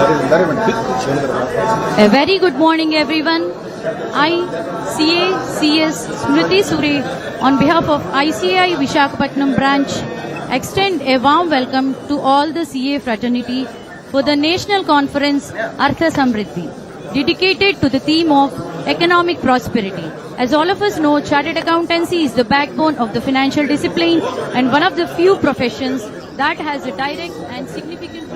A very good morning, everyone. I, CS Smriti Sure, on behalf of ICAI Visakhapatnam branch, extend a warm welcome to all the CA fraternity for the National Conference Artha Samriddhi, dedicated to the theme of economic prosperity. As all of us know, chartered accountancy is the backbone of the financial discipline and one of the few professions that has a direct and significant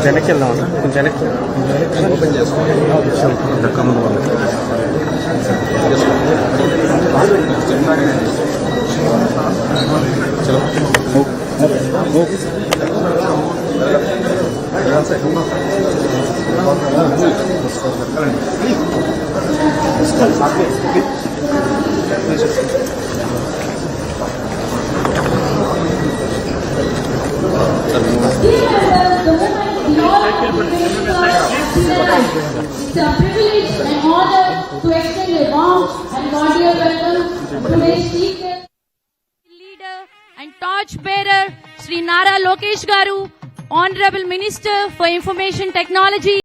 వెనక్కి వెళ్దాం కొంచెం వెనక్కి open చేసుకోండి It's a privilege and honor to extend a warm and cordial welcome to today's speaker, leader and torch bearer, Sri Nara Lokesh Garu, Honorable Minister for Information Technology.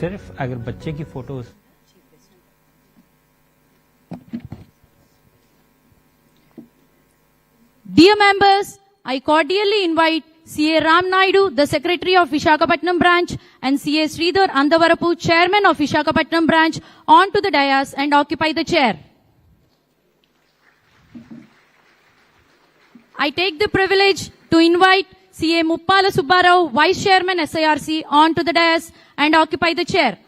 सिर्फ अगर बच्चे की photos Dear members, I cordially invite CA Ram Naidu, the Secretary of Visakhapatnam branch, and CA Sridhar Andavarapu, Chairman of Visakhapatnam branch, onto the dais and occupy the chair. I take the privilege to invite CA Muppala Subbarao, Vice Chairman SIRC, onto the dais and occupy the chair.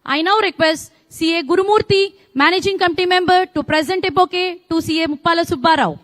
I now request CA Gurumurthy, Managing Committee Member, to present a bouquet to CA Muppala Subbarao.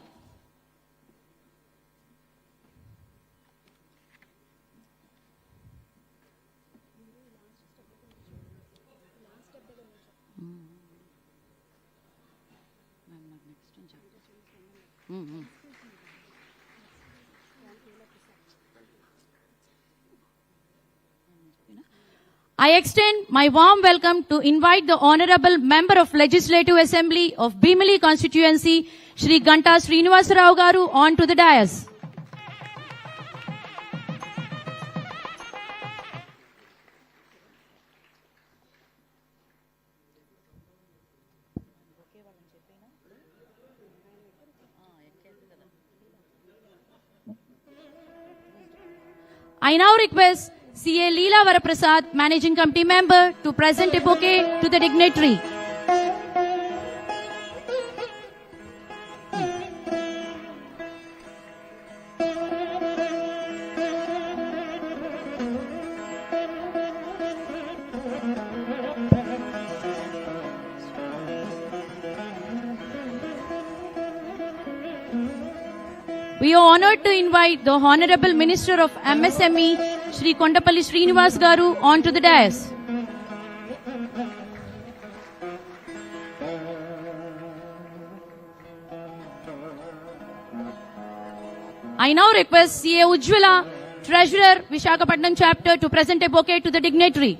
I extend my warm welcome to invite the Honorable Member of Legislative Assembly of Bhimli Constituency, Shri Ganta Srinivasarao Garu, on to the dais. I now request CA Leela Varaprasad, Managing Committee Member, to present a bouquet to the dignitary. We are honored to invite the Honorable Minister of MSME, Shri Kondapalli Srinivas Garu, onto the dais. I now request CA Ujjwala, Treasurer, Visakhapatnam Chapter, to present a bouquet to the dignitary.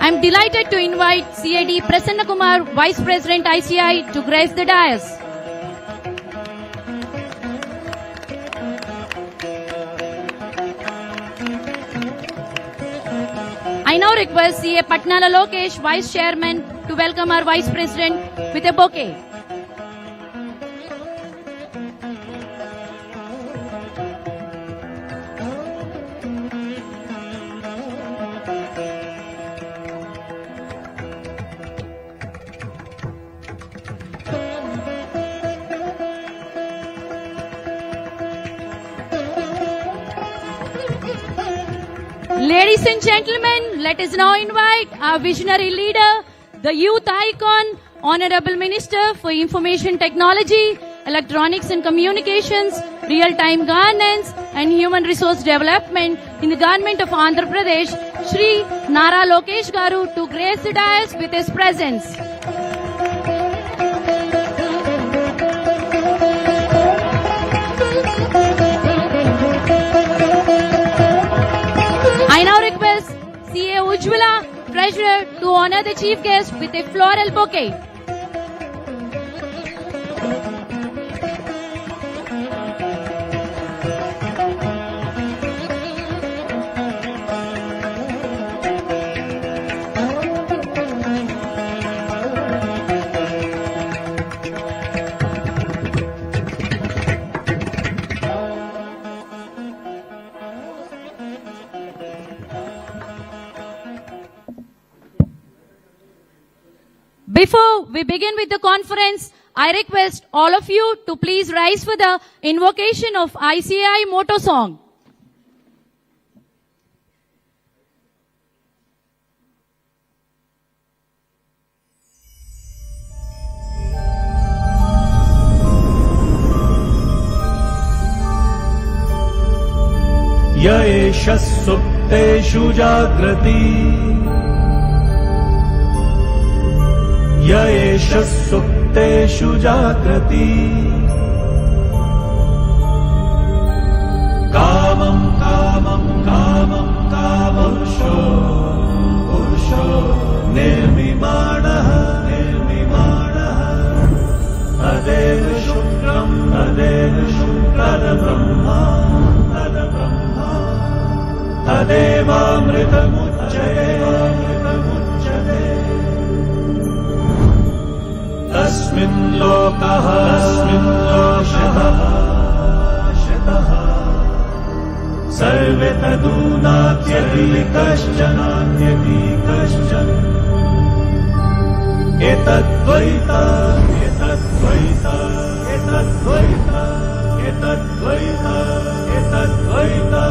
I am delighted to invite CAD Prasanna Kumar, Vice President ICAI, to grace the dais. I now request CA Nara Lokesh, Vice Chairman, to welcome our Vice President with a bouquet. Ladies and gentlemen, let us now invite our visionary leader, the youth icon, Honorable Minister for Information Technology, Electronics and Communications, Real-Time Governance and Human Resource Development in the Government of Andhra Pradesh, Shri Nara Lokesh Garu, to grace the dais with his presence. I now request CA Ujjwala, Treasurer, to honor the Chief Guest with a floral bouquet. Before we begin with the conference, I request all of you to please rise for the invocation of ICAI motto song. य एष सुप्तेषु जाग्रति य एष सुप्तेषु जाग्रति कामं कामं कामं कामं पुरुषो पुरुषो कः तस्मिन् शतः सर्वे तदूनात्यपि कश्चन एतद्वैता एतद्वैता एतद्वैता एतद्वैता एतद्वैता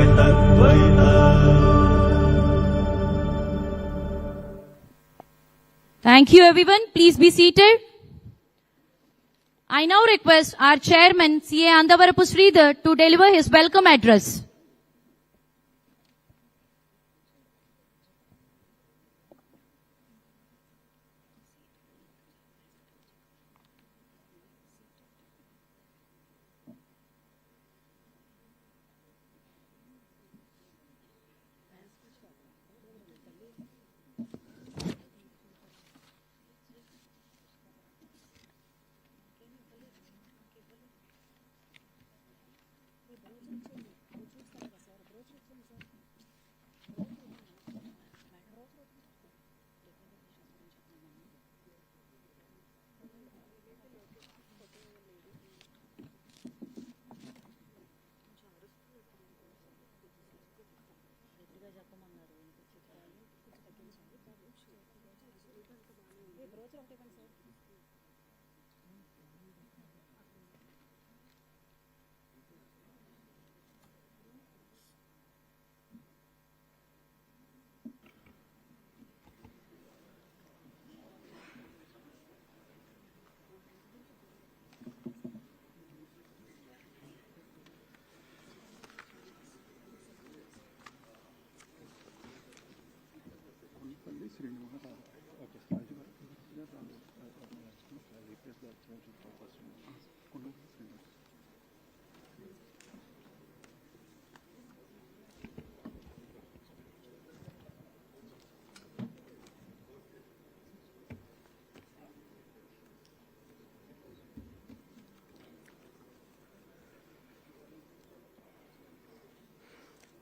एतद्वैता. Thank you, everyone. Please be seated. I now request our chairman, CA Andavarapu Sridhar, to deliver his welcome address.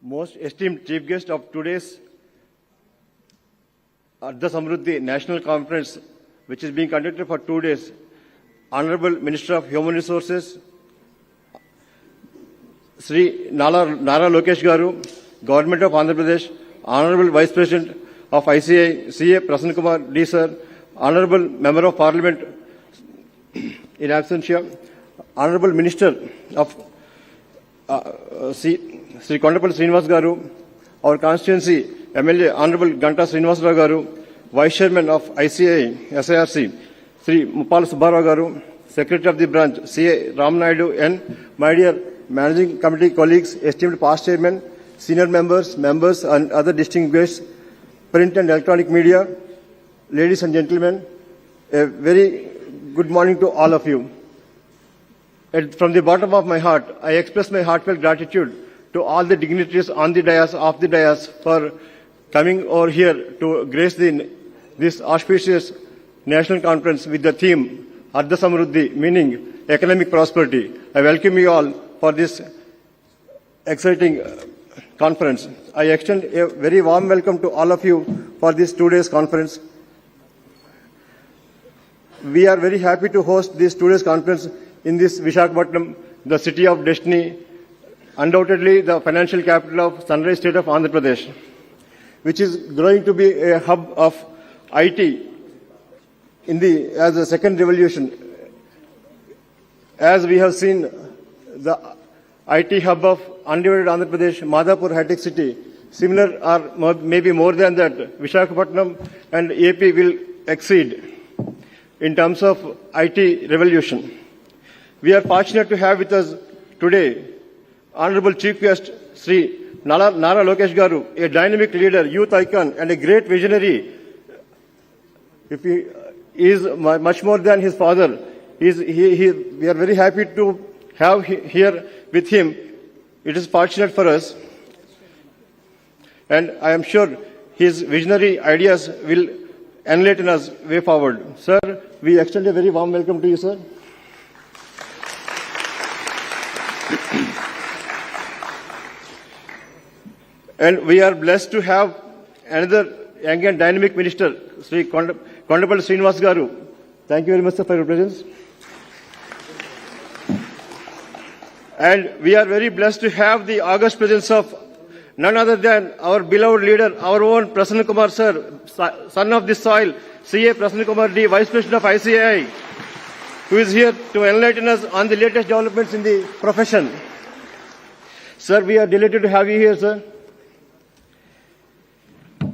Most esteemed chief guest of today's Ardha Samruddhi National Conference, which is being conducted for 2 days, Honorable Minister of Human Resources, Sri Nara Lokesh Garu, Government of Andhra Pradesh, Honorable Vice President of ICAI, CA Prasanna Kumar D. Sir, Honorable Member of Parliament in absentia, Honorable Minister of Sri Kondapalli Srinivas Garu, our constituency MLA Honorable Ganta Srinivasrao Garu, Vice Chairman of ICAI SIRC, Sri Muppala Subbarao Garu, Secretary of the Branch CA Ram Naidu, and my dear Managing Committee colleagues, esteemed past chairmen, senior members and other distinguished guests, print and electronic media, ladies and gentlemen, a very good morning to all of you. And from the bottom of my heart, I express my heartfelt gratitude to all the dignitaries on the dais, off the dais, for coming over here to grace this auspicious national conference with the theme Ardha Samruddhi, meaning economic prosperity. I welcome you all for this exciting conference. I extend a very warm welcome to all of you for this 2 days conference. We are very happy to host this 2 days conference in this Visakhapatnam, the city of destiny, undoubtedly the financial capital of Sunrise State of Andhra Pradesh, which is growing to be a hub of IT as a second revolution. As we have seen, the IT hub of undivided Andhra Pradesh, Madhapur High-Tech City, similar or maybe more than that, Visakhapatnam and AP will exceed in terms of IT revolution. We are fortunate to have with us today Honorable Chief Guest Sri Nara Lokesh Garu, a dynamic leader, youth icon, and a great visionary. If he is much more than his father, we are very happy to have here with him. It is fortunate for us, and I am sure his visionary ideas will enlighten us way forward. Sir, we extend a very warm welcome to you, sir. And we are blessed to have another young and dynamic minister, Sri Kondapalli Srinivas Garu. Thank you very much, sir, for your presence. And we are very blessed to have the august presence of none other than our beloved leader, our own Prasanna Kumar sir, son of this soil, CA Prasanna Kumar D, Vice President of ICAI, who is here to enlighten us on the latest developments in the profession. Sir, we are delighted to have you here, sir.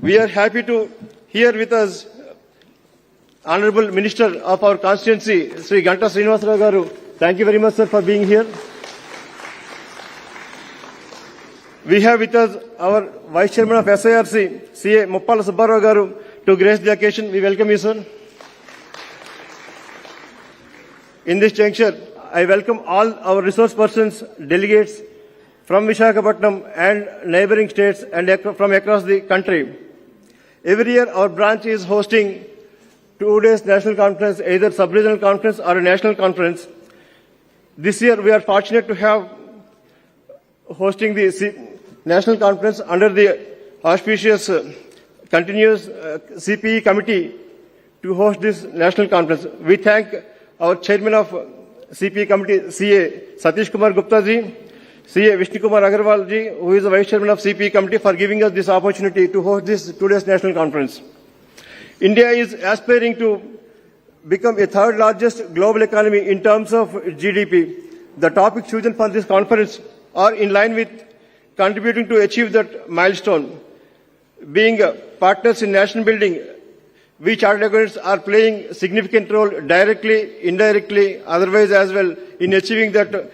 We are happy to hear with us Honorable Minister of our constituency, Sri Ganta Srinivasarao Garu. Thank you very much, sir, for being here. We have with us our Vice Chairman of SIRC, CA Muppala Subbarao Garu, to grace the occasion. We welcome you, sir. In this juncture, I welcome all our resource persons, delegates from Visakhapatnam and neighboring states and from across the country. Every year, our branch is hosting 2 days national conference, either sub-regional conference or a national conference. This year, we are fortunate to have hosting the national conference under the auspicious continuous CPE committee to host this national conference. We thank our chairman of CPE committee, CA Satish Kumar Gupta ji, CA Vishnu Kumar Agarwal ji, who is the vice chairman of CPE committee, for giving us this opportunity to host this 2 days national conference. India is aspiring to become a third largest global economy in terms of GDP. The topics chosen for this conference are in line with contributing to achieve that milestone. Being partners in nation building, we chartered accountants are playing significant role directly, indirectly, otherwise as well in achieving that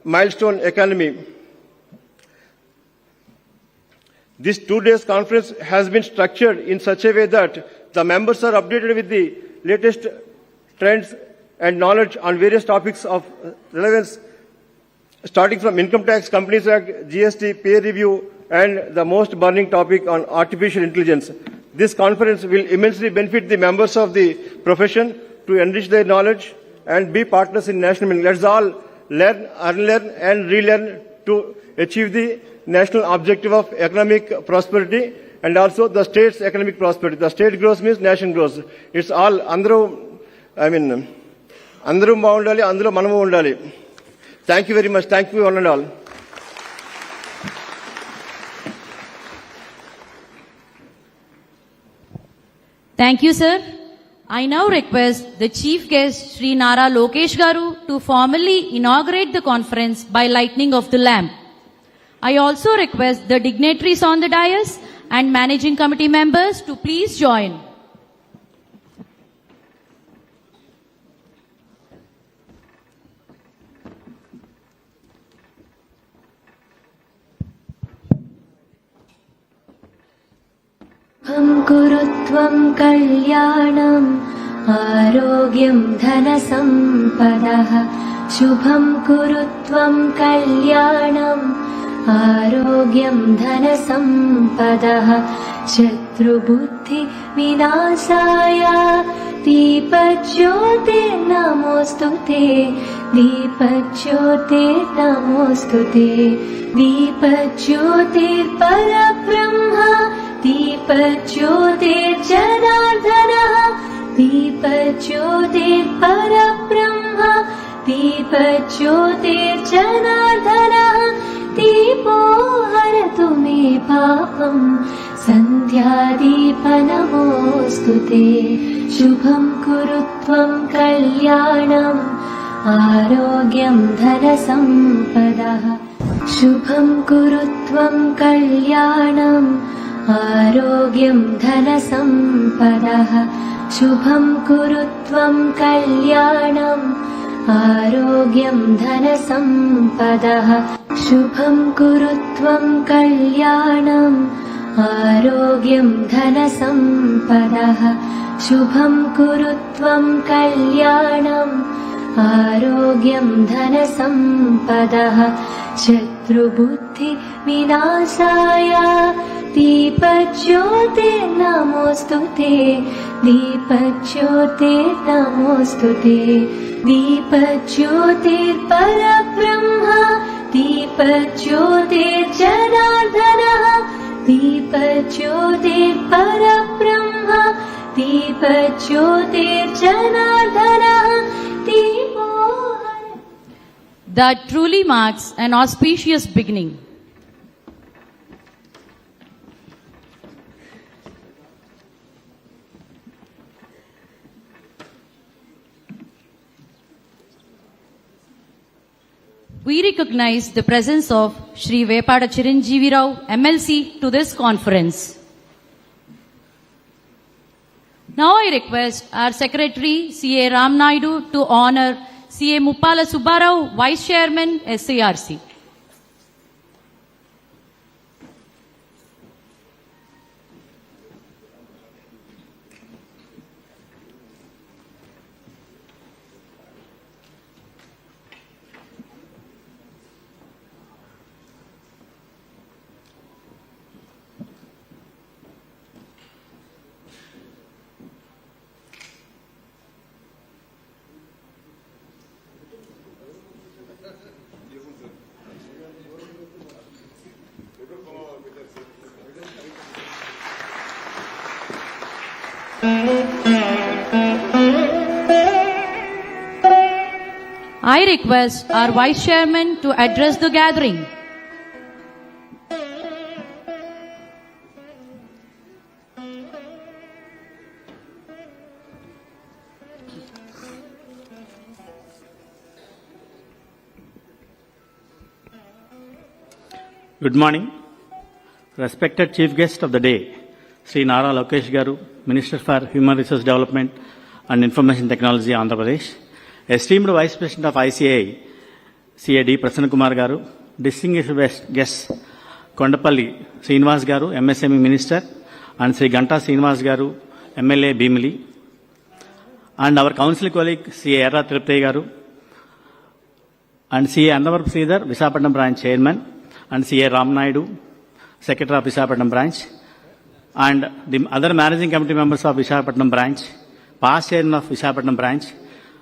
milestone economy. This 2 days conference has been structured in such a way that the members are updated with the latest trends and knowledge on various topics of relevance, starting from Income Tax, Companies Act, GST, peer review, and the most burning topic on artificial intelligence. This conference will immensely benefit the members of the profession to enrich their knowledge and be partners in national building. Let's all learn, unlearn, and relearn to achieve the national objective of economic prosperity and also the state's economic prosperity. The state grows means nation grows. It's all andru baundali, andru manamu undali. Thank you very much. Thank you one and all. Thank you, sir. I now request the chief guest, Sri Nara Lokesh Garu, to formally inaugurate the conference by lighting of the lamp. I also request the dignitaries on the dais and managing committee members to please join. कुरुत्वं कल्याणम् आरोग्यं धनसम्पदः शुभं कुरुत्वं कल्याणम् आरोग्यं धनसम्पदः शत्रुबुद्धि विनाशाय दीपज्योतिर्नमोऽस्तुते दीपज्योतिर्नमोऽस्तुते दीपज्योतिर्परब्रह्म दीपज्योतिर्जनार्दनः दीपज्योतिर्परब्रह्म दीपज्योतिर्जनार्दनः दीपो हरतु मे पापम् सन्ध्यादीपनमोऽस्तु ते शुभं कुरुत्वं कल्याणम् आरोग्यं धनसम्पदः शुभं कुरुत्वं कल्याणम् आरोग्यं धनसम्पदः शुभं कुरुत्वं कल्याणम् आरोग्यं धनसम्पदः शुभं कुरुत्वं कल्याणम् आरोग्यं धनसम्पदः शुभं कुरुत्वं कल्याणम् आरोग्यं धनसम्पदः शत्रुबुद्धि विनाशाय दीपज्योतिर्नमोऽस्तु ते दीपज्योतिर्नमोऽस्तु ते दीपज्योतिर्परब्रह्म दीपज्योतिर्जनार्दनः दीपज्योतिर्परब्रह्म दीपज्योतिर्जनार्दनः दीपो that truly marks an auspicious beginning. We recognize the presence of Shri Vepada Chiranjeevi Rao, MLC, to this conference. Now I request our Secretary, C.A. Ram Naidu, to honor C.A. Muppala Subbarao, Vice Chairman, SARC. I request our Vice Chairman to address the gathering. Good morning. Respected Chief Guest of the day, Sri Nara Lokesh Garu, Minister for Human Resource Development and Information Technology, Andhra Pradesh. Esteemed Vice President of ICAI, CAD Prasanna Kumar Garu, distinguished guests, Kondapalli Srinivas Garu, MSME Minister, and Sri Ganta Srinivas Garu, MLA Bhimli, and our council colleague, CA Erra Tirupati Garu, and CA Annavaru Sridhar, Visakhapatnam Branch Chairman, and CA Ram Naidu, Secretary of Visakhapatnam Branch, and the other managing committee members of Visakhapatnam Branch, past chairman of Visakhapatnam Branch,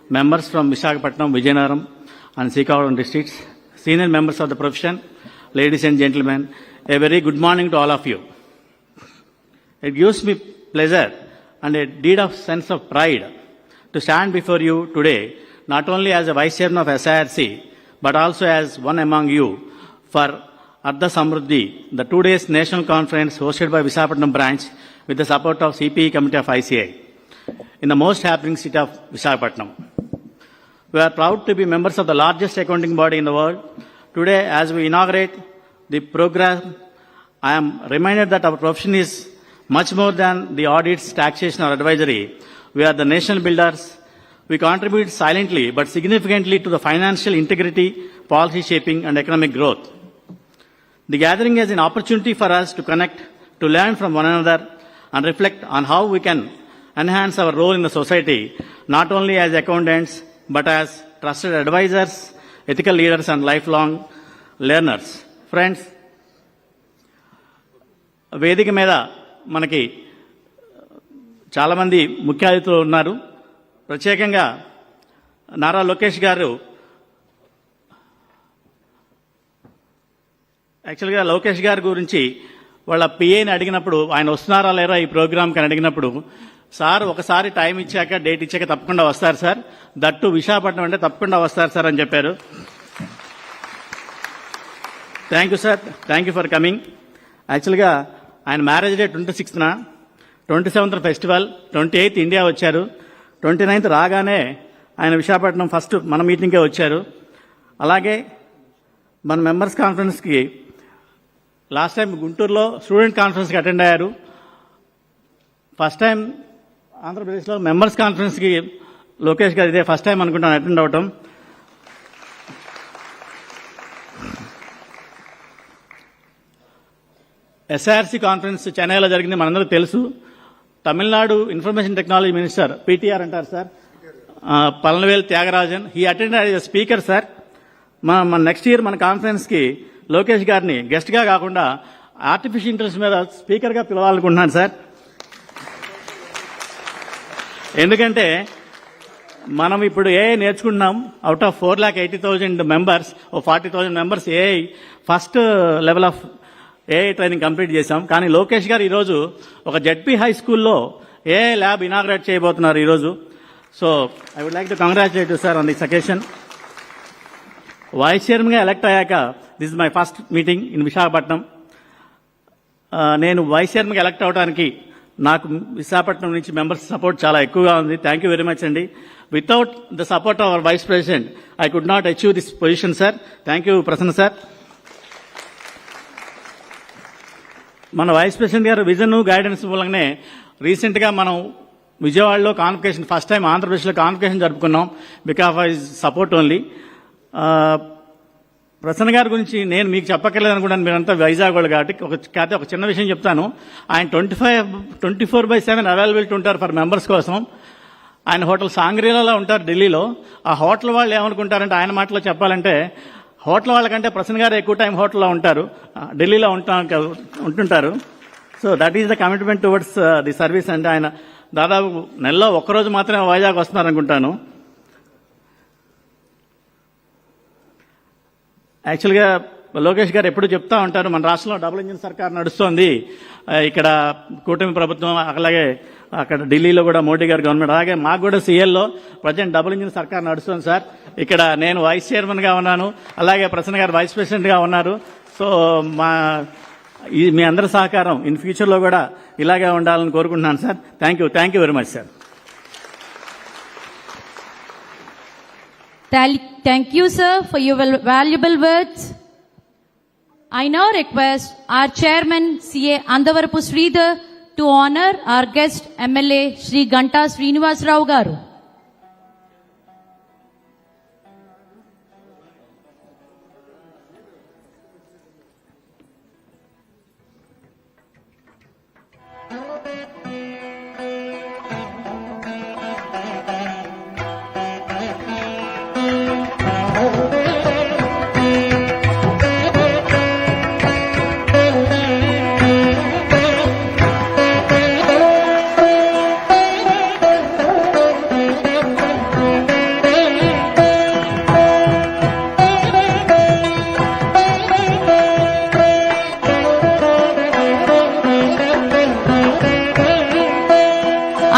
members from Visakhapatnam, Vijayanaram, and Srikakulam districts, senior members of the profession, ladies and gentlemen, a very good morning to all of you. It gives me pleasure and a deed of sense of pride to stand before you today, not only as a Vice Chairman of SIRC, but also as one among you for Ardha Samruddhi, the 2 days national conference hosted by Visakhapatnam branch with the support of CPE Committee of ICAI in the most happening city of Visakhapatnam. We are proud to be members of the largest accounting body in the world. Today, as we inaugurate the program, I am reminded that our profession is much more than the audits, taxation or advisory. We are the nation builders. We contribute silently but significantly to the financial integrity, policy shaping and economic growth. The gathering is an opportunity for us to connect, to learn from one another and reflect on how we can enhance our role in the society, not only as accountants, but as trusted advisors, ethical leaders and lifelong learners. Friends, వేదిక మీద మనకి చాలామంది ముఖ్య అతిథులు ఉన్నారు. ప్రత్యేకంగా నారా లోకేష్ గారు, యాక్చువల్గా లోకేష్ గారి గురించి వాళ్ళ పిఏని అడిగినప్పుడు, ఆయన వస్తున్నారా లేరా ఈ ప్రోగ్రామ్కి అని అడిగినప్పుడు, సార్ ఒకసారి టైం ఇచ్చాక, డేట్ ఇచ్చాక తప్పకుండా వస్తారు సార్, దట్టు విశాఖపట్నం అంటే తప్పకుండా వస్తారు సార్ అని చెప్పారు. Thank you sir, thank you for coming. యాక్చువల్గా ఆయన మ్యారేజ్ డే 26న, 27th ఫెస్టివల్, 28th ఇండియా వచ్చారు, 29th రాగానే ఆయన విశాఖపట్నం ఫస్ట్ మన మీటింగ్కే వచ్చారు. అలాగే మన మెంబర్స్ కాన్ఫరెన్స్కి లాస్ట్ టైం గుంటూరులో స్టూడెంట్ కాన్ఫరెన్స్కి అటెండ్ అయ్యారు. ఫస్ట్ టైం ఆంధ్రప్రదేశ్లో మెంబర్స్ కాన్ఫరెన్స్కి లోకేష్ గారు ఇదే ఫస్ట్ టైం అనుకుంటాను అటెండ్ అవటం. ఎస్ఐఆర్సీ కాన్ఫరెన్స్ చెన్నైలో జరిగింది, మనందరూ తెలుసు. Tamil Nadu information technology minister PTR అంటారు sir, Palanivel Thiagarajan, he attended as a speaker sir. మన నెక్స్ట్ ఇయర్ మన కాన్ఫరెన్స్కి లోకేష్ గారిని గెస్ట్గా కాకుండా ఆర్టిఫిషియల్ ఇంటెలిజెన్స్ మీద స్పీకర్గా పిలవాలనుకుంటున్నాను సార్. ఎందుకంటే మనం ఇప్పుడు ఏఐ నేర్చుకుంటున్నాం. Out of 4,80,000 members, 40,000 members AI first level of AI training complete చేశాం. కానీ లోకేష్ గారు ఈరోజు ఒక జెడ్పీ హై స్కూల్లో ఏఐ ల్యాబ్ ఇనాగ్రేట్ చేయబోతున్నారు ఈరోజు. So I would like to congratulate you sir on this occasion. Vice చైర్మన్గా ఎలక్ట్ అయ్యాక this is my first meeting in Visakhapatnam. నేను వైస్ చైర్మన్గా ఎలక్ట్ అవడానికి నాకు విశాఖపట్నం నుంచి మెంబర్స్ సపోర్ట్ చాలా ఎక్కువగా ఉంది. థ్యాంక్ యూ వెరీ మచ్ అండి. Without the support of our vice president I could not achieve this position sir. Thank you Prasanna sir. మన వైస్ ప్రెసిడెంట్ గారు విజన్ గైడెన్స్ మూలంగానే రీసెంట్గా మనం విజయవాడలో కాన్వకేషన్ ఫస్ట్ టైం ఆంధ్రప్రదేశ్లో కాన్వకేషన్ జరుపుకున్నాం because of his support only. Prasanna గారి గురించి నేను మీకు చెప్పక్కర్లేదు అనుకుంటాను, మీరంతా వైజాగ్ వాళ్ళు కాబట్టి ఒక చిన్న విషయం చెప్తాను. ఆయన 24/7 అవైలబిలిటీ ఉంటారు ఫర్ మెంబర్స్ కోసం. ఆయన హోటల్ సాంగ్రీలాలో ఉంటారు ఢిల్లీలో. ఆ హోటల్ వాళ్ళు ఏమనుకుంటారంటే ఆయన మాటలో చెప్పాలంటే హోటల్ వాళ్ళకంటే ప్రసన్న గారు ఎక్కువ టైం హోటల్లో ఉంటారు, ఢిల్లీలో ఉంటుంటారు. So that is the commitment towards the service. అంటే ఆయన దాదాపు నెలలో ఒక్కరోజు మాత్రమే వైజాగ్ వస్తున్నారు అనుకుంటాను. యాక్చువల్గా లోకేష్ గారు ఎప్పుడు చెప్తా ఉంటారు మన రాష్ట్రంలో డబుల్ ఇంజిన్ సర్కార్ నడుస్తోంది, ఇక్కడ కూటమి ప్రభుత్వం, అలాగే అక్కడ ఢిల్లీలో కూడా మోడీ గారు గవర్నమెంట్, అలాగే మాకు కూడా సీఎల్లో ప్రజెంట్ డబుల్ ఇంజిన్ సర్కార్ నడుస్తుంది సార్. ఇక్కడ నేను వైస్ చైర్మన్గా ఉన్నాను, అలాగే ప్రసన్న గారు వైస్ ప్రెసిడెంట్గా ఉన్నారు. సో మీ అందరి సహకారం ఇన్ ఫ్యూచర్లో కూడా ఇలాగే ఉండాలని కోరుకుంటున్నాను sir. Thank you very much sir. Thank you, sir, for your valuable words. I now request our chairman, CA Andavarapu Sridhar, to honor our guest MLA Shri Ganta Srinivas Rao garu.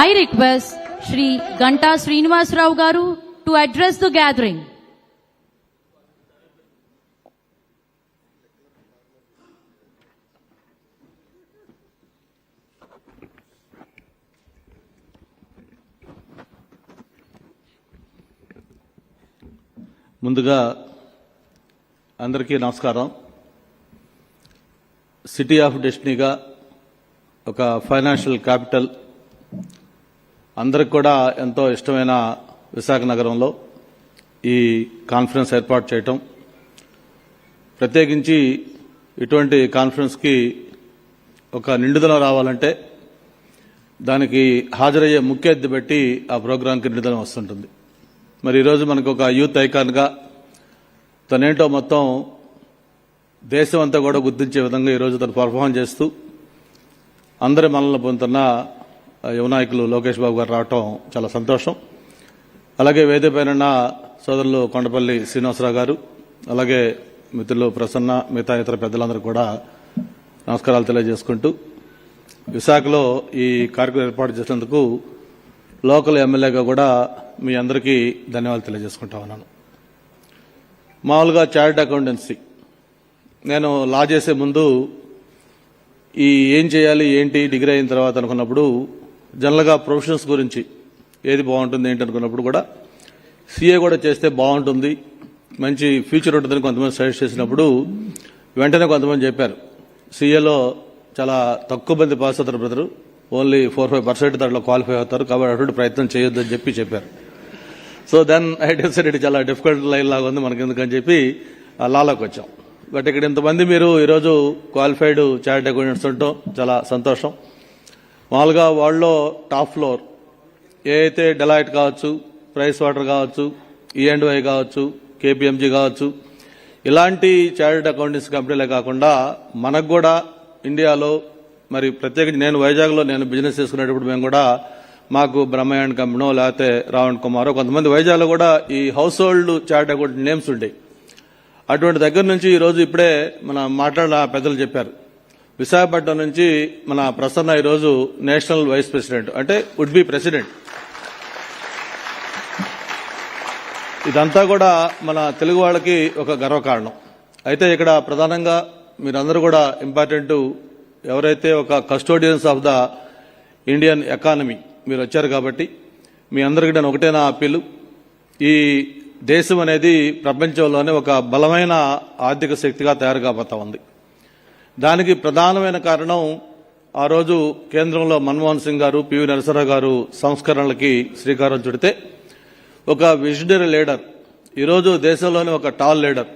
I request Shri Ganta Srinivas Rao garu to address the gathering. ముందుగా అందరికీ నమస్కారం. City of డెస్టినీగా ఒక financial capital, అందరికి కూడా ఎంతో ఇష్టమైన విశాఖ నగరంలో ఈ కాన్ఫరెన్స్ ఏర్పాటు చేయటం, ప్రత్యేకించి ఇటువంటి కాన్ఫరెన్స్కి ఒక నిండుదల రావాలంటే దానికి హాజరయ్యే ముఖ్య అతిథి బట్టి ఆ ప్రోగ్రాంకి నిండుదల వస్తుంటుంది. మరి ఈరోజు మనకు ఒక యూత్ ఐకాన్గా తనేంటో మొత్తం దేశం అంతా కూడా గుర్తించే విధంగా ఈరోజు తను పర్ఫార్మ్ చేస్తూ అందరి మనల్ని పొందుతున్న యువ నాయకులు లోకేష్ బాబు గారు రావటం చాలా సంతోషం. అలాగే వేదికపైన సోదరులు కొండపల్లి శ్రీనివాసరావు గారు, అలాగే మిత్రులు ప్రసన్న, మిగతా ఇతర పెద్దలందరూ కూడా నమస్కారాలు తెలియజేసుకుంటూ విశాఖలో ఈ కార్యక్రమం ఏర్పాటు చేసినందుకు లోకల్ ఎమ్మెల్యేగా కూడా మీ అందరికీ ధన్యవాదాలు తెలియజేసుకుంటా ఉన్నాను. మామూలుగా చార్టర్డ్ అకౌంటెన్సీ నేను లా చేసే ముందు ఈ ఏం చేయాలి ఏంటి డిగ్రీ అయిన తర్వాత అనుకున్నప్పుడు జనరల్గా ప్రొఫెషన్స్ గురించి ఏది బాగుంటుంది ఏంటి అనుకున్నప్పుడు కూడా సీఏ కూడా చేస్తే బాగుంటుంది, మంచి ఫ్యూచర్ ఉంటుందని కొంతమంది సజెస్ట్ చేసినప్పుడు వెంటనే కొంతమంది చెప్పారు సీఏలో చాలా తక్కువ మంది పాస్ అవుతారు బ్రదరు, ఓన్లీ 4-5% దాంట్లో క్వాలిఫై అవుతారు, కాబట్టి అటువంటి ప్రయత్నం చేయొద్దని చెప్పారు. సో దెన్ ఐ డిసైడెడ్ చాలా డిఫికల్ట్ లైన్ లాగా ఉంది మనకి ఎందుకని చెప్పి లాలోకి వచ్చాం. బట్ ఇక్కడ ఇంతమంది మీరు ఈరోజు క్వాలిఫైడ్ చార్టర్డ్ అకౌంటెంట్స్ ఉండటం చాలా సంతోషం. మామూలుగా వాళ్ళలో టాప్ ఫ్లోర్ ఏ అయితే డెలాయిట్ కావచ్చు, ప్రైస్ వాటర్ కావచ్చు, E&Y కావచ్చు, KPMG కావచ్చు, ఇలాంటి చార్టర్డ్ అకౌంటెంట్స్ కంపెనీలే కాకుండా మనకు కూడా ఇండియాలో మరి ప్రత్యేకించి నేను వైజాగ్లో నేను బిజినెస్ చేసుకునేటప్పుడు మేము కూడా మాకు బ్రహ్మయాండ్ కంపెనో లేకపోతే రావణ్ కుమారో కొంతమంది వైజాగ్లో కూడా ఈ house hold chartered accountant names ఉంటాయి. అటువంటి దగ్గర నుంచి ఈరోజు ఇప్పుడే మన మాట్లాడిన పెద్దలు చెప్పారు, విశాఖపట్నం నుంచి మన ప్రసన్న ఈరోజు నేషనల్ వైస్ ప్రెసిడెంట్, అంటే వుడ్ బి ప్రెసిడెంట్. ఇదంతా కూడా మన తెలుగు వాళ్ళకి ఒక గర్వకారణం. అయితే ఇక్కడ ప్రధానంగా మీరందరూ కూడా ఇంపార్టెంట్, ఎవరైతే ఒక custodians of the Indian economy మీరు వచ్చారు కాబట్టి మీ అందరికీ నేను ఒకటే నా అప్పీలు, ఈ దేశం అనేది ప్రపంచంలోనే ఒక బలమైన ఆర్థిక శక్తిగా తయారు కాబోతా ఉంది. దానికి ప్రధానమైన కారణం ఆ రోజు కేంద్రంలో మన్మోహన్ సింగ్ గారు, పివి నరసింహరావు గారు సంస్కరణలకి శ్రీకారం చుడితే ఒక విజనరీ లీడర్, ఈరోజు దేశంలోనే ఒక టాల్ లీడర్,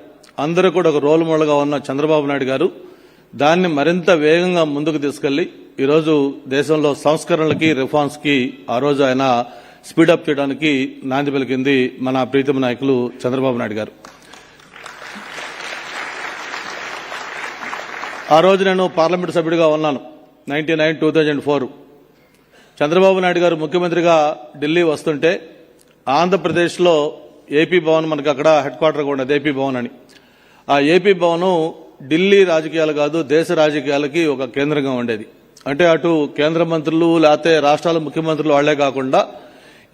అందరూ కూడా ఒక రోల్ మోడల్గా ఉన్న చంద్రబాబు నాయుడు గారు దాన్ని మరింత వేగంగా ముందుకు తీసుకెళ్లి ఈరోజు దేశంలో సంస్కరణలకి, రిఫార్మ్స్ కి ఆ రోజు ఆయన స్పీడప్ చేయడానికి నాంది పలికింది మన ప్రీతమ నాయకులు చంద్రబాబు నాయుడు గారు. ఆ రోజు నేను పార్లమెంటు సభ్యుడిగా ఉన్నాను 1999-2004. చంద్రబాబు నాయుడు గారు ముఖ్యమంత్రిగా ఢిల్లీ వస్తుంటే ఆంధ్రప్రదేశ్లో ఏపీ భవన్, మనకి అక్కడ హెడ్ క్వార్టర్గా ఉండేది ఏపీ భవన్ అని. ఆ ఏపీ భవన్ ఢిల్లీ రాజకీయాలు కాదు, దేశ రాజకీయాలకి ఒక కేంద్రంగా ఉండేది. అంటే అటు కేంద్ర మంత్రులు లేకపోతే రాష్ట్రాల ముఖ్యమంత్రులు వాళ్లే కాకుండా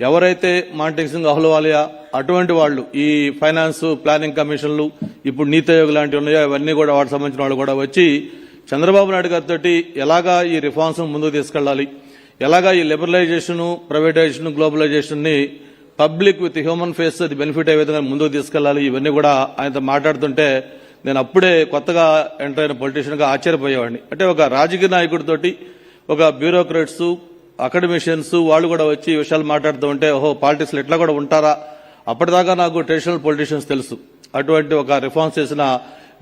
ఎవరైతే మాంటెక్ సింగ్, అహ్లూవాలియా అటువంటి వాళ్ళు, ఈ ఫైనాన్స్ ప్లానింగ్ కమిషన్లు, ఇప్పుడు నీతి ఆయోగ్ లాంటివి ఉన్నాయో అవన్నీ కూడా వాటికి సంబంధించిన వాళ్ళు కూడా వచ్చి చంద్రబాబు నాయుడు గారితో ఎలాగా ఈ రిఫార్మ్స్ ముందుకు తీసుకెళ్లాలి, ఎలాగా ఈ లిబరలైజేషన్, ప్రైవేటైజేషన్, గ్లోబలైజేషన్ ని పబ్లిక్ విత్ హ్యూమన్ ఫేస్ అది బెనిఫిట్ అయ్యే విధంగా ముందుకు తీసుకెళ్లాలి, ఇవన్నీ కూడా ఆయనతో మాట్లాడుతుంటే నేను అప్పుడే కొత్తగా ఎంటర్ అయిన పొలిటీషియన్ గా ఆశ్చర్యపోయేవాడిని. అంటే ఒక రాజకీయ నాయకుడితోటి ఒక బ్యూరోక్రాట్స్, అకాడమిషియన్స్ వాళ్ళు కూడా వచ్చి ఈ విషయాలు మాట్లాడుతూ ఉంటే ఓహో పాలిటిక్స్ ఇట్లా కూడా ఉంటారా. అప్పటిదాకా నాకు ట్రెడిషనల్ పొలిటీషియన్స్ తెలుసు. అటువంటి ఒక రిఫార్మ్స్ చేసిన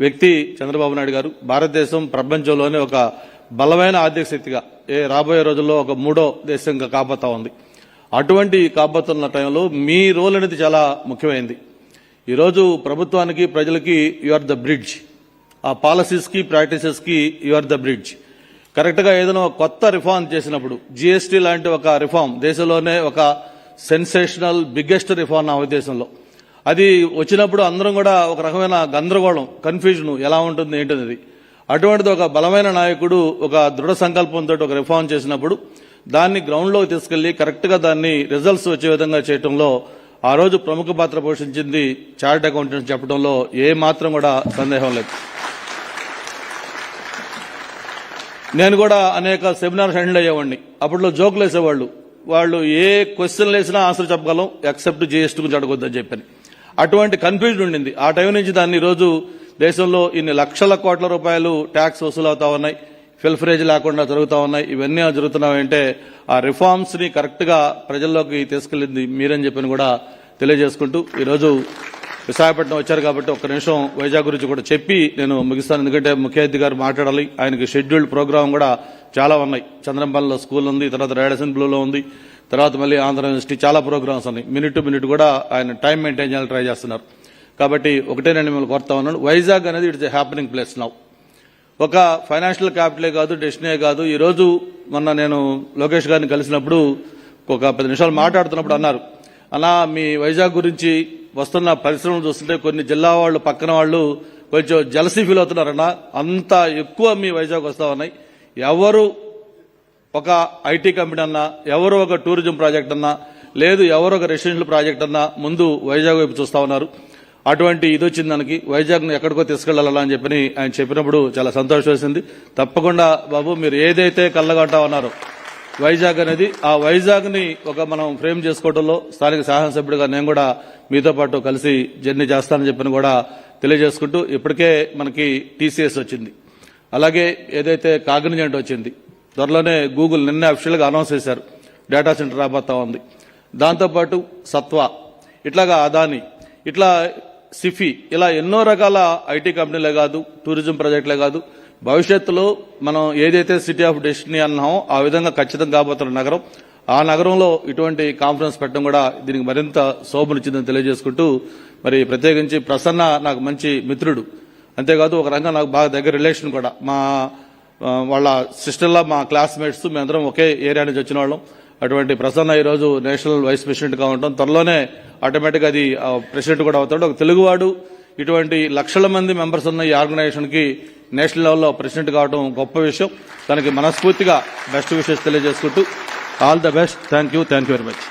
వ్యక్తి చంద్రబాబు నాయుడు గారు. భారతదేశం ప్రపంచంలోనే ఒక బలమైన ఆర్థిక శక్తిగా రాబోయే రోజుల్లో ఒక 3వ దేశంగా కాబోతా ఉంది. అటువంటి కాబోతున్న టైంలో మీ రోల్ అనేది చాలా ముఖ్యమైనది. ఈరోజు ప్రభుత్వానికి, ప్రజలకి యు ఆర్ ద బ్రిడ్జ్. ఆ పాలసీస్ కి, ప్రాక్టీసెస్ కి you are the bridge. Correct గా ఏదైనా కొత్త రిఫార్మ్ చేసినప్పుడు, జీఎస్టీ లాంటి ఒక రిఫార్మ్ దేశంలోనే ఒక సెన్సేషనల్ బిగ్గెస్ట్ రిఫార్మ్ నా ఉద్దేశంలో, అది వచ్చినప్పుడు అందరం కూడా ఒక రకమైన గందరగోళం, కన్ఫ్యూజన్ ఎలా ఉంటుంది ఏంటనేది. అటువంటిది ఒక బలమైన నాయకుడు ఒక దృఢ సంకల్పంతో ఒక రిఫార్మ్ చేసినప్పుడు దాన్ని గ్రౌండ్ లోకి తీసుకెళ్లి కరెక్ట్ గా దాన్ని రిజల్ట్స్ వచ్చే విధంగా చేయడంలో ఆ రోజు ప్రముఖ పాత్ర పోషించింది చార్టర్డ్ అకౌంటెంట్స్ చెప్పడంలో ఏ మాత్రం కూడా సందేహం లేదు. నేను కూడా అనేక సెమినార్స్ అటెండ్ అయ్యేవాడిని. అప్పట్లో జోకులు వేసేవాళ్ళు, వాళ్ళు ఏ క్వశ్చన్లు వేసినా ఆన్సర్ చెప్పగలం ఎక్సెప్ట్ జీఎస్టీ గురించి అడగొద్దని చెప్పని. అటువంటి కన్ఫ్యూజన్ ఉండింది. ఆ టైం నుంచి దాన్ని ఈరోజు దేశంలో ఇన్ని లక్షల కోట్ల రూపాయలు ట్యాక్స్ వసూలు అవుతా ఉన్నాయి, ఫిల్ఫరేజ్ లేకుండా జరుగుతూ ఉన్నాయి. ఇవన్నీ జరుగుతున్నాయంటే ఆ రిఫార్మ్స్ ని కరెక్ట్ గా ప్రజల్లోకి తీసుకెళ్లింది మీరని చెప్పని కూడా తెలియజేసుకుంటూ ఈరోజు విశాఖపట్నం వచ్చారు కాబట్టి ఒక్క నిమిషం వైజాగ్ గురించి కూడా చెప్పి నేను ముగిస్తాను. ఎందుకంటే ముఖ్య అతిథి గారు మాట్లాడాలి. ఆయనకి షెడ్యూల్డ్ ప్రోగ్రామ్ కూడా చాలా ఉన్నాయి. చంద్రంపల్లిలో స్కూల్ ఉంది, తర్వాత రాయలసీమ బ్లూలో ఉంది, తర్వాత మళ్ళీ ఆంధ్ర యూనివర్సిటీ, చాలా ప్రోగ్రామ్స్ ఉన్నాయి. మినిట్ టు మినిట్ కూడా ఆయన టైం మెయింటైన్ చేయాలని ట్రై చేస్తున్నారు. కాబట్టి ఒకటే నేను మిమ్మల్ని కోరుతా ఉన్నాను, వైజాగ్ అనేది it's a happening place now. ఒక ఫైనాన్షియల్ క్యాపిటలే కాదు, డెస్టినీ కాదు. ఈ రోజు మొన్న నేను లోకేష్ గారిని కలిసినప్పుడు ఒక 10 నిమిషాలు మాట్లాడుతున్నప్పుడు అన్నారు, అలా మీ వైజాగ్ గురించి వస్తున్న పరిశ్రమలు చూస్తుంటే కొన్ని జిల్లా వాళ్ళు, పక్కన వాళ్ళు కొంచెం జలసీ ఫీల్ అవుతున్నారన్నా, అంత ఎక్కువ మీ వైజాగ్ వస్తా ఉన్నాయి. ఎవరు ఒక ఐటీ కంపెనీ అన్నా, ఎవరు ఒక టూరిజం ప్రాజెక్ట్ అన్నా, లేదు ఎవరు ఒక రెసిడెన్షియల్ ప్రాజెక్ట్ అన్నా ముందు వైజాగ్ వైపు చూస్తా ఉన్నారు. అటువంటి ఇది వచ్చింది దానికి, వైజాగ్ను ఎక్కడికో తీసుకెళ్లాలా అని చెప్పని ఆయన చెప్పినప్పుడు చాలా సంతోషం వేసింది. తప్పకుండా బాబు మీరు ఏదైతే కళ్ళగంటా ఉన్నారో వైజాగ్ అనేది, ఆ వైజాగ్ ని ఒక మనం ఫ్రేమ్ చేసుకోవడంలో స్థానిక శాసనసభ్యుడిగా నేను కూడా మీతో పాటు కలిసి జర్నీ చేస్తానని చెప్పని కూడా తెలియజేసుకుంటూ, ఇప్పటికే మనకి టీసీఎస్ వచ్చింది, అలాగే ఏదైతే కాగ్నిజెంట్ వచ్చింది, త్వరలోనే గూగుల్ నిన్న అఫీషియల్ గా అనౌన్స్ చేశారు డేటా సెంటర్ రాబోతా ఉంది. దాంతోపాటు సత్వా, ఇట్లాగా అదాని, ఇట్లా సిఫీ, ఇలా ఎన్నో రకాల ఐటీ కంపెనీలే కాదు, టూరిజం ప్రాజెక్టులే కాదు, భవిష్యత్తులో మనం ఏదైతే సిటీ ఆఫ్ డెస్టినీ అన్నామో ఆ విధంగా ఖచ్చితంగా కాబోతున్న నగరం. ఆ నగరంలో ఇటువంటి కాన్ఫరెన్స్ పెట్టడం కూడా దీనికి మరింత శోభనిచ్చిందని తెలియజేసుకుంటూ, మరి ప్రత్యేకించి ప్రసన్న నాకు మంచి మిత్రుడు, అంతేకాదు ఒక రంగం నాకు బాగా దగ్గర రిలేషన్ కూడా. మా వాళ్ళ సిస్టర్లా మా క్లాస్మేట్స్, మేమందరం ఒకే ఏరియా నుంచి వచ్చిన వాళ్ళం. అటువంటి ప్రసన్న ఈరోజు నేషనల్ వైస్ ప్రెసిడెంట్ గా ఉండటం, త్వరలోనే ఆటోమేటిక్ అది ప్రెసిడెంట్ కూడా అవుతాడు. ఒక తెలుగువాడు ఇటువంటి లక్షల మంది మెంబర్స్ ఉన్న ఈ ఆర్గనైజేషన్ కి నేషనల్ లెవెల్లో ప్రెసిడెంట్ కావడం గొప్ప విషయం. తనకి మనస్ఫూర్తిగా బెస్ట్ విషెస్ తెలియజేసుకుంటూ all the best. Thank you very much.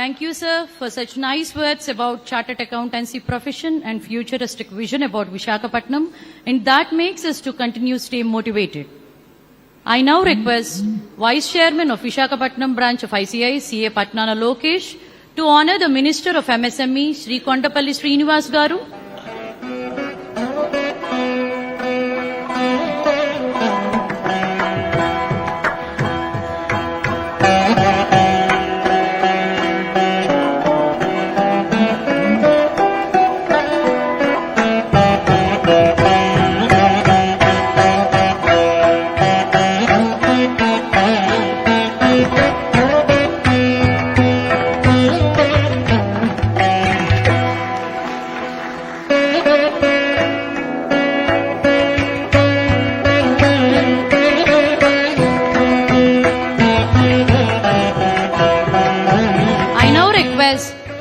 Thank you, sir, for such nice words about chartered accountancy profession and futuristic vision about Visakhapatnam, and that makes us to continue stay motivated. I now request Vice Chairman of Visakhapatnam branch of ICAI, CA Nara Lokesh, to honor the Minister of MSME, Sri Kondapalli Srinivas Garu.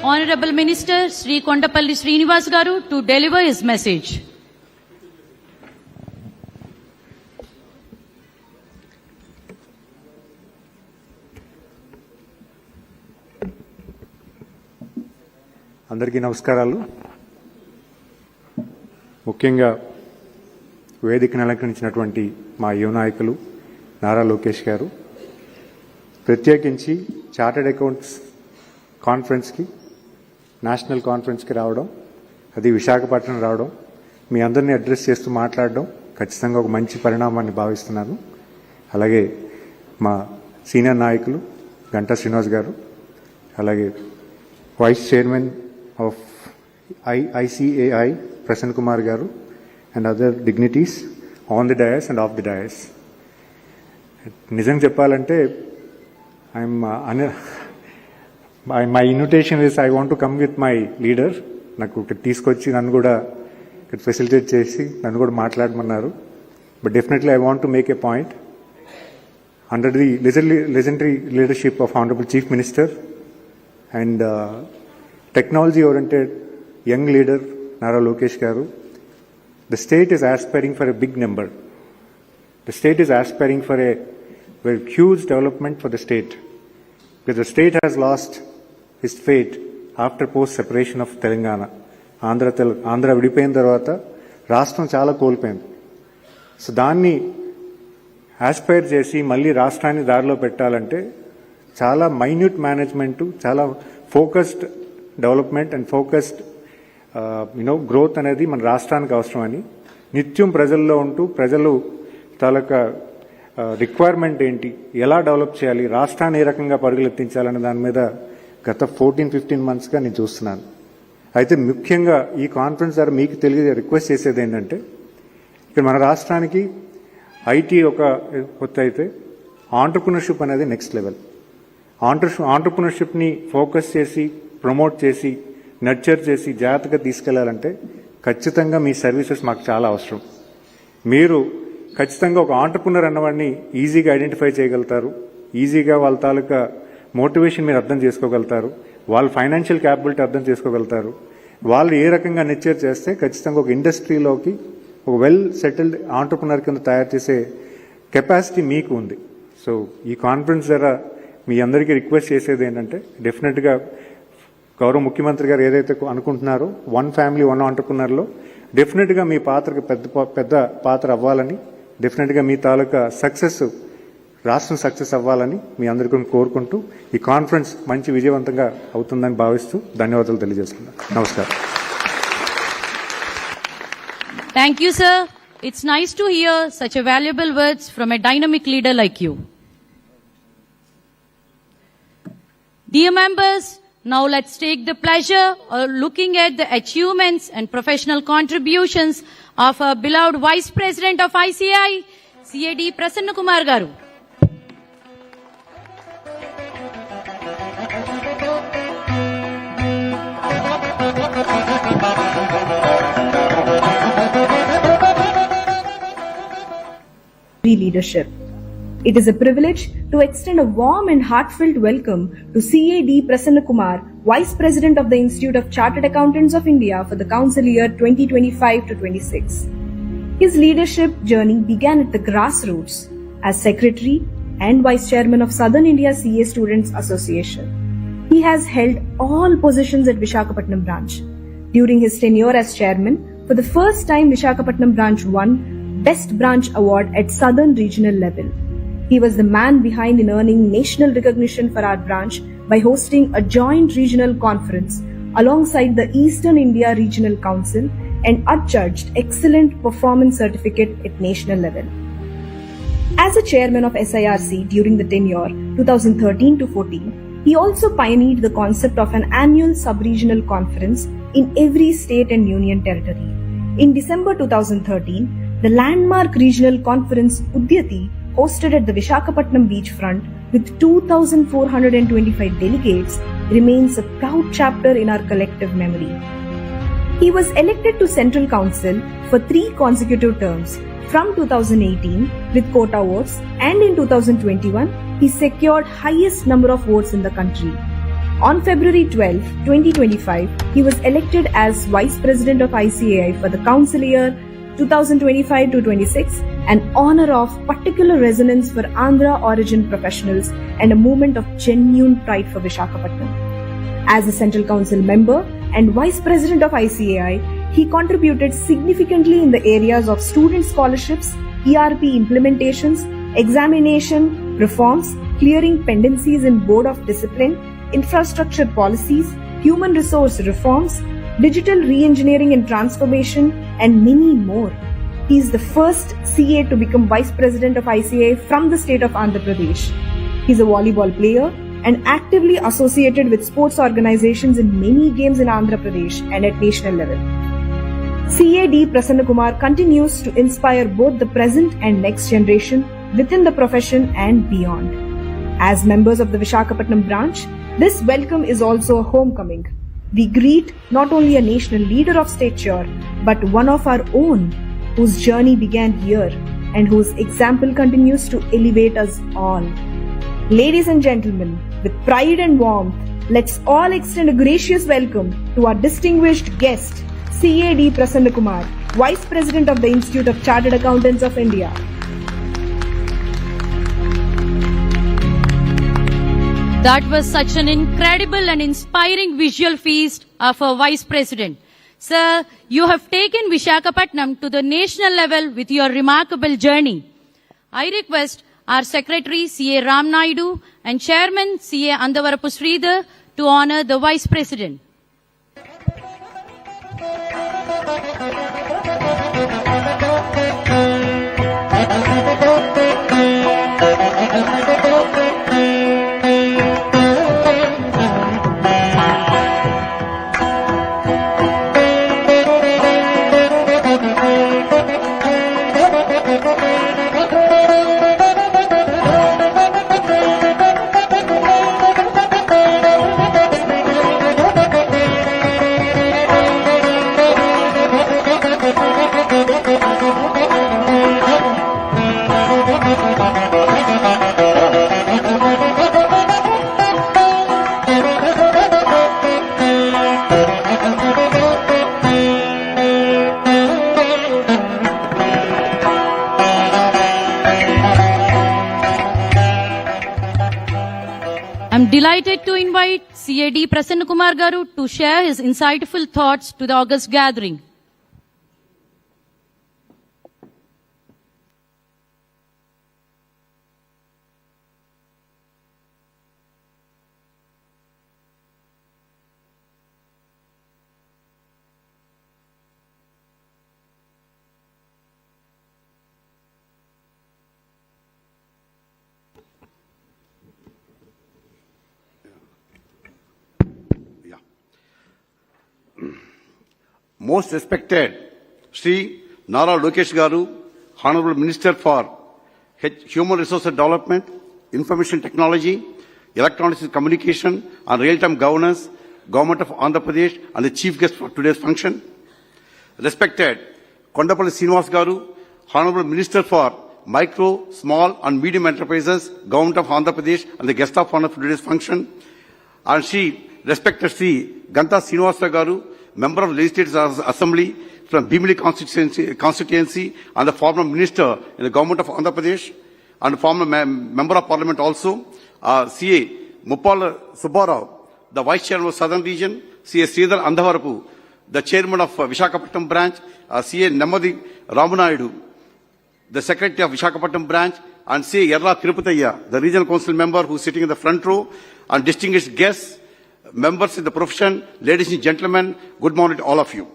Honorable Minister Sri Kondapalli Srinivas Garu to deliver his message. అందరికీ నమస్కారాలు. ముఖ్యంగా వేదికను అలంకరించినటువంటి మా యువ నాయకులు నారా లోకేష్ గారు, ప్రత్యేకించి chartered accounts కాన్ఫరెన్స్కి, national కాన్ఫరెన్స్కి రావడం, అది విశాఖపట్నం రావడం, మీ అందరినీ అడ్రస్ చేస్తూ మాట్లాడడం ఖచ్చితంగా ఒక మంచి పరిణామాన్ని భావిస్తున్నాను. అలాగే మా సీనియర్ నాయకులు గంటా శ్రీనివాస్ గారు, అలాగే vice chairman of ICAI Prasanna Kumar garu and other dignities on the dais and of the dais. నిజంగా చెప్పాలంటే my invitation is I want to come with my leader. నాకు ఇక్కడ తీసుకొచ్చి నన్ను కూడా ఇక్కడ ఫెసిలిటేట్ చేసి నన్ను కూడా మాట్లాడమన్నారు. But definitely I want to make a point. Under the legendary leadership of Honorable Chief Minister and technology oriented young leader Nara Lokesh garu, the state is aspiring for a big number. The state is aspiring for a very huge development for the state, because the state has lost his fate after post separation of Telangana. Andhra విడిపోయిన తర్వాత రాష్ట్రం చాలా కోల్పోయింది. So దాన్ని Aspire చేసి మళ్ళీ రాష్ట్రాన్ని దారిలో పెట్టాలంటే చాలా మైన్యూట్ మేనేజ్మెంటు, చాలా focused development and focused growth అనేది మన రాష్ట్రానికి అవసరమని నిత్యం ప్రజల్లో ఉంటూ ప్రజలు తాలూకా రిక్వైర్మెంట్ ఏంటి, ఎలా డెవలప్ చేయాలి, రాష్ట్రాన్ని ఏ రకంగా పరుగులెత్తించాలనే దాని మీద గత 14-15 monthsగా నేను చూస్తున్నాను. అయితే ముఖ్యంగా ఈ కాన్ఫరెన్స్ ద్వారా మీకు రిక్వెస్ట్ చేసేది ఏంటంటే, ఇక్కడ మన రాష్ట్రానికి ఐటీ ఒక కొత్త అయితే ఆంటర్ప్రినర్షిప్ అనేది నెక్స్ట్ లెవెల్. ఆంటర్ప్రినర్షిప్ని ఫోకస్ చేసి ప్రమోట్ చేసి నర్చర్ చేసి జాగ్రత్తగా తీసుకెళ్లాలంటే ఖచ్చితంగా మీ సర్వీసెస్ మాకు చాలా అవసరం. మీరు ఖచ్చితంగా ఒక ఆంటర్ప్రినర్ అన్నవాడిని ఈజీగా ఐడెంటిఫై చేయగలుగుతారు, ఈజీగా వాళ్ళ తాలూకా మోటివేషన్ మీరు అర్థం చేసుకోగలుగుతారు, వాళ్ళ ఫైనాన్షియల్ క్యాపబిలిటీ అర్థం చేసుకోగలుగుతారు. వాళ్ళు ఏ రకంగా నర్చర్ చేస్తే ఖచ్చితంగా ఒక ఇండస్ట్రీలోకి ఒక వెల్ సెటిల్డ్ ఆంటర్ప్రినర్ కింద తయారు చేసే కెపాసిటీ మీకు ఉంది. సో ఈ కాన్ఫరెన్స్ ద్వారా మీ అందరికీ రిక్వెస్ట్ చేసేది ఏంటంటే, డెఫినెట్గా గౌరవ ముఖ్యమంత్రి గారు ఏదైతే అనుకుంటున్నారో 1 family 1 entrepreneurలో డెఫినెట్గా మీ పాత్రకు పెద్ద పాత్ర అవ్వాలని, డెఫినెట్గా మీ తాలూకా సక్సెస్, రాష్ట్రం సక్సెస్ అవ్వాలని మీ అందరికీ కోరుకుంటూ ఈ కాన్ఫరెన్స్ మంచి విజయవంతంగా అవుతుందని భావిస్తూ ధన్యవాదాలు తెలియజేస్తున్నాను. నమస్కారం. Thank you, sir. It's nice to hear such a valuable words from a dynamic leader like you. Dear members, now let's take the pleasure of looking at the achievements and professional contributions of our beloved Vice President of ICAI, CAD Prasanna Kumar Garu. Leadership. It is a privilege to extend a warm and heartfelt welcome to CAD Prasanna Kumar, Vice President of the Institute of Chartered Accountants of India for the council year 2025-26. His leadership journey began at the grassroots as Secretary and Vice Chairman of Southern India CA Students Association. He has held all positions at Visakhapatnam branch. During his tenure as chairman, for the first time Visakhapatnam branch won Best Branch Award at Southern Regional level. He was the man behind in earning national recognition for our branch by hosting a joint regional conference alongside the Eastern India Regional Council and adjudged excellent performance certificate at national level. As a chairman of SIRC during the tenure 2013 to 14, he also pioneered the concept of an annual sub-regional conference in every state and union territory. In December 2013, the landmark regional conference Udyati, hosted at the Visakhapatnam beachfront with 2,425 delegates, remains a proud chapter in our collective memory. He was elected to Central Council for 3 consecutive terms from 2018 with quota votes, and in 2021 he secured highest number of votes in the country. On February 12, 2025, he was elected as Vice President of ICAI for the council year 2025 to 26, an honor of particular resonance for Andhra origin professionals and a moment of genuine pride for Visakhapatnam. As a Central Council member and Vice President of ICAI, he contributed significantly in the areas of student scholarships, ERP implementations, examination reforms, clearing pendencies in Board of Discipline, infrastructure policies, human resource reforms, digital re-engineering and transformation, and many more. He is the first CA to become Vice President of ICAI from the state of Andhra Pradesh. He is a volleyball player and actively associated with sports organizations in many games in Andhra Pradesh and at national level. CA.D. Prasanna Kumar continues to inspire both the present and next generation within the profession and beyond. As members of the Visakhapatnam branch, this welcome is also a homecoming. We greet not only a national leader of stature, but one of our own, whose journey began here and whose example continues to elevate us all. Ladies and gentlemen, with pride and warmth, let's all extend a gracious welcome to our distinguished guest, CA.D. Prasanna Kumar, Vice President of the Institute of Chartered Accountants of India. That was such an incredible and inspiring visual feast of our Vice President. Sir, you have taken Visakhapatnam to the national level with your remarkable journey. I request our Secretary C.A. Ram Naidu and Chairman C.A. Andavarapu Sridhar to honor the Vice President. I'm delighted to invite CA.D. Prasanna Kumar Garu to share his insightful thoughts to the august gathering. Most respected Sri Nara Lokesh Garu, Honorable Minister for Human Resources Development, Information Technology, Electronics Communication and Real-Time Governance, Government of Andhra Pradesh, and the Chief Guest for today's function. Respected Kondapalli Srinivas Garu, Honorable Minister for Micro, Small and Medium Enterprises, Government of Andhra Pradesh, and the Guest of Honor for today's function. And respected Sri Ganta Srinivasa Garu, Member of Legislative Assembly from Bhimli constituency and the former Minister in the Government of Andhra Pradesh and former Member of Parliament also, CA Muppala Subbarao, the Vice Chairman of Southern Region, C.A. Sridhar Andhavarapu, the Chairman of Visakhapatnam Branch, C.A. Namadi Ramanayudu, the Secretary of Visakhapatnam Branch, and C.A. Yerla Tirupataya, the Regional Council member who is sitting in the front row, and distinguished guests, members in the profession, ladies and gentlemen, good morning to all of you.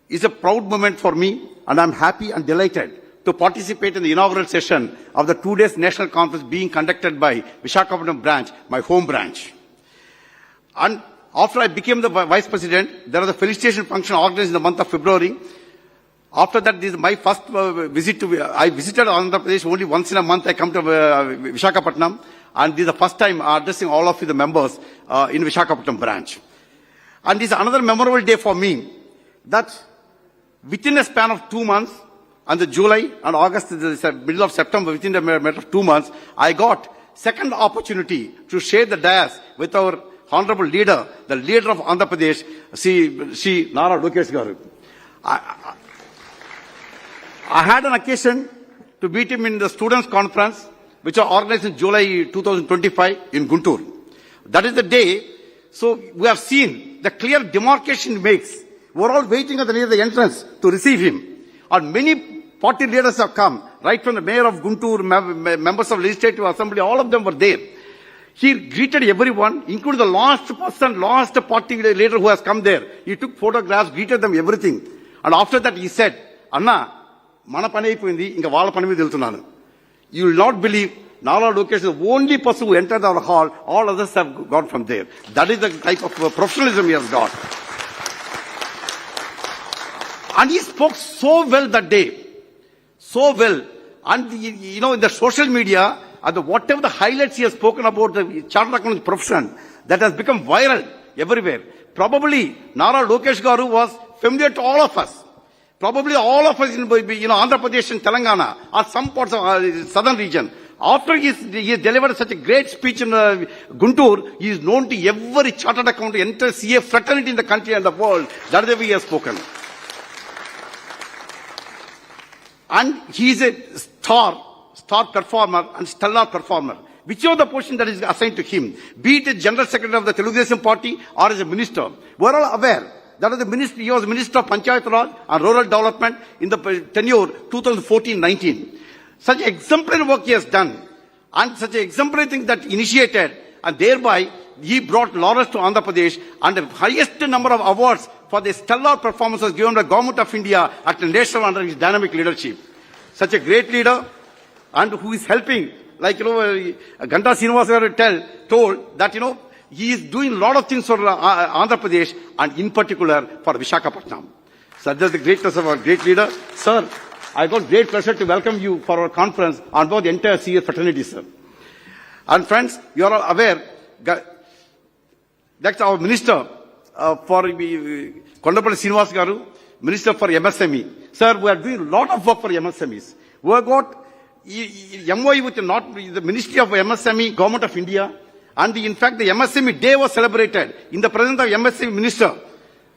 It's a proud moment for me, and I'm happy and delighted to participate in the inaugural session of the 2 days national conference being conducted by Visakhapatnam branch, my home branch. And after I became the vice president, there was a felicitation function organized in the month of February. After that, this is my first visit to, I visited Andhra Pradesh only once in a month. I come to Visakhapatnam, and this is the first time addressing all of you, the members, in Visakhapatnam branch. And this is another memorable day for me, that within a span of 2 months, and the July and August, the middle of September, within the matter of 2 months, I got second opportunity to share the dais with our honorable leader, the leader of Andhra Pradesh, Sri Nara Lokesh garu. I had an occasion to meet him in the students' conference, which was organized in July 2025 in Guntur. That is the day. So we have seen the clear demarcation he makes. We're all waiting near the entrance to receive him. And many party leaders have come, right from the mayor of Guntur, members of legislative assembly, all of them were there. He greeted everyone, including the last party leader who has come there. He took photographs, greeted them, everything. And after that he said, Anna, mana pani ayipoyindi, inga vaalla pani meeda veltunanu. You will not believe, Nara Lokesh is the only person who entered our hall. All others have gone from there. That is the type of professionalism he has got. And he spoke so well that day. So well. And, in the social media, whatever the highlights he has spoken about the chartered accountant profession, that has become viral everywhere. Probably, Nara Lokesh garu was familiar to all of us. Probably all of us in, Andhra Pradesh and Telangana, or some parts of southern region. After he delivered such a great speech in Guntur, he is known to every chartered accountant, entire CA fraternity in the country and the world. That is the way he has spoken. And he is a star performer and stellar performer. Whichever the position that is assigned to him, be it a general secretary of the Telugu party or as a minister, we are all aware that he was Minister of Panchayat Raj and Rural Development in the tenure 2014-19. Such exemplary work he has done, and such an exemplary thing that initiated, and thereby he brought laurels to Andhra Pradesh, and the highest number of awards for the stellar performances given by the Government of India at the national under his dynamic leadership. Such a great leader, and who is helping, like, Ganta Srinivas told that, he is doing a lot of things for Andhra Pradesh, and in particular for Visakhapatnam. Such is the greatness of our great leader. Sir, I got great pleasure to welcome you for our conference on board the entire CA fraternity, sir. And friends, you are all aware that our minister for Kondapalli Srinivas garu, Minister for MSME. Sir, we are doing a lot of work for MSMEs. We have got MOU with the Ministry of MSME, Government of India, and in fact the MSME Day was celebrated in the presence of MSME Minister.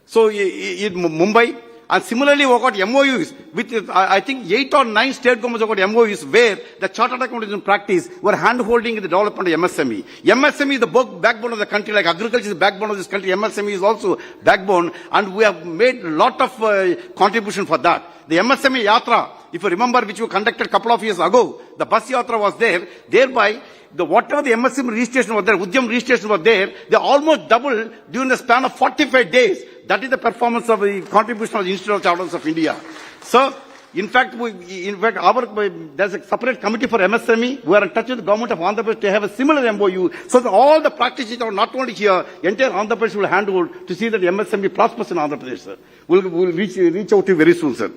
So in Mumbai, and similarly we have got MOUs with I think 8 or 9 state governments have got MOUs where the chartered accountants in practice were hand-holding in the development of MSME. MSME is the backbone of the country, like agriculture is the backbone of this country. MSME is also backbone, and we have made a lot of contribution for that. The MSME Yatra, if you remember, which we conducted a couple of years ago, the bus Yatra was there. Thereby, whatever the MSME registration was there, Udyam registration was there, they almost doubled during the span of 45 days. That is the performance of the contribution of the Institute of Charters of India. So, in fact, there's a separate committee for MSME. We are in touch with the government of Andhra Pradesh to have a similar MOU, so that all the practices are not only here, entire Andhra Pradesh will handhold to see that the MSME prospers in Andhra Pradesh, sir. We'll reach out to you very soon, sir.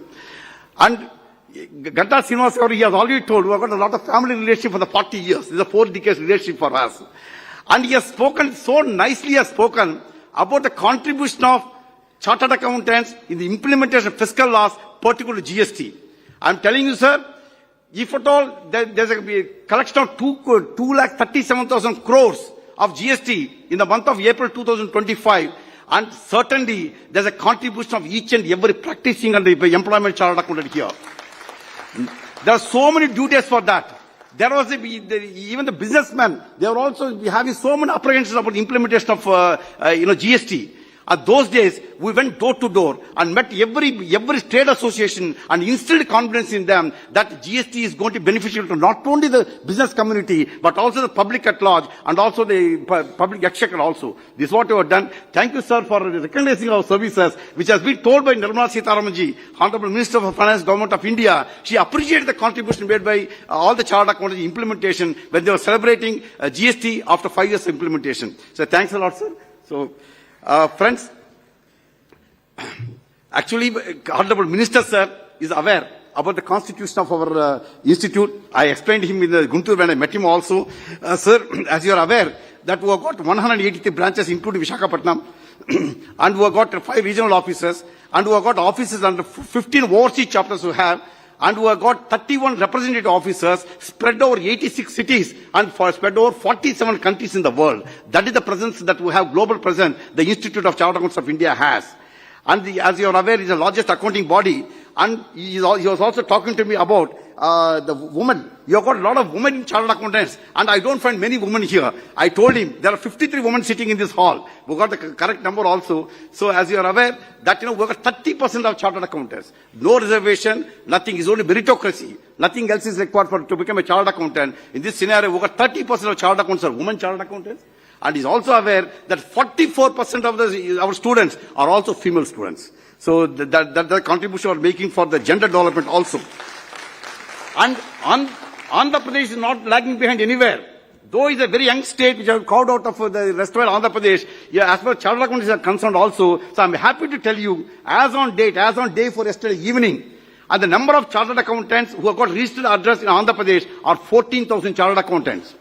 And Ganta Srinivas, he has already told, we have got a lot of family relationship for the 40 years. This is a 4 decades relationship for us. And he has spoken, so nicely has spoken about the contribution of chartered accountants in the implementation of fiscal laws, particularly GST. I am telling you, sir, if at all there's a collection of 2,37,000 crores of GST in the month of April 2025, and certainly there's a contribution of each and every practicing and the employment chartered accountant here. There are so many duties for that. There was even the businessmen, they were also having so many apprehensions about the implementation of GST. At those days, we went door to door and met every trade association and instilled confidence in them that GST is going to be beneficial to not only the business community, but also the public at large and also the public exchequer also. This is what you have done. Thank you, sir, for recognizing our services, which has been told by Nirmala Sitharamanji, Honorable Minister of Finance, Government of India. She appreciated the contribution made by all the chartered accountants implementation when they were celebrating GST after 5 years of implementation. So thanks a lot, sir. So, friends, actually, Honorable Minister, sir, is aware about the constitution of our institute. I explained him in the Guntur when I met him also. Sir, as you are aware, that we have got 183 branches, including Visakhapatnam, and we have got 5 regional offices, and we have got offices under 15 overseas chapters we have, and we have got 31 representative officers spread over 86 cities and spread over 47 countries in the world. That is the presence that we have, global presence, the Institute of Chartered Accountants of India has. And as you are aware, it is the largest accounting body. And he was also talking to me about the women. You have got a lot of women in chartered accountants, and I don't find many women here. I told him there are 53 women sitting in this hall. We got the correct number also. So as you are aware, that we got 30% of chartered accountants. No reservation, nothing. Is only meritocracy. Nothing else is required to become a chartered accountant. In this scenario, we got 30% of chartered accountants are women chartered accountants. And he's also aware that 44% of our students are also female students. So that the contribution we're making for the gender development also. And Andhra Pradesh is not lagging behind anywhere. Though it's a very young state which has carved out of the rest of Andhra Pradesh, as far as chartered accountants are concerned also, so I'm happy to tell you, as on day for yesterday evening, and the number of chartered accountants who have got registered address in Andhra Pradesh are 14,000 chartered accountants.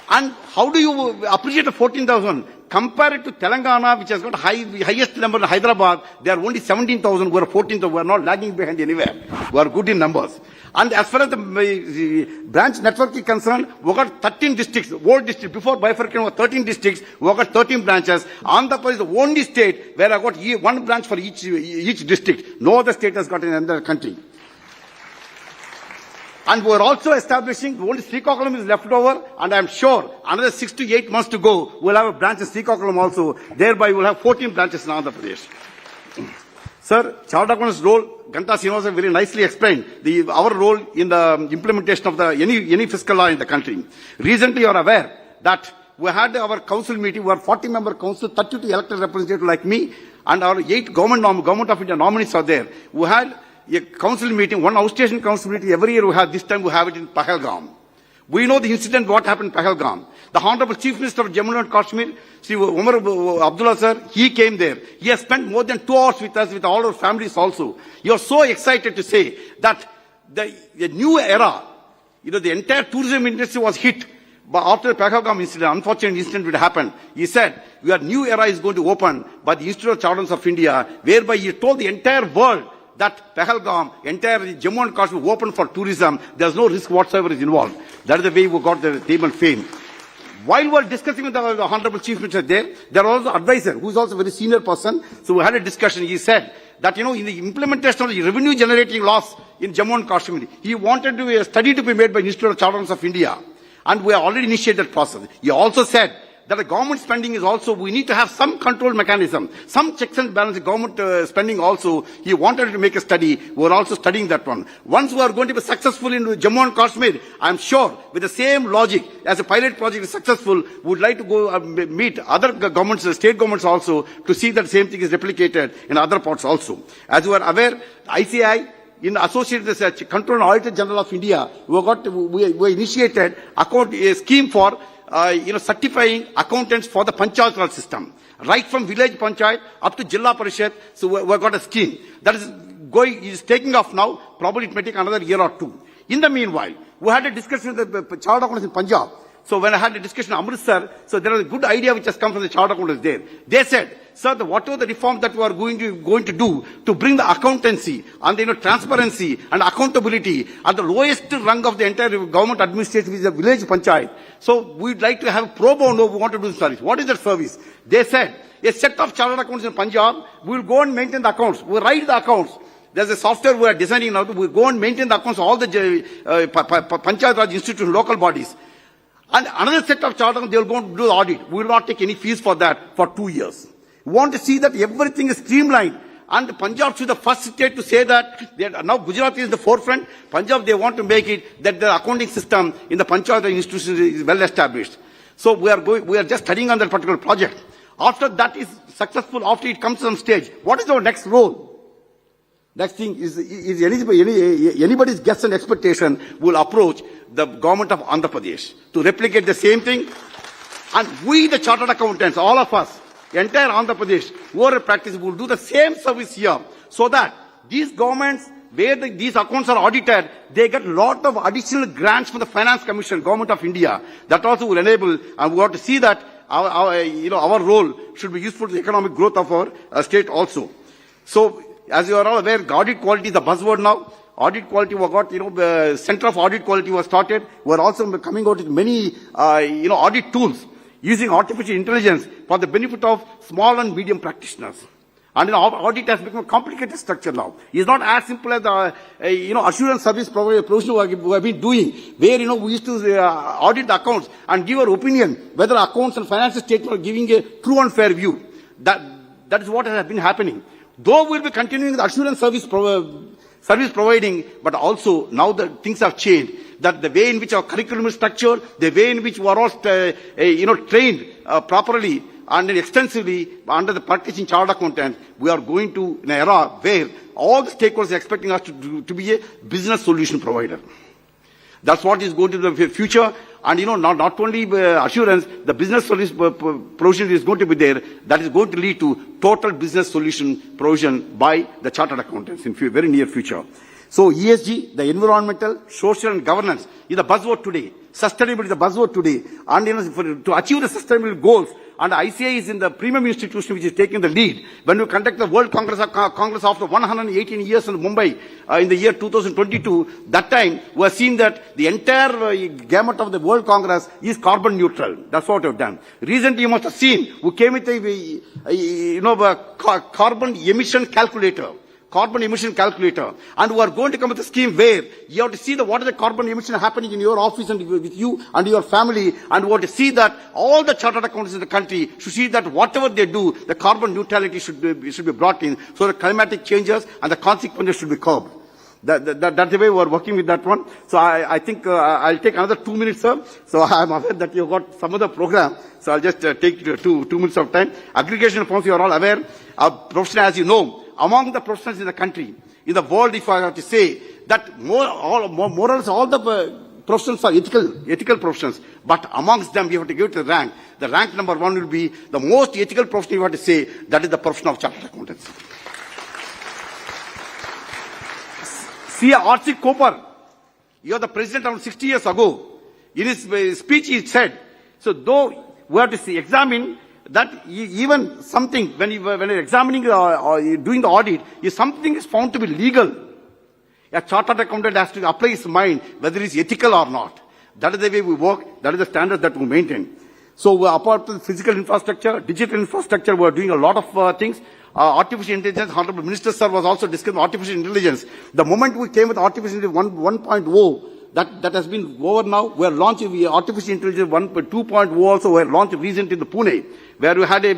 And how do you appreciate the 14,000? Compare it to Telangana, which has got highest number in Hyderabad. There are only 17,000. We are 14,000. We are not lagging behind anywhere. We are good in numbers. And as far as the branch network is concerned, we got 13 districts. Old district before bifurcation, we got 13 districts. We got 13 branches. Andhra Pradesh is the only state where I got one branch for each district. No other state has got in another country. And we are also establishing, only Srikakulam is left over, and I am sure another 6 to 8 months to go, we will have a branch in Srikakulam also. Thereby, we will have 14 branches in Andhra Pradesh. Sir, chartered accountants' role, Ganta Srinivasa very nicely explained our role in the implementation of any fiscal law in the country. Recently, you are aware that we had our council meeting, we are 40-member council, 32 elected representatives like me, and our 8 government of India nominees are there. We had a council meeting, one outstation council meeting every year we have. This time we have it in Pahalgam. We know the incident, what happened in Pahalgam. The Honorable Chief Minister of Jammu and Kashmir, Sri Umar Abdullah sir, he came there. He has spent more than 2 hours with us, with all our families also. He was so excited to say that the new era, the entire tourism industry was hit. But after the Pahalgam incident, unfortunate incident would happen. He said, your new era is going to open by the Institute of Chartered of India, whereby he told the entire world that Pahalgam, entire Jammu and Kashmir open for tourism. There's no risk whatsoever is involved. That is the way we got the name and fame. While we were discussing with the Honorable Chief Minister there was also an advisor who is also a very senior person. So we had a discussion. He said that, in the implementation of the revenue generating laws in Jammu and Kashmir, he wanted a study to be made by the Institute of Chartered of India. And we have already initiated that process. He also said that the government spending is also, we need to have some control mechanism, some checks and balances, government spending also. He wanted to make a study. We are also studying that one. Once we are going to be successful in Jammu and Kashmir, I am sure with the same logic as a pilot project is successful, we would like to go meet other governments, state governments also, to see that the same thing is replicated in other parts also. As you are aware, ICAI, in associated with the Control and Auditor General of India, we initiated a scheme for certifying accountants for the Panchayat Raj system. Right from village Panchayat up to Jilla Parishad, so we got a scheme. That is taking off now. Probably it may take another year or 2. In the meanwhile, we had a discussion with the chartered accountants in Punjab. So when I had a discussion in Amritsar, so there was a good idea which has come from the chartered accountants there. They said, sir, whatever the reform that we are going to do to bring the accountancy and transparency and accountability at the lowest rung of the entire government administration, which is the village panchayat. So we'd like to have pro bono. We want to do the service. What is that service? They said, a set of chartered accountants in Punjab will go and maintain the accounts. We write the accounts. There's a software we are designing now to go and maintain the accounts of all the Panchayat Raj institutions, local bodies. And another set of charter, they will go and do the audit. We will not take any fees for that for 2 years. We want to see that everything is streamlined. And Punjab should be the first state to say that now Gujarat is in the forefront. Punjab, they want to make it that the accounting system in the Panchayat institution is well established. So we are just studying on that particular project. After that is successful, after it comes on stage, what is our next role? Next thing is anybody's guess and expectation will approach the government of Andhra Pradesh to replicate the same thing. And we, the chartered accountants, all of us, entire Andhra Pradesh, who are practice, will do the same service here, so that these governments, where these accounts are audited, they get a lot of additional grants from the Finance Commission, Government of India. That also will enable, and we have to see that our role should be useful to the economic growth of our state also. So, as you are all aware, audit quality is the buzzword now. Audit quality, we got, the Center of Audit Quality was started. We are also coming out with many, audit tools using artificial intelligence for the benefit of small and medium practitioners. And audit has become a complicated structure now. It's not as simple as the, assurance service provision we have been doing, where, we used to audit the accounts and give our opinion whether accounts and financial statements are giving a true and fair view. That is what has been happening. Though we'll be continuing the assurance service providing, but also now the things have changed. That the way in which our curriculum is structured, the way in which we are all, trained properly and extensively under the practicing chartered accountant, we are going to an era where all the stakeholders are expecting us to be a business solution provider. That's what is going to be the future. And not only assurance, the business solution provision is going to be there. That is going to lead to total business solution provision by the chartered accountants in very near future. So ESG, the environmental, social and governance is the buzzword today. Sustainability is the buzzword today. And to achieve the sustainable goals, and ICAI is in the premium institution which is taking the lead. When we conduct the World Congress after 118 years in Mumbai in the year 2022, that time we have seen that the entire gamut of the World Congress is carbon neutral. That's what we have done. Recently you must have seen, we came with a carbon emission calculator. And we are going to come with a scheme where you have to see what is the carbon emission happening in your office and with you and your family, and we have to see that all the chartered accountants in the country should see that whatever they do, the carbon neutrality should be brought in, so the climatic changes and the consequences should be curbed. That's the way we are working with that one. So I think I'll take another 2 minutes, sir. So I'm aware that you've got some other program, so I'll just take 2 minutes of time. Aggregation forms, you are all aware. Our profession, as you know, among the professionals in the country, in the world, if I have to say, that more or less all the professions are ethical professions, but amongst them you have to give it the rank. The rank number 1 will be the most ethical profession you have to say, that is the profession of chartered accountants. See, R.C. Cooper, you are the president around 60 years ago. In his speech he said, so though we have to examine that even something, when you're examining or doing the audit, if something is found to be legal, a chartered accountant has to apply his mind whether it's ethical or not. That is the way we work. That is the standard that we maintain. So apart from physical infrastructure, digital infrastructure, we are doing a lot of things. Artificial intelligence, Honorable Minister Sir was also discussing artificial intelligence. The moment we came with artificial intelligence 1.0, that has been over now. We are launching artificial intelligence 2.0 also. We are launched recently in the Pune, where we had a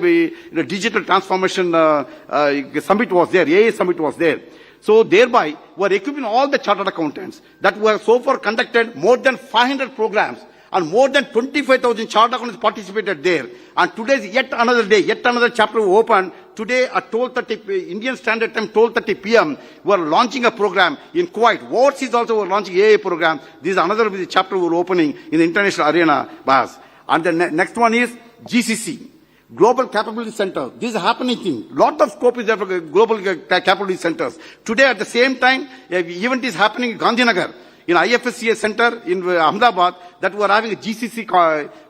digital transformation summit was there, AA summit was there. So thereby, we are equipping all the chartered accountants that we have so far conducted more than 500 programs, and more than 25,000 chartered accountants participated there. And today is yet another day, yet another chapter we opened. Today at 12:30 Indian Standard Time, 12:30 p.m., we are launching a program in Kuwait. Overseas also we are launching AA program. This is another chapter we are opening in the international arena, Bas. And the next one is GCC, Global Capability Center. This is a happening thing. Lot of scope is there for global capability centers. Today at the same time, an event is happening in Gandhinagar, in IFSCA Center in Ahmedabad, that we are having a GCC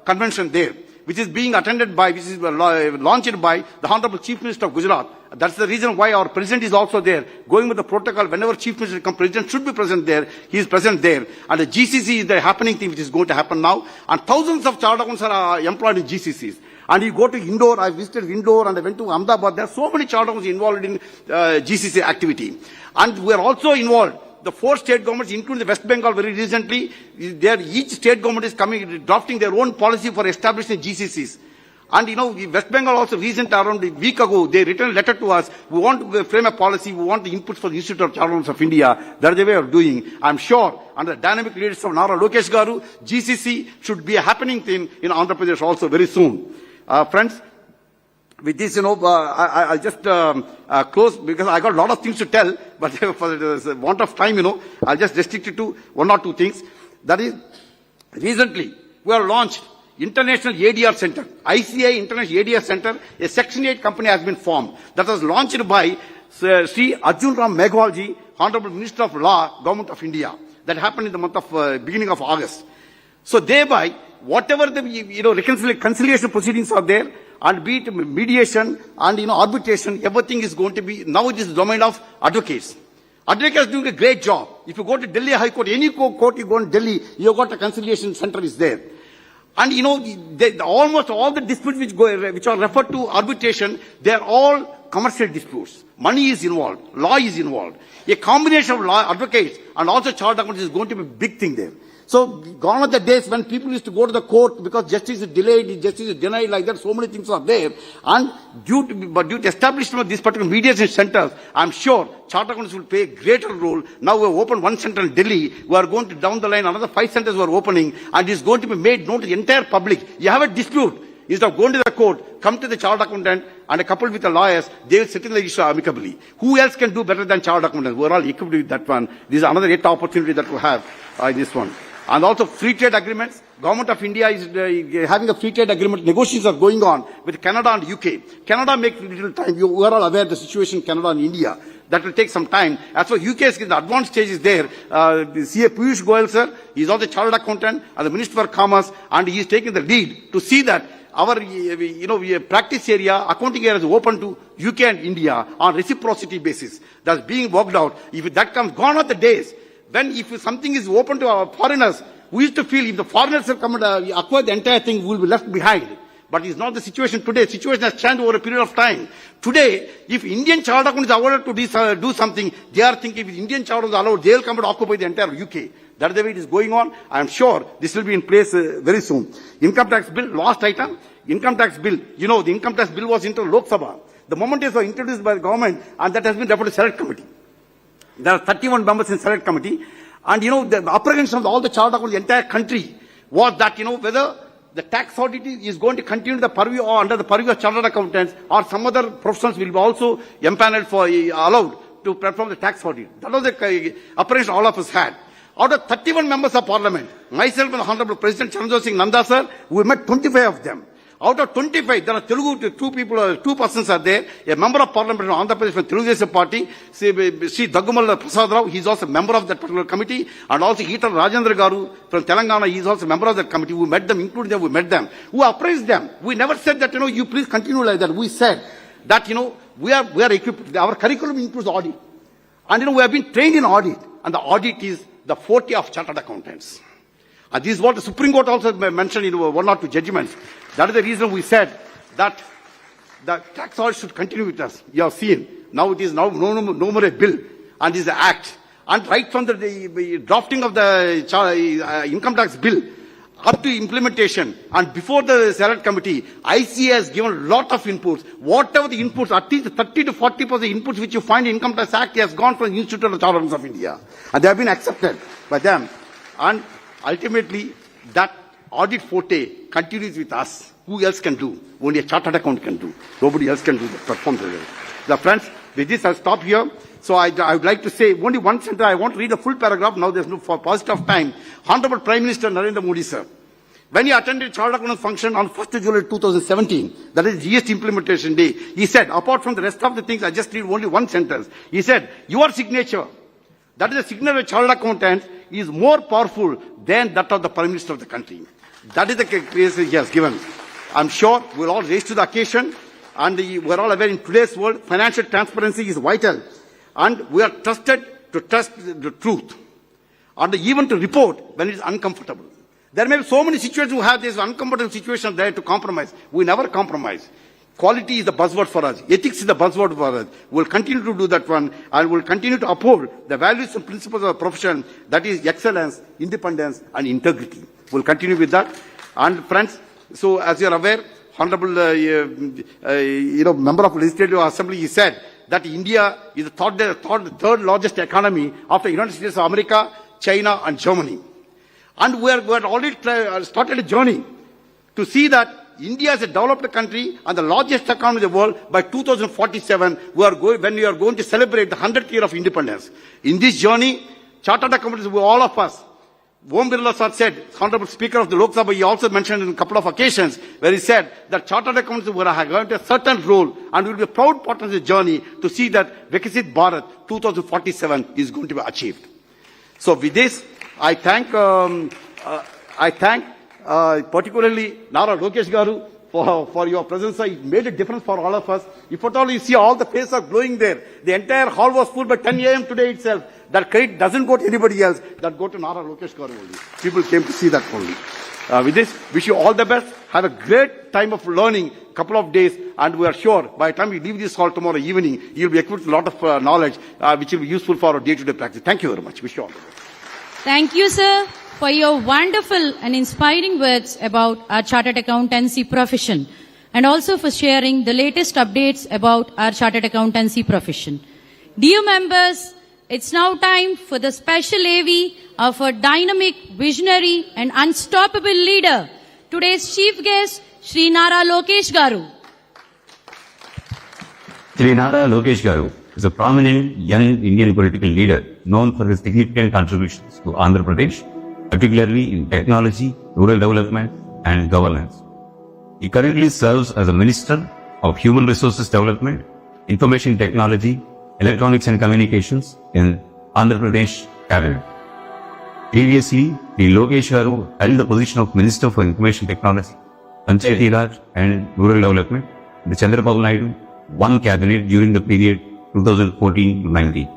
convention there, which is being attended by, which is launched by the Honorable Chief Minister of Gujarat. That's the reason why our President is also there, going with the protocol. Whenever Chief Minister comes, President should be present there. He is present there. And the GCC is the happening thing which is going to happen now. And thousands of chartered accountants are employed in GCCs. And you go to Indore, I visited Indore and I went to Ahmedabad. There are so many charter accounts involved in GCC activity. And we are also involved. The 4 state governments, including the West Bengal very recently, each state government is drafting their own policy for establishing GCCs. And West Bengal also recently, around a week ago, they written a letter to us. We want to frame a policy. We want the inputs for the Institute of Charter Accountants of India. That is the way of doing. I'm sure, under the dynamic leadership of Nara Lokesh Garu, GCC should be a happening thing in Andhra Pradesh also very soon. Friends, with this, I'll just close because I got a lot of things to tell, but for the want of time, I'll just restrict it to 1 or 2 things. That is, recently, we have launched International ADR Center, ICAI International ADR Center. A Section 8 company has been formed. That was launched by Sri Arjun Ram Meghwalji, Honorable Minister of Law, Government of India. That happened in the month of beginning of August. So thereby, whatever the conciliation proceedings are there, and be it mediation and arbitration, everything is going to be, now it is the domain of advocates. Advocates doing a great job. If you go to Delhi High Court, any court you go to Delhi, you got a conciliation center is there. And almost all the disputes which are referred to arbitration, they are all commercial disputes. Money is involved, law is involved. A combination of law, advocates and also chartered accountants is going to be a big thing there. So gone are the days when people used to go to the court because justice is delayed, justice is denied, like that. So many things are there. And due to establishment of these particular mediation centers, I'm sure chartered accountants will play a greater role. Now we have opened 1 center in Delhi. We are going to down the line another 5 centers we are opening, and it's going to be made known to the entire public. You have a dispute. Instead of going to the court, come to the chartered accountant and coupled with the lawyers, they will settle the issue amicably. Who else can do better than chartered accountants? We are all equipped with that one. This is another 8th opportunity that we have this one. And also free trade agreements. Government of India is having a free trade agreement. Negotiations are going on with Canada and UK. Canada makes little time. You are all aware of the situation in Canada and India. That will take some time. As for UK is in the advanced stage is there. CA Piyush Goyal sir, he is also a chartered accountant and the Minister for Commerce, and he is taking the lead to see that our practice area, accounting area is open to UK and India on reciprocity basis. That's being worked out. If that comes, gone are the days when if something is open to our foreigners, we used to feel if the foreigners have come and acquire the entire thing, we will be left behind. But it's not the situation today. The situation has changed over a period of time. Today, if Indian chartered accountants are allowed to do something, they are thinking if Indian chartered are allowed, they will come and occupy the entire UK. That is the way it is going on. I am sure this will be in place very soon. Income tax bill, last item. Income tax bill. The income tax bill was into Lok Sabha. The moment it was introduced by the government, and that has been referred to select committee. There are 31 members in select committee. And the apprehension of all the chartered accountants in the entire country was that, whether the tax authority is going to continue the purview or under the purview of chartered accountants, or some other professionals will be also empaneled for allowed to perform the tax audit. That was the apprehension all of us had. Out of 31 members of parliament, myself and the Honorable President Chandrajit Singh Nanda sir, we met 25 of them. Out of 25, there are Telugu, two persons are there. A member of parliament from Andhra Pradesh from Telugu States party, Sri Daggumal Prasad Rao, he is also a member of that particular committee. And also Eater Rajendra Garu from Telangana, he is also a member of that committee. We met them, including them, we met them. We appraised them. We never said that, you please continue like that. We said that, we are equipped. Our curriculum includes audit. And, we have been trained in audit. And the audit is the forte of chartered accountants. And this is what the Supreme Court also mentioned in 1 or 2 judgments. That is the reason we said that the tax audit should continue with us. You have seen. Now it is no more a bill, and it is an act. And right from the drafting of the income tax bill up to implementation, and before the select committee, ICAI has given a lot of inputs. Whatever the inputs, at least 30 to 40% inputs which you find in Income Tax Act has gone from the Institute of Chartered Accountants of India. And they have been accepted by them. And ultimately, that audit forte continues with us. Who else can do? Only a chartered accountant can do. Nobody else can do that, perform the friends, with this I'll stop here. So I would like to say only one sentence. I want to read a full paragraph. Now there's no for positive of time. Honorable Prime Minister Narendra Modi sir, when he attended chartered accountant function on 1st July 2017, that is GST implementation day, he said, apart from the rest of the things, I just read only one sentence. He said, your signature, that is the signature of chartered accountant, is more powerful than that of the Prime Minister of the country. That is the case he has given. I'm sure we'll all raise to the occasion, and we're all aware in today's world, financial transparency is vital. And we are trusted to trust the truth, and even to report when it is uncomfortable. There may be so many situations who have this uncomfortable situation there to compromise. We never compromise. Quality is the buzzword for us. Ethics is the buzzword for us. We'll continue to do that one, and we'll continue to uphold the values and principles of the profession, that is excellence, independence, and integrity. We'll continue with that. And friends, so as you're aware, Honorable Member of Legislative Assembly, he said that India is the third largest economy after United States of America, China, and Germany. And we are already started a journey to see that India is a developed country and the largest economy in the world. By 2047, when we are going to celebrate the 100th year of independence. In this journey, chartered accountants, all of us, Om Birla sir said, Honorable Speaker of the Lok Sabha, he also mentioned in a couple of occasions where he said that chartered accountants will have a certain role and will be a proud part of the journey to see that Vikasit Bharat 2047 is going to be achieved. So with this, I thank particularly Nara Lokesh garu for your presence. It made a difference for all of us. If at all you see all the faces are glowing there, the entire hall was full by 10 a.m. today itself. That credit doesn't go to anybody else. That go to Nara Lokesh garu only. People came to see that only. With this, wish you all the best. Have a great time of learning, couple of days, and we are sure by the time you leave this hall tomorrow evening, you'll be equipped with a lot of knowledge which will be useful for our day-to-day practice. Thank you very much. Wish you all the best. Thank you, sir, for your wonderful and inspiring words about our chartered accountancy profession, and also for sharing the latest updates about our chartered accountancy profession. Dear members, it's now time for the special AV of a dynamic, visionary, and unstoppable leader, today's chief guest, Shri Nara Lokesh garu. Shri Nara Lokesh garu is a prominent young Indian political leader known for his significant contributions to Andhra Pradesh, particularly in technology, rural development, and governance. He currently serves as a Minister of Human Resources Development, Information Technology, Electronics and Communications in Andhra Pradesh Cabinet. Previously, Shri Lokesh garu held the position of Minister for Information Technology, Panchayati Raj and Rural Development in the Chandrababu Naidu I cabinet during the period 2014-19.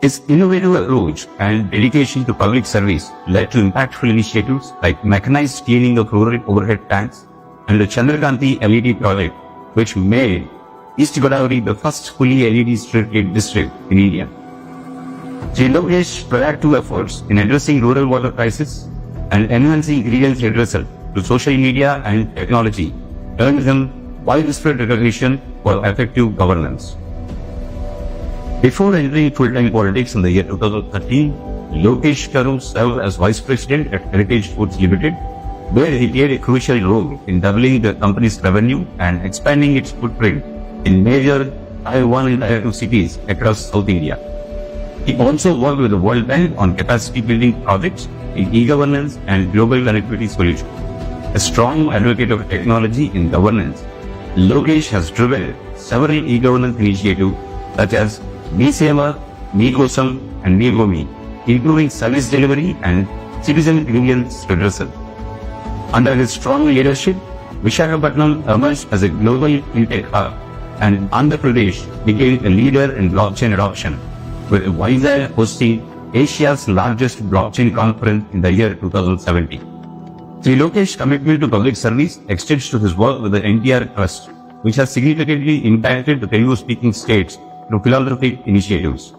His innovative approach and dedication to public service led to impactful initiatives like mechanized cleaning of rural overhead tanks and the Chandrakanti LED project, which made East Godavari the first fully LED street district in India. Shri Lokesh's proactive efforts in addressing rural water crisis and enhancing grievance redressal through social media and technology earned him widespread recognition for effective governance. Before entering full-time politics in the year 2013, Lokesh garu served as Vice President at Heritage Foods Limited, where he played a crucial role in doubling the company's revenue and expanding its footprint in major Tier 1 and Tier 2 cities across South India. He also worked with the World Bank on capacity building projects in e-governance and global connectivity solutions. A strong advocate of technology in governance, Lokesh has driven several e-governance initiatives such as Me-Seva, Me-Kosam and Me-Bhumi, improving service delivery and citizen grievance redressal. Under his strong leadership, Visakhapatnam emerged as a global fintech hub, and Andhra Pradesh became a leader in blockchain adoption, with Vizag hosting Asia's largest blockchain conference in the year 2017. Shri Lokesh's commitment to public service extends to his work with the NTR Trust, which has significantly impacted the Telugu-speaking states through philanthropic initiatives.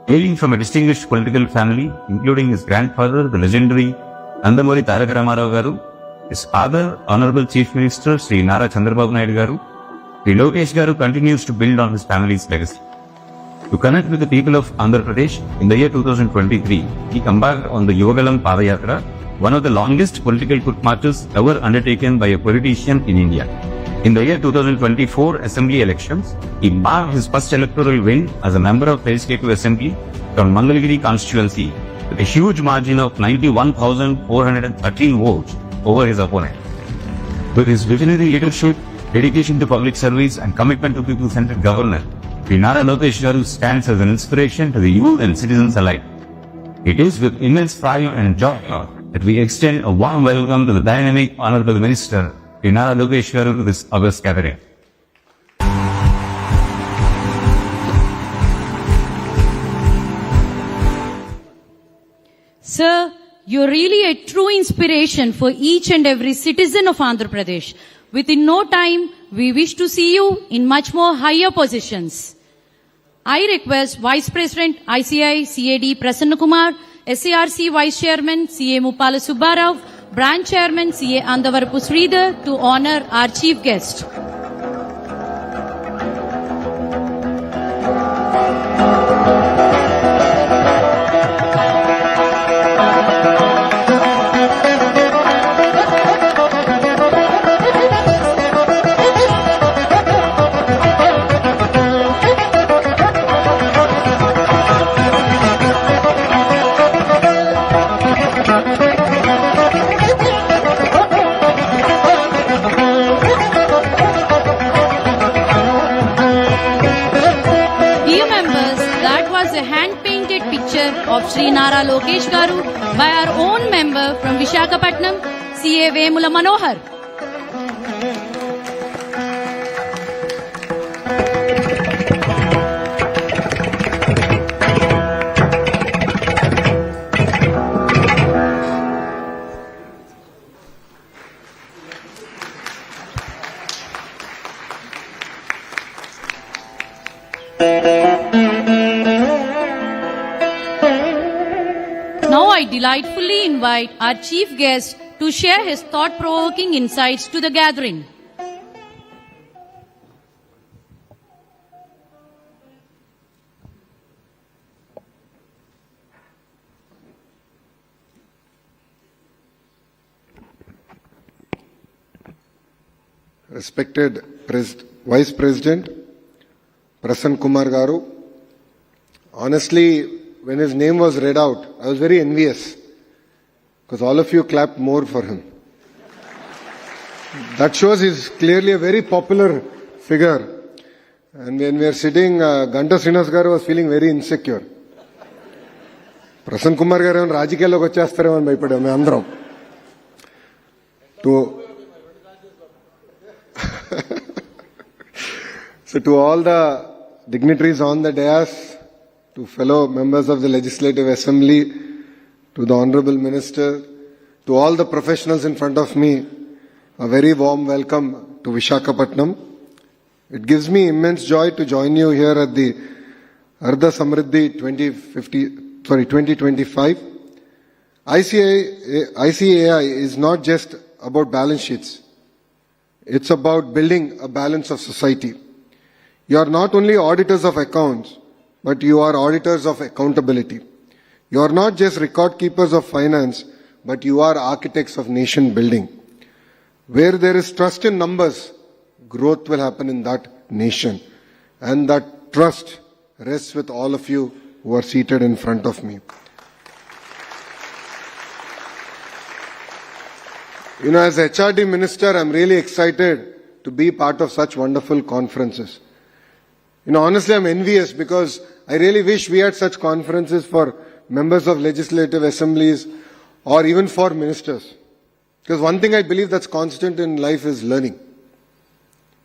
Hailing from a distinguished political family, including his grandfather, the legendary Nandamuri Tarak Ramarao garu, his father, Honorable Chief Minister Sri Nara Chandrababu Naidu garu, Shri Lokesh garu continues to build on his family's legacy. To connect with the people of Andhra Pradesh, in the year 2023, he embarked on the Yogalam Padayatra, one of the longest political foot marches ever undertaken by a politician in India. In the year 2024 Assembly elections, he marked his first electoral win as a member of Legislative Assembly from Mangalagiri constituency with a huge margin of 91,413 votes over his opponent. With his visionary leadership, dedication to public service and commitment to people-centered governance, Shri Nara Lokesh garu stands as an inspiration to the youth and citizens alike. It is with immense pride and joy that we extend a warm welcome to the dynamic Honorable Minister, Shri Nara Lokesh garu, to this august gathering. Sir, You're really a true inspiration for each and every citizen of Andhra Pradesh. Within no time, we wish to see you in much more higher positions. I request Vice President ICAI CAD Prasanna Kumar, SARC Vice Chairman CA Muppala Subbarao, Branch Chairman CA Andavarapu Sridhar to honor our chief guest. Of Sri Nara Lokesh Garu by our own member from Visakhapatnam, CA Vemula Manohar. Now I delightfully invite our chief guest to share his thought-provoking insights to the gathering. Respected Vice President Prasanna Kumar Garu, honestly, when his name was read out, I was very envious because all of you clapped more for him. That shows he's clearly a very popular figure. And when we are sitting, Ganta Srinivas Garu was feeling very insecure. Prasanna Kumar Garu and Rajikiyalloki vachestaremo ani bhayapadamu me andaram. So to all the dignitaries on the dais, to fellow members of the Legislative Assembly, to the Honorable Minister, to all the professionals in front of me, a very warm welcome to Visakhapatnam. It gives me immense joy to join you here at the Ardha Samriddhi 2025. ICAI is not just about balance sheets. It's about building a balance of society. You are not only auditors of accounts, but you are auditors of accountability. You are not just record keepers of finance, but you are architects of nation building. Where there is trust in numbers, growth will happen in that nation. And that trust rests with all of you who are seated in front of me. You know, as HRD Minister, I'm really excited to be part of such wonderful conferences. You know, honestly, I'm envious because I really wish we had such conferences for members of legislative assemblies or even for ministers. Because one thing I believe that's constant in life is learning.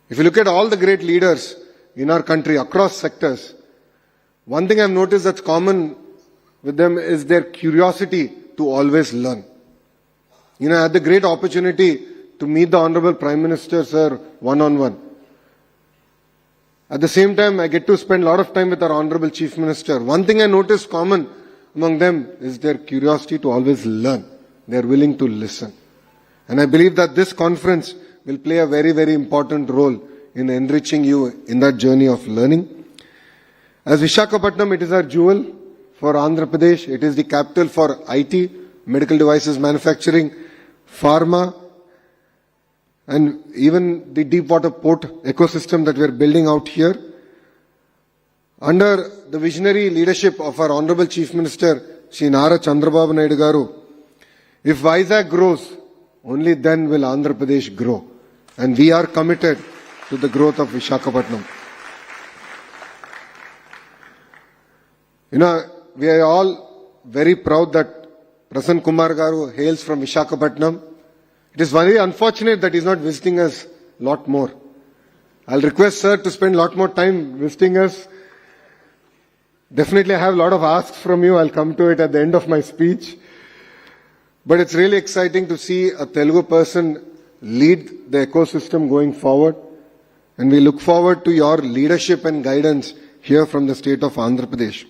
If you look at all the great leaders in our country across sectors, one thing I've noticed that's common with them is their curiosity to always learn. You know, I had the great opportunity to meet the Honorable Prime Minister, sir, one-on-one. At the same time, I get to spend a lot of time with our Honorable Chief Minister. One thing I noticed common among them is their curiosity to always learn. They are willing to listen. And I believe that this conference will play a very, very important role in enriching you in that journey of learning. As Visakhapatnam, it is our jewel for Andhra Pradesh. It is the capital for IT, medical devices manufacturing, pharma, and even the deep water port ecosystem that we are building out here. Under the visionary leadership of our Honorable Chief Minister, Shri Nara Chandrababu Naidu Garu, if Vizag grows, only then will Andhra Pradesh grow. And we are committed to the growth of Visakhapatnam. You know, we are all very proud that Prasanna Kumar Garu hails from Visakhapatnam. It is very unfortunate that he is not visiting us a lot more. I'll request sir to spend a lot more time visiting us. Definitely I have a lot of asks from you. I'll come to it at the end of my speech. But it's really exciting to see a Telugu person lead the ecosystem going forward. And we look forward to your leadership and guidance here from the state of Andhra Pradesh.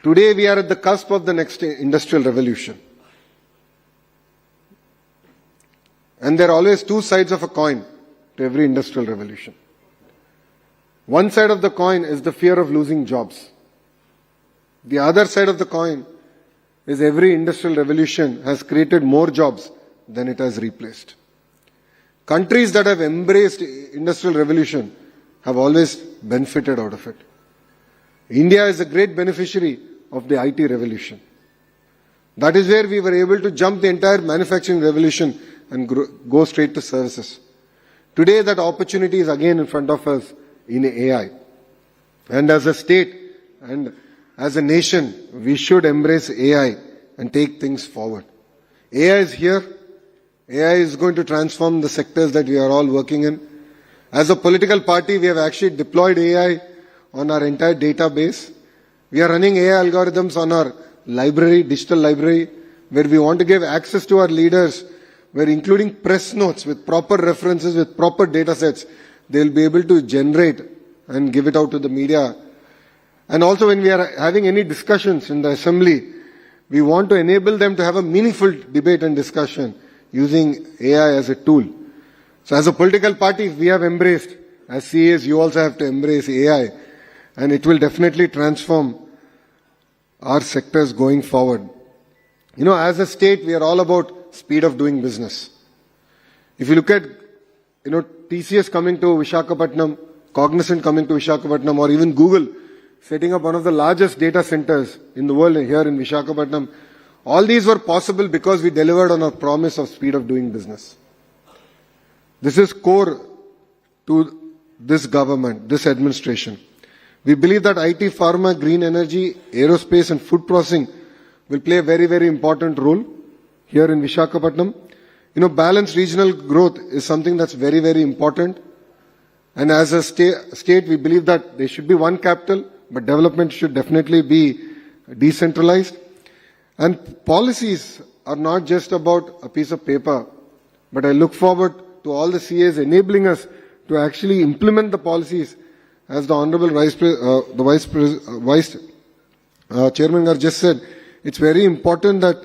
Today we are at the cusp of the next industrial revolution. And there are always two sides of a coin to every industrial revolution. One side of the coin is the fear of losing jobs. The other side of the coin is every industrial revolution has created more jobs than it has replaced. Countries that have embraced industrial revolution have always benefited out of it. India is a great beneficiary of the IT revolution. That is where we were able to jump the entire manufacturing revolution and go straight to services. Today that opportunity is again in front of us in AI. And as a state and as a nation, we should embrace AI and take things forward. AI is here. AI is going to transform the sectors that we are all working in. As a political party, we have actually deployed AI on our entire database. We are running AI algorithms on our library, digital library, where we want to give access to our leaders, where including press notes with proper references, with proper data sets, they'll be able to generate and give it out to the media. And also when we are having any discussions in the assembly, we want to enable them to have a meaningful debate and discussion using AI as a tool. So as a political party, we have embraced, as CAs, you also have to embrace AI, and it will definitely transform our sectors going forward. You know, as a state, we are all about speed of doing business. If you look at, TCS coming to Visakhapatnam, Cognizant coming to Visakhapatnam, or even Google setting up one of the largest data centers in the world here in Visakhapatnam, all these were possible because we delivered on our promise of speed of doing business. This is core to this government, this administration. We believe that IT, pharma, green energy, aerospace and food processing will play a very, very important role here in Visakhapatnam. Balanced regional growth is something that's very, very important. And as a state, we believe that there should be one capital, but development should definitely be decentralized. And policies are not just about a piece of paper, but I look forward to all the CAs enabling us to actually implement the policies. As the Honorable Vice Chairman just said, it's very important that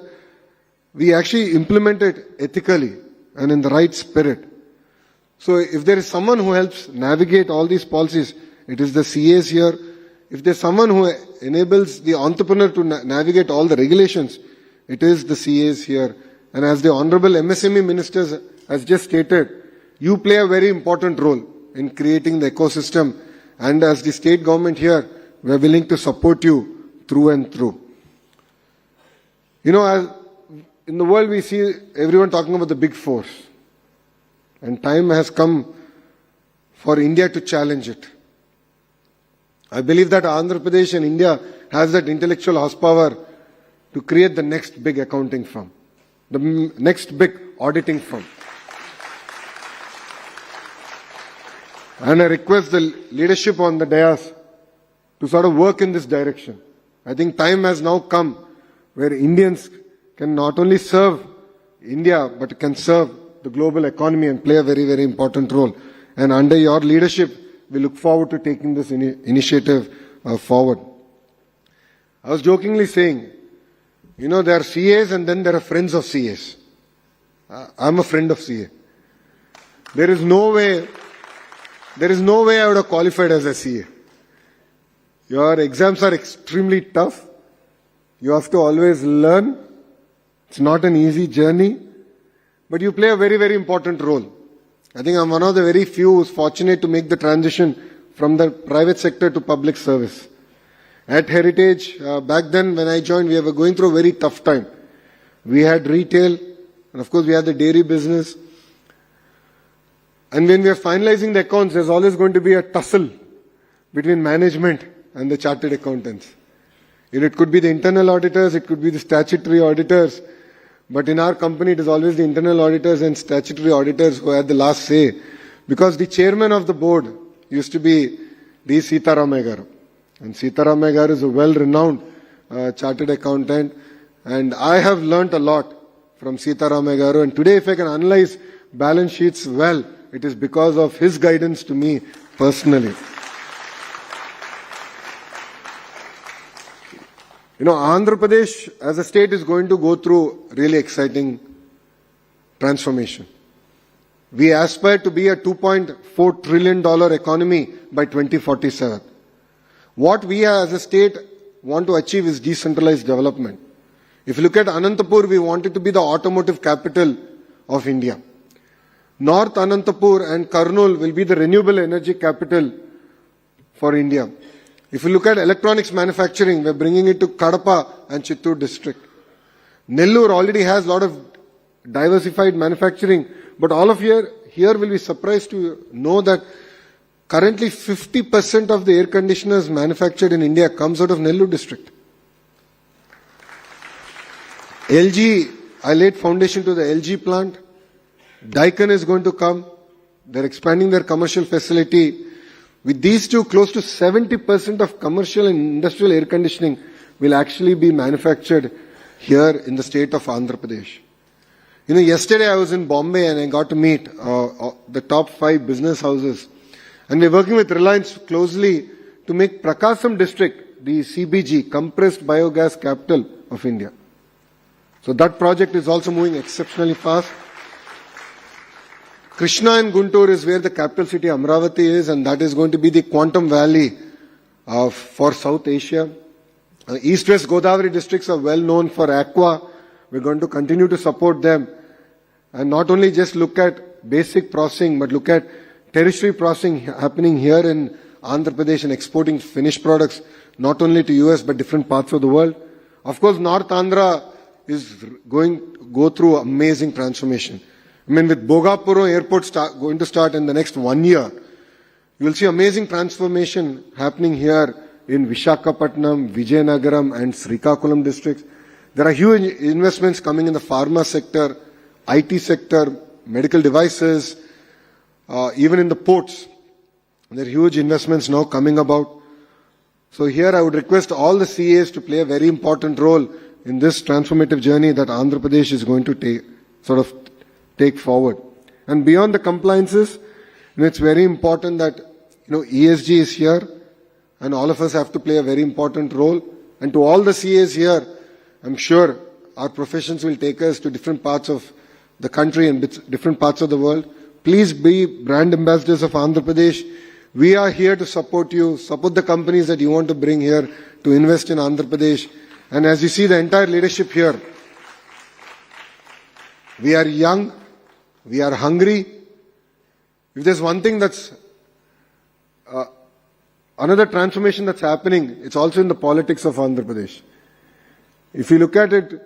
we actually implement it ethically and in the right spirit. So if there is someone who helps navigate all these policies, it is the CAs here. If there's someone who enables the entrepreneur to navigate all the regulations, it is the CAs here. And as the Honorable MSME Minister has just stated, you play a very important role in creating the ecosystem. And as the state government here, we are willing to support you through and through. As in the world we see everyone talking about the big fours. And time has come for India to challenge it. I believe that Andhra Pradesh and India has that intellectual horsepower to create the next big accounting firm, the next big auditing firm. And I request the leadership on the dais to sort of work in this direction. I think time has now come where Indians can not only serve India, but can serve the global economy and play a very, very important role. And under your leadership, we look forward to taking this initiative forward. I was jokingly saying, there are CAs and then there are friends of CAs. I'm a friend of CA. There is no way I would have qualified as a CA. Your exams are extremely tough. You have to always learn. It's not an easy journey, but you play a very, very important role. I think I'm one of the very few who's fortunate to make the transition from the private sector to public service. At Heritage, back then when I joined, we were going through a very tough time. We had retail, and of course we had the dairy business. And when we are finalizing the accounts, there's always going to be a tussle between management and the chartered accountants. It could be the internal auditors, it could be the statutory auditors, but in our company it is always the internal auditors and statutory auditors who had the last say, because the chairman of the board used to be D. Sitaramaya garu. And Sitaramaya Garu is a well-renowned chartered accountant. And I have learnt a lot from Sitaramaya Garu. And today, if I can analyze balance sheets well, it is because of his guidance to me personally. You know, Andhra Pradesh as a state is going to go through really exciting transformation. We aspire to be a $2.4 trillion economy by 2047. What we as a state want to achieve is decentralized development. If you look at Anantapur, we want it to be the automotive capital of India. North Anantapur and Kurnool will be the renewable energy capital for India. If you look at electronics manufacturing, we're bringing it to Kadapa and Chittoor district. Nellore already has a lot of diversified manufacturing, but all of you here will be surprised to know that currently 50% of the air conditioners manufactured in India comes out of Nellore district. LG, I laid foundation to the LG plant. Daikin is going to come. They're expanding their commercial facility. With these two, close to 70% of commercial and industrial air conditioning will actually be manufactured here in the state of Andhra Pradesh. You know, yesterday I was in Bombay and I got to meet the top 5 business houses. And we're working with Reliance closely to make Prakasam district the CBG, compressed biogas capital of India. So that project is also moving exceptionally fast. Krishna and Guntur is where the capital city Amravati is, and that is going to be the quantum valley for South Asia. East-West Godavari districts are well known for aqua. We're going to continue to support them. And not only just look at basic processing, but look at tertiary processing happening here in Andhra Pradesh and exporting finished products, not only to US, but different parts of the world. Of course, North Andhra is going to go through amazing transformation. I mean, with Bogapuro Airport going to start in the next 1 year, you will see amazing transformation happening here in Visakhapatnam, Vijayanagaram and Srikakulam districts. There are huge investments coming in the pharma sector, IT sector, medical devices, even in the ports. There are huge investments now coming about. So here I would request all the CAs to play a very important role in this transformative journey that Andhra Pradesh is going to take forward. And beyond the compliances, it's very important that ESG is here and all of us have to play a very important role. And to all the CAs here, I'm sure our professions will take us to different parts of the country and different parts of the world. Please be brand ambassadors of Andhra Pradesh. We are here to support you, support the companies that you want to bring here to invest in Andhra Pradesh. And as you see the entire leadership here, we are young, we are hungry. If there's one thing that's another transformation that's happening, it's also in the politics of Andhra Pradesh. If you look at it,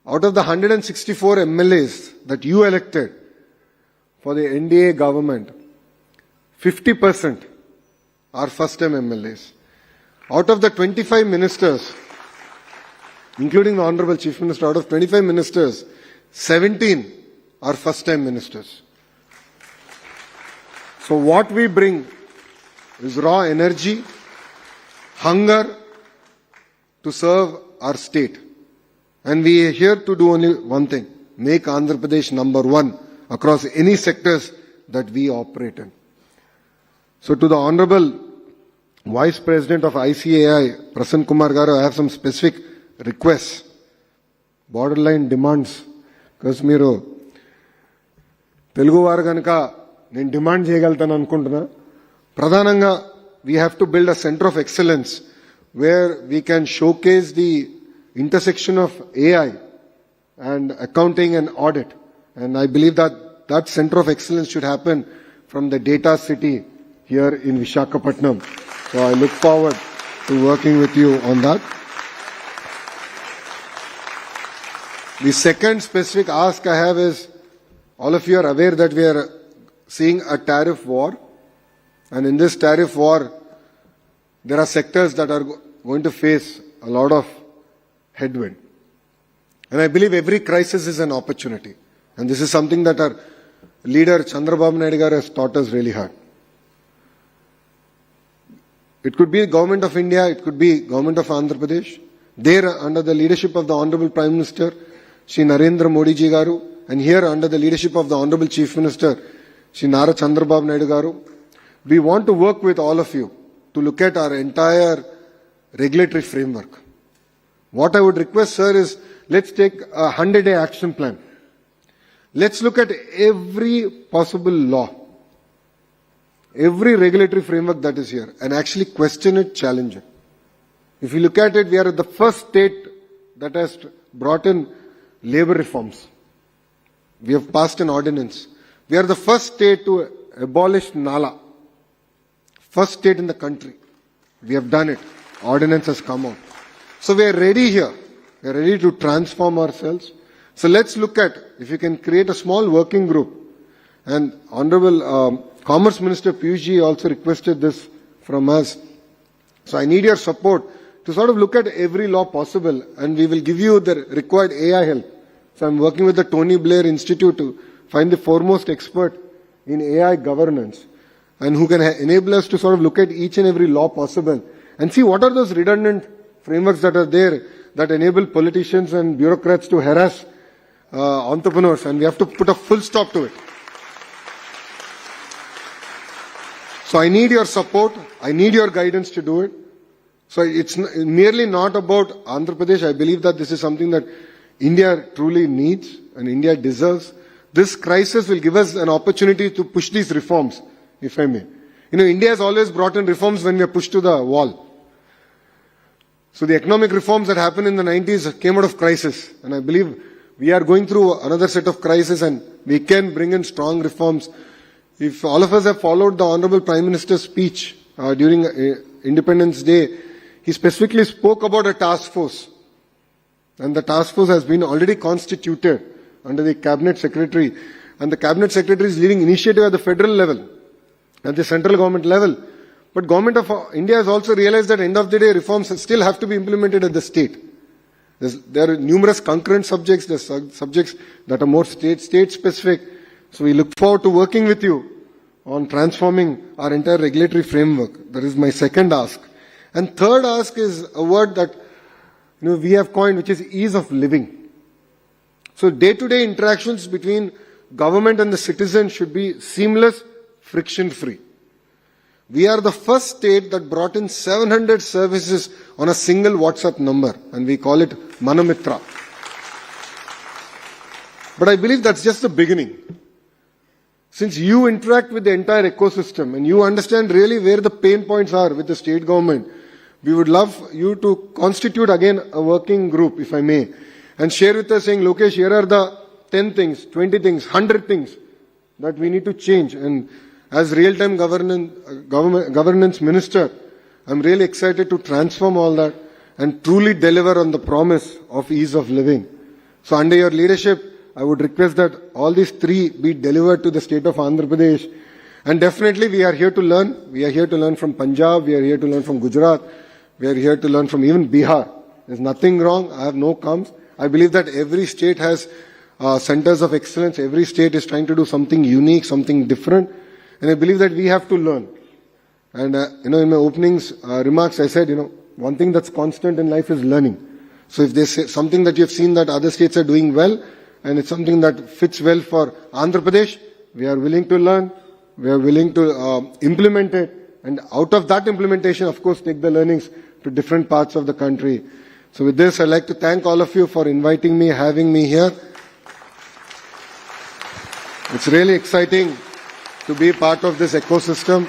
out of the 164 MLAs that you elected for the NDA government, 50% are first-time MLAs. Out of the 25 ministers, including the Honorable Chief Minister, out of 25 ministers, 17 are first-time ministers. So what we bring is raw energy, hunger to serve our state. And we are here to do only one thing, make Andhra Pradesh number 1 across any sectors that we operate in. So to the Honorable Vice President of ICAI, Prasanna Kumar Garu, I have some specific requests, borderline demands, because మీరు తెలుగు వారు కనుక నేను demand చేయగలుగుతాను అనుకుంటున్నా. ప్రధానంగా we have to build a center of excellence where we can showcase the intersection of AI and accounting and audit. And I believe that that center of excellence should happen from the data city here in Visakhapatnam. So I look forward to working with you on that. The second specific ask I have is, all of you are aware that we are seeing a tariff war. And in this tariff war, there are sectors that are going to face a lot of headwind. And I believe every crisis is an opportunity. And this is something that our leader Chandrababu Naidu Garu has taught us really hard. It could be Government of India, it could be Government of Andhra Pradesh. There, under the leadership of the Honorable Prime Minister, Shri Narendra Modi ji garu, and here under the leadership of the Honorable Chief Minister, Shri Nara Chandrababu Naidu garu, we want to work with all of you to look at our entire regulatory framework. What I would request, sir, is let's take a 100-day action plan. Let's look at every possible law, every regulatory framework that is here, and actually question it, challenge it. If you look at it, we are the first state that has brought in labor reforms. We have passed an ordinance. We are the first state to abolish Nala. First state in the country. We have done it. Ordinance has come out. So we are ready here. We are ready to transform ourselves. So let's look at if you can create a small working group. And Honorable Commerce Minister Piyush ji also requested this from us. So I need your support to sort of look at every law possible, and we will give you the required AI help. So I'm working with the Tony Blair Institute to find the foremost expert in AI governance, and who can enable us to sort of look at each and every law possible and see what are those redundant frameworks that are there that enable politicians and bureaucrats to harass entrepreneurs, and we have to put a full stop to it. So I need your support. I need your guidance to do it. So it's merely not about Andhra Pradesh. I believe that this is something that India truly needs and India deserves. This crisis will give us an opportunity to push these reforms, if I may. You know, India has always brought in reforms when we are pushed to the wall. So the economic reforms that happened in the 90s came out of crisis. And I believe we are going through another set of crisis, and we can bring in strong reforms. If all of us have followed the Honorable Prime Minister's speech during Independence Day, he specifically spoke about a task force. And the task force has been already constituted under the Cabinet Secretary. And the Cabinet Secretary is leading initiative at the federal level, at the central government level. But Government of India has also realized that end of the day reforms still have to be implemented at the state. There are numerous concurrent subjects. There are subjects that are more state-specific. So we look forward to working with you on transforming our entire regulatory framework. That is my second ask. And third ask is a word that we have coined, which is ease of living. So day-to-day interactions between government and the citizen should be seamless, friction-free. We are the first state that brought in 700 services on a single WhatsApp number, and we call it Manamitra. But I believe that's just the beginning. Since you interact with the entire ecosystem and you understand really where the pain points are with the state government, we would love you to constitute again a working group, if I may, and share with us saying, Lokesh, here are the 10 things, 20 things, 100 things that we need to change. And as real-time governance minister, I'm really excited to transform all that and truly deliver on the promise of ease of living. So under your leadership, I would request that all these three be delivered to the state of Andhra Pradesh. And definitely we are here to learn. We are here to learn from Punjab. We are here to learn from Gujarat. We are here to learn from even Bihar. There's nothing wrong. I have no qualms. I believe that every state has centers of excellence. Every state is trying to do something unique, something different. And I believe that we have to learn. And, in my openings remarks, I said, one thing that's constant in life is learning. So if there's something that you have seen that other states are doing well, and it's something that fits well for Andhra Pradesh, we are willing to learn, we are willing to implement it, and out of that implementation, of course, take the learnings to different parts of the country. So with this, I'd like to thank all of you for inviting me, having me here. It's really exciting to be part of this ecosystem.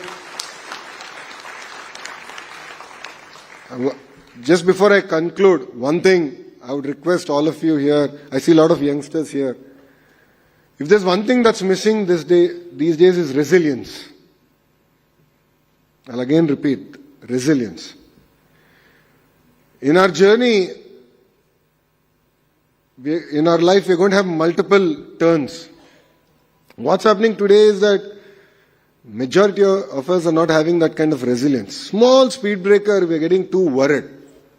Just before I conclude, one thing I would request all of you here, I see a lot of youngsters here. If there's one thing that's missing these days is resilience. I'll again repeat, resilience. In our journey, in our life, we're going to have multiple turns. What's happening today is that majority of us are not having that kind of resilience. Small speed breaker, we're getting too worried.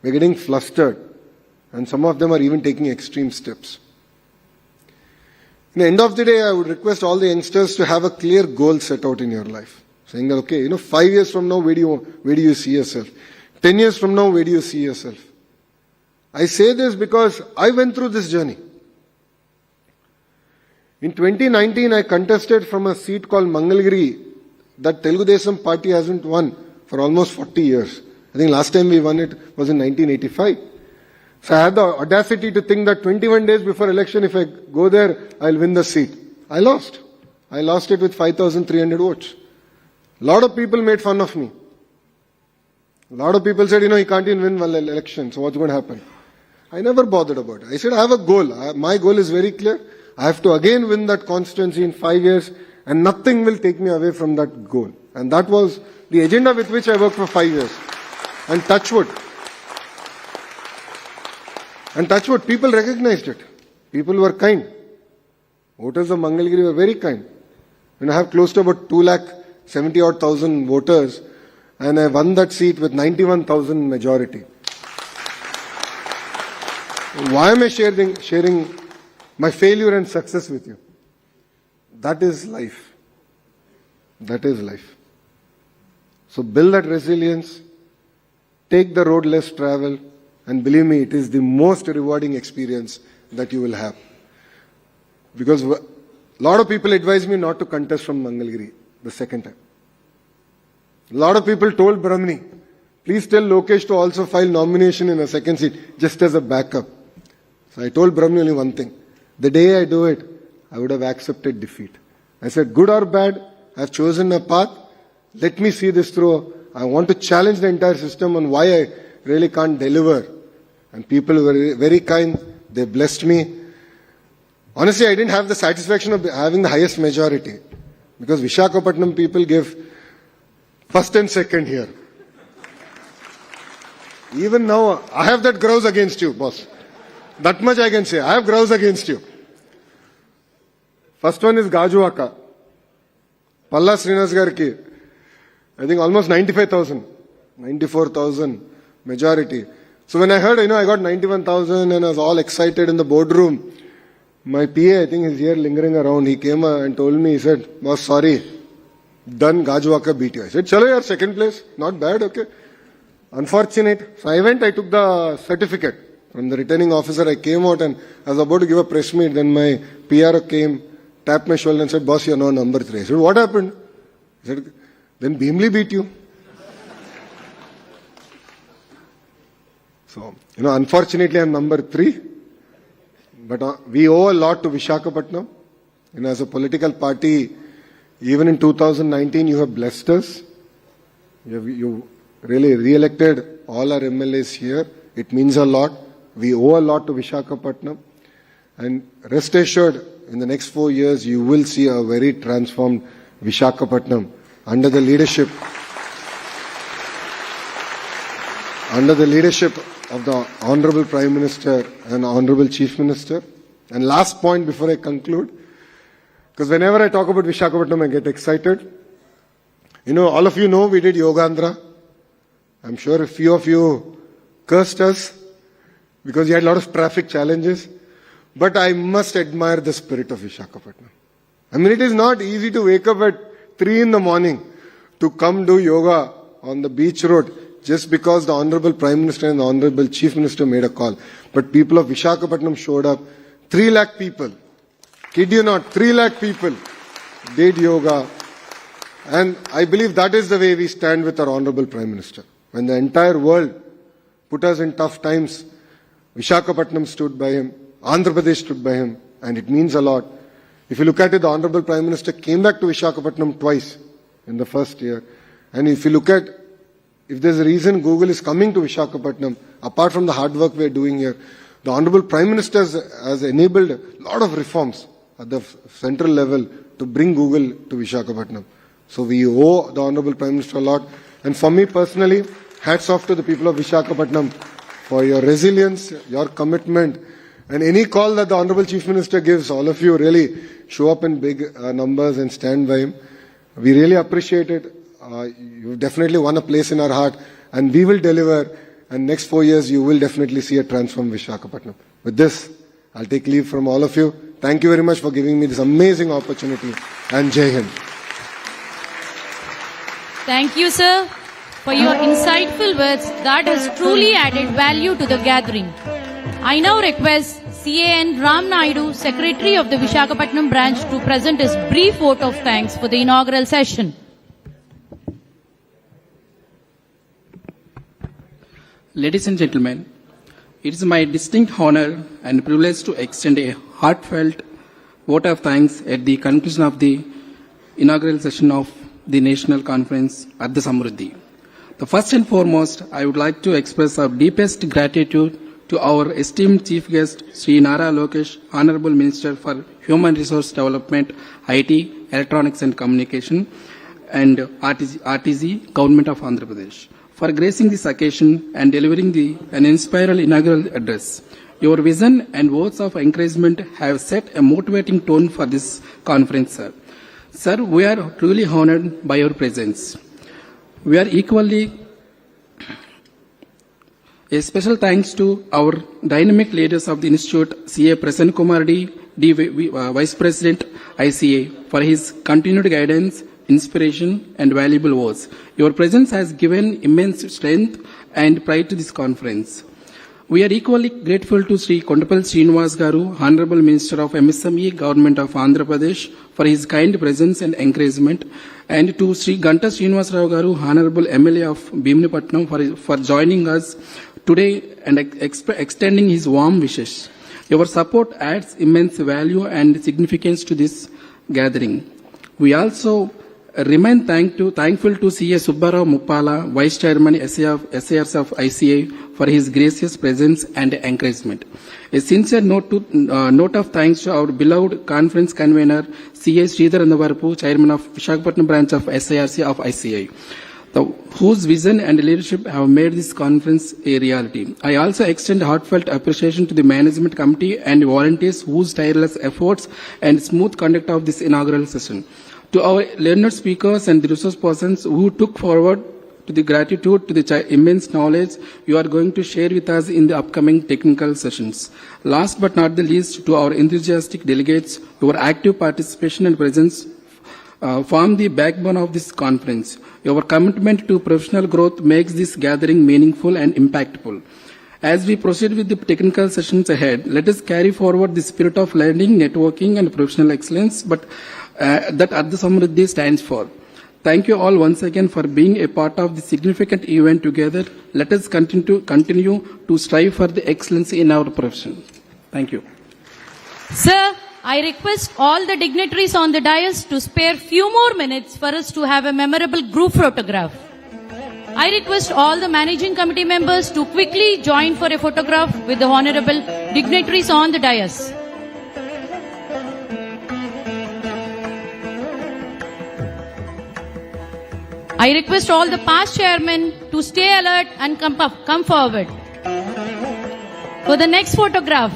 We're getting flustered. And some of them are even taking extreme steps. In the end of the day, I would request all the youngsters to have a clear goal set out in your life. saying that, okay, 5 years from now, where do you see yourself? 10 years from now, where do you see yourself? I say this because I went through this journey. In 2019, I contested from a seat called Mangalgiri that Telugu Desam party hasn't won for almost 40 years. I think last time we won it was in 1985. So I had the audacity to think that 21 days before election, if I go there, I'll win the seat. I lost. I lost it with 5,300 votes. A lot of people made fun of me. A lot of people said, he can't even win one election, so what's going to happen? I never bothered about it. I said, I have a goal. My goal is very clear. I have to again win that constituency in 5 years, and nothing will take me away from that goal. And that was the agenda with which I worked for 5 years. And touch wood, people recognized it. People were kind. Voters of Mangalgiri were very kind. And I have close to about 270,000 voters, and I won that seat with 91,000 majority. Why am I sharing my failure and success with you? That is life. That is life. So build that resilience, take the road less traveled, and believe me, it is the most rewarding experience that you will have. Because a lot of people advised me not to contest from Mangalgiri the second time. A lot of people told Brahmani, please tell Lokesh to also file nomination in a second seat, just as a backup. So I told Brahmani only one thing. The day I do it, I would have accepted defeat. I said, good or bad, I have chosen a path. Let me see this through. I want to challenge the entire system on why I really can't deliver. And people were very kind. They blessed me. Honestly, I didn't have the satisfaction of having the highest majority. Because Visakhapatnam people gave first and second here. Even now, I have that grouse against you, boss. That much I can say. I have grouse against you. First one is Gajuwaka. Palla Srinas Garki. I think almost 95,000. 94,000 majority. So when I heard, I got 91,000 and I was all excited in the boardroom. My PA, I think, is here lingering around. He came and told me, he said, boss, sorry. Done, Gajuwaka beat you. I said, chalo yaar, second place. Not bad, okay. Unfortunate. So I went, I took the certificate from the returning officer. I came out and I was about to give a press meet. Then my PRO came, tapped my shoulder and said, boss, you're now number 3. I said, what happened? He said, then Bhimli beat you. So, unfortunately I'm number 3. But we owe a lot to Visakhapatnam. As a political party, even in 2019, you have blessed us. You really re-elected all our MLAs here. It means a lot. We owe a lot to Visakhapatnam. And rest assured, in the next 4 years, you will see a very transformed Visakhapatnam under the leadership of the Honorable Prime Minister and Honorable Chief Minister. And last point before I conclude, because whenever I talk about Visakhapatnam, I get excited. All of you know we did Yogandhra. I'm sure a few of you cursed us because you had a lot of traffic challenges. But I must admire the spirit of Visakhapatnam. It is not easy to wake up at 3 in the morning to come do yoga on the beach road just because the Honorable Prime Minister and the Honorable Chief Minister made a call. But people of Visakhapatnam showed up. 3 lakh people, kid you not, 3 lakh people did yoga. And I believe that is the way we stand with our Honorable Prime Minister. When the entire world put us in tough times, Visakhapatnam stood by him, Andhra Pradesh stood by him, and it means a lot. If you look at it, the Honorable Prime Minister came back to Visakhapatnam twice in the first year. And if you look at, if there's a reason Google is coming to Visakhapatnam, apart from the hard work we're doing here, the Honorable Prime Minister has enabled a lot of reforms at the central level to bring Google to Visakhapatnam. So we owe the Honorable Prime Minister a lot. And for me personally, hats off to the people of Visakhapatnam for your resilience, your commitment, and any call that the Honorable Chief Minister gives, all of you really show up in big numbers and stand by him. We really appreciate it. You've definitely won a place in our heart, and we will deliver. And next 4 years, you will definitely see a transformed Visakhapatnam. With this, I'll take leave from all of you. Thank you very much for giving me this amazing opportunity. And Jai Hind. Thank you, sir, for your insightful words that has truly added value to the gathering. I now request CAN Ram Naidu, Secretary of the Visakhapatnam branch, to present his brief vote of thanks for the inaugural session. Ladies and gentlemen, it is my distinct honor and privilege to extend a heartfelt vote of thanks at the conclusion of the inaugural session of the National Conference at the Samruddhi. The first and foremost, I would like to express our deepest gratitude to our esteemed Chief Guest, Sri Nara Lokesh, Honorable Minister for Human Resource Development, IT, Electronics and Communication, and RTZ, Government of Andhra Pradesh, for gracing this occasion and delivering an inspiring inaugural address. Your vision and words of encouragement have set a motivating tone for this conference, sir. Sir, we are truly honored by your presence. We are equally a special thanks to our dynamic leaders of the Institute, CA Prasanna Kumar D, Vice President, ICAI, for his continued guidance, inspiration, and valuable words. Your presence has given immense strength and pride to this conference. We are equally grateful to Sri Kondapalli Srinivas Garu, Honorable Minister of MSME, Government of Andhra Pradesh, for his kind presence and encouragement, and to Sri Ganta Srinivas Rao Garu, Honorable MLA of Bhimnipatnam, for joining us today and extending his warm wishes. Your support adds immense value and significance to this gathering. We also remain thankful to C.A. Subbarao Muppala, Vice Chairman SARs of ICAI, for his gracious presence and encouragement. A sincere note of thanks to our beloved conference convener, C.A. Sridhar Andavarpu, Chairman of Visakhapatnam branch of SARC of ICAI, whose vision and leadership have made this conference a reality. I also extend heartfelt appreciation to the management committee and volunteers whose tireless efforts and smooth conduct of this inaugural session. To our learned speakers and the resource persons who took forward to the gratitude to the immense knowledge you are going to share with us in the upcoming technical sessions. Last but not the least, to our enthusiastic delegates, your active participation and presence form the backbone of this conference. Your commitment to professional growth makes this gathering meaningful and impactful. As we proceed with the technical sessions ahead, let us carry forward the spirit of learning, networking, and professional excellence, that Adda Samruddhi stands for. Thank you all once again for being a part of this significant event together. Let us continue to strive for the excellence in our profession. Thank you. Sir, I request all the dignitaries on the dais to spare few more minutes for us to have a memorable group photograph. I request all the managing committee members to quickly join for a photograph with the honorable dignitaries on the dais. I request all the past chairmen to stay alert and come forward for the next photograph.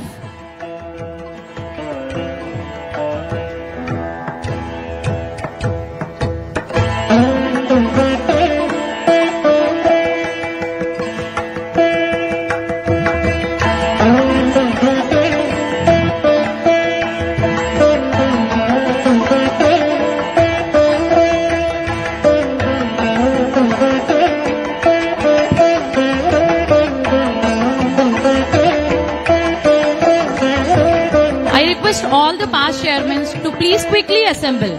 All the past chairmen to please quickly assemble.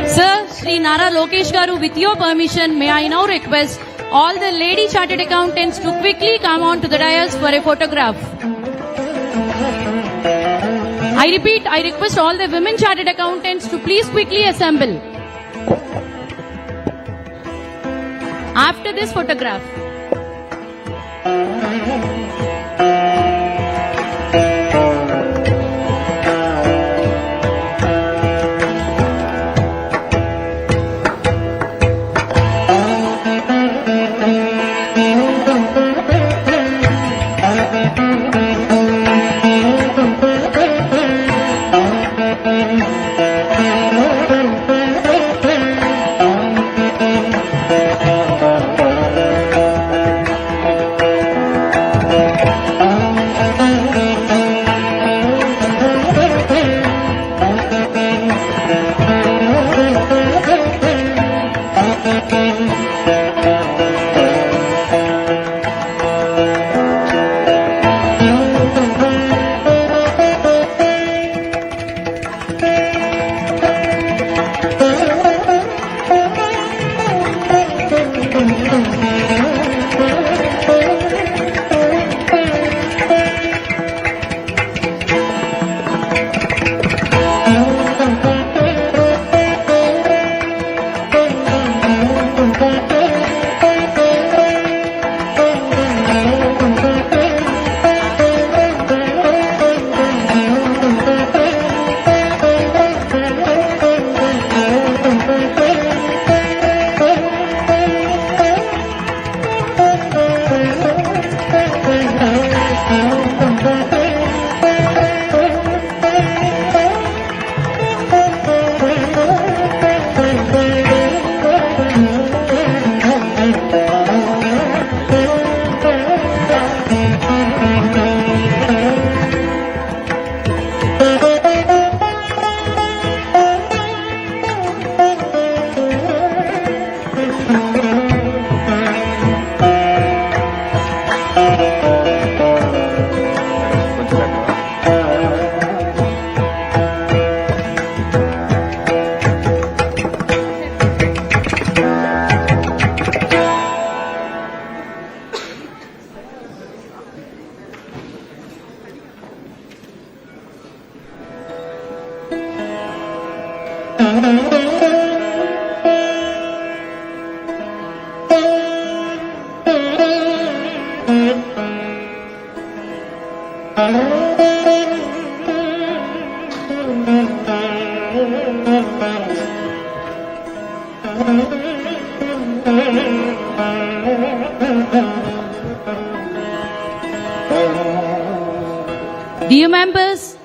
Sir, Sri Nara Lokesh Garu, with your permission, may I now request all the lady chartered accountants to quickly come on to the dais for a photograph. I repeat, I request all the women chartered accountants to please quickly assemble. After this photograph. Dear members,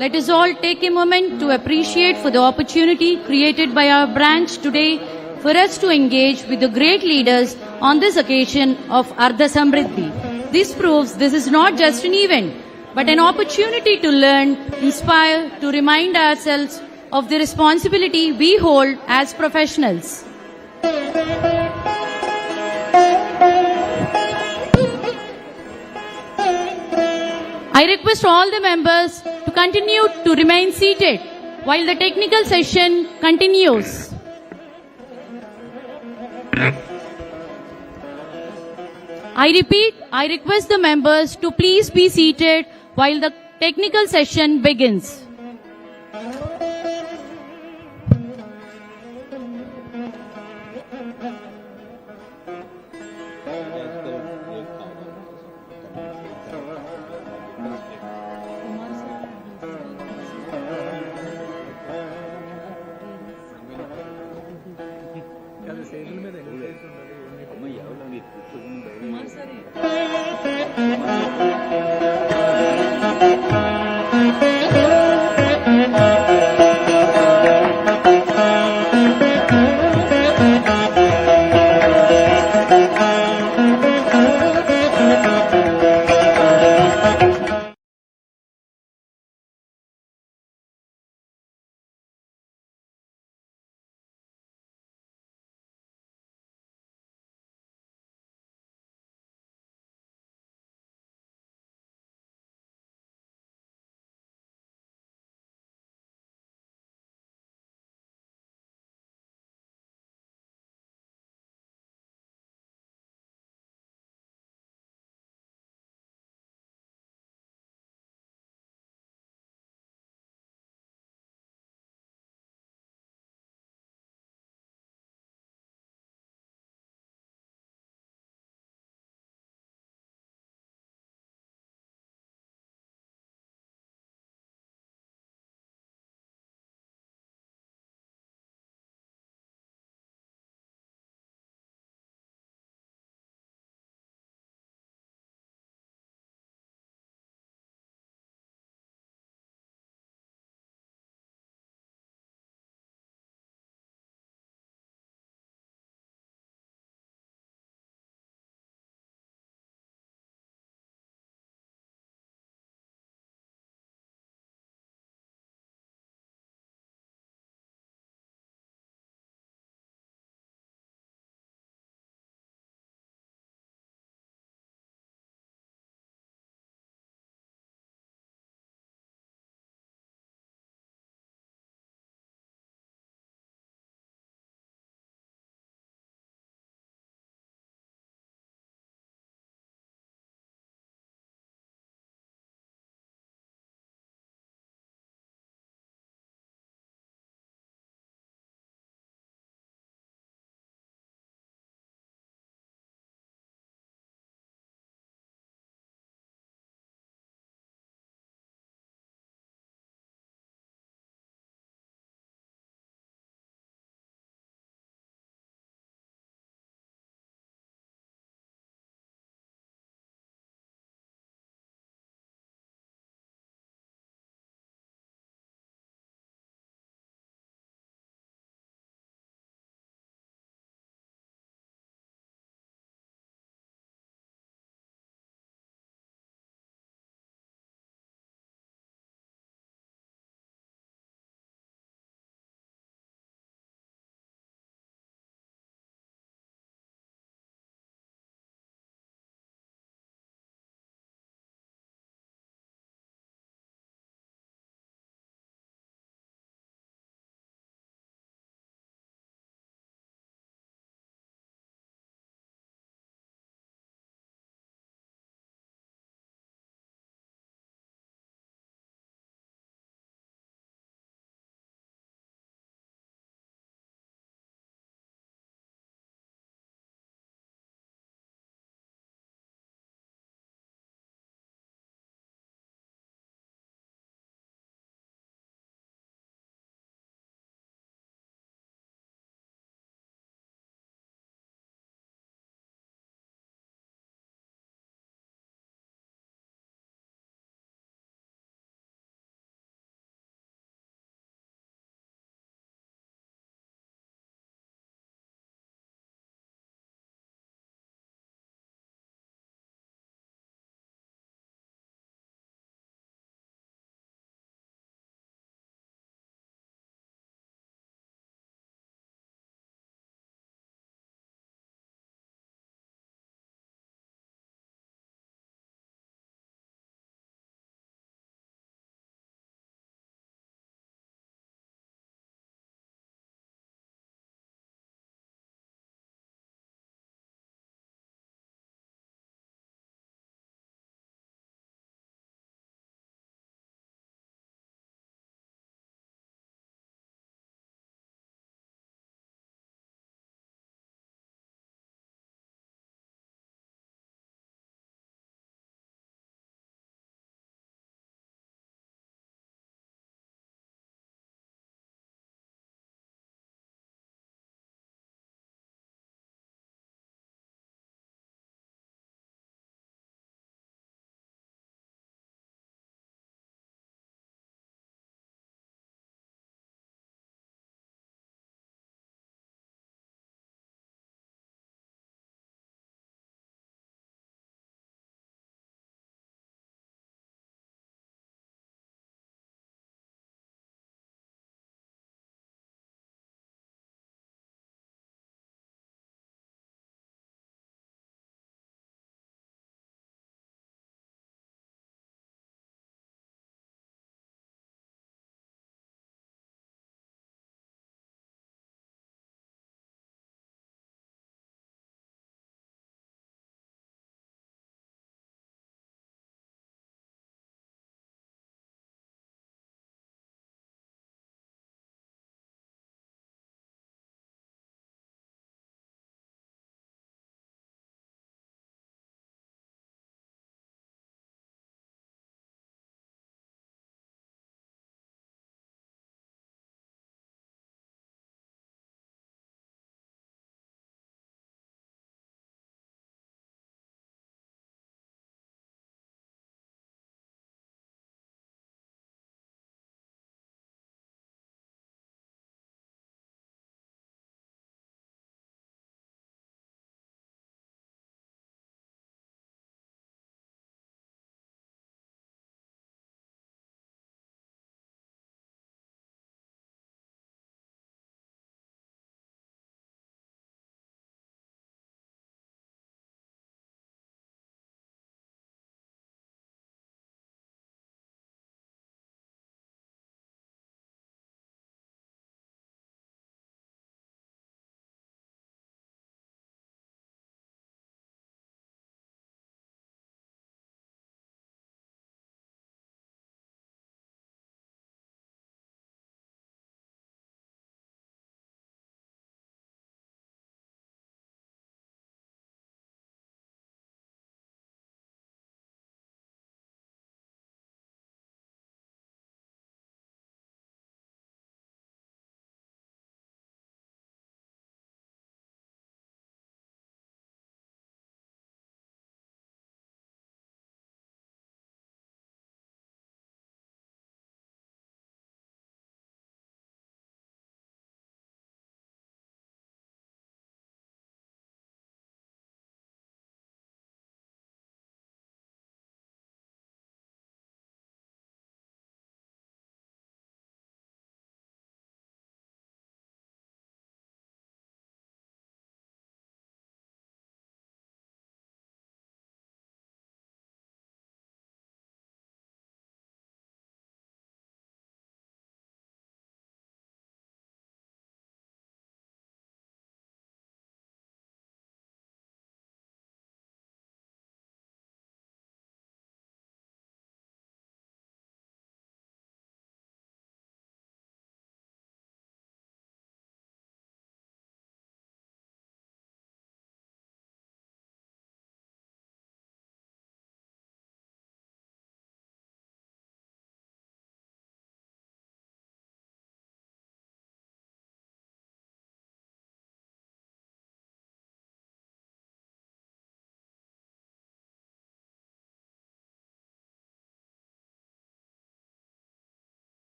let us all take a moment to appreciate for the opportunity created by our branch today for us to engage with the great leaders on this occasion of Ardha Samriddhi. This proves this is not just an event, but an opportunity to learn, inspire, to remind ourselves of the responsibility we hold as professionals. I request all the members to continue to remain seated while the technical session continues. I repeat, I request the members to please be seated while the technical session begins.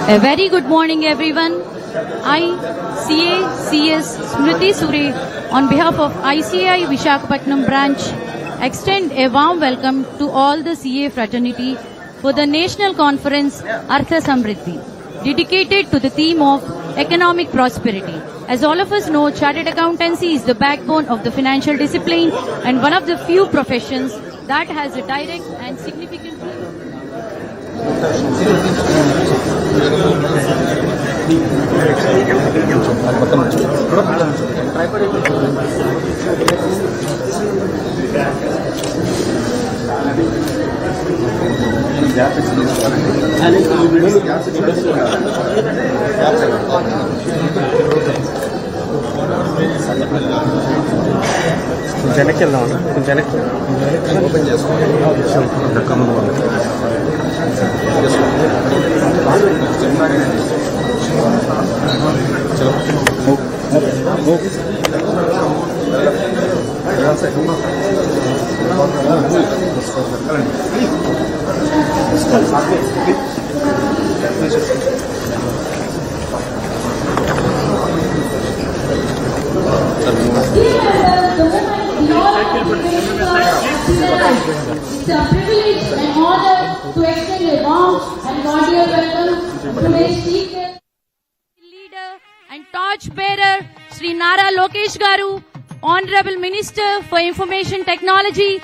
A very good morning, everyone. I, CACS Smriti Sure, on behalf of ICAI Visakhapatnam branch, extend a warm welcome to all the CA fraternity for the national conference Artha Samriddhi, dedicated to the theme of economic prosperity. As all of us know, chartered accountancy is the backbone of the financial discipline and one of the few professions that has a direct and significant It's a privilege and honor to extend a warm and cordial welcome to today's chief leader and torchbearer, Sri Nara Lokesh Garu, Honorable Minister for Information Technology.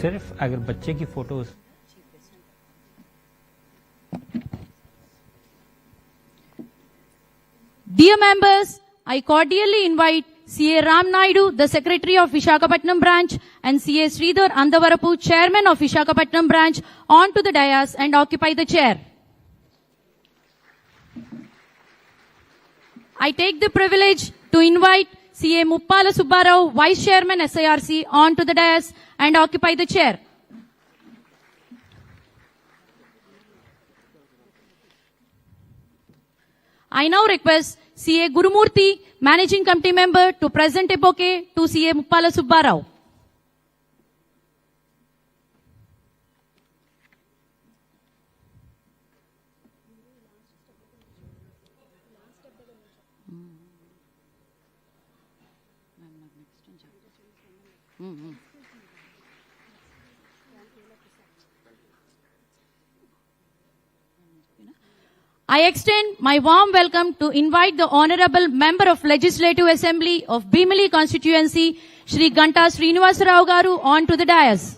सिर्फ अगर बच्चे की photos Dear members, I cordially invite CA Ram Naidu, the Secretary of Visakhapatnam branch, and CA Sridhar Andavarapu, Chairman of Visakhapatnam branch, onto the dais and occupy the chair. I take the privilege to invite CA Muppala Subbarao, Vice Chairman SIRC, onto the dais and occupy the chair. I now request CA Gurumurthy, Managing Committee Member, to present a bouquet to CA Muppala Subbarao. I extend my warm welcome to invite the Honorable Member of Legislative Assembly of Bhimli Constituency, Shri Ganta Srinivasa Rao Garu, on to the dais.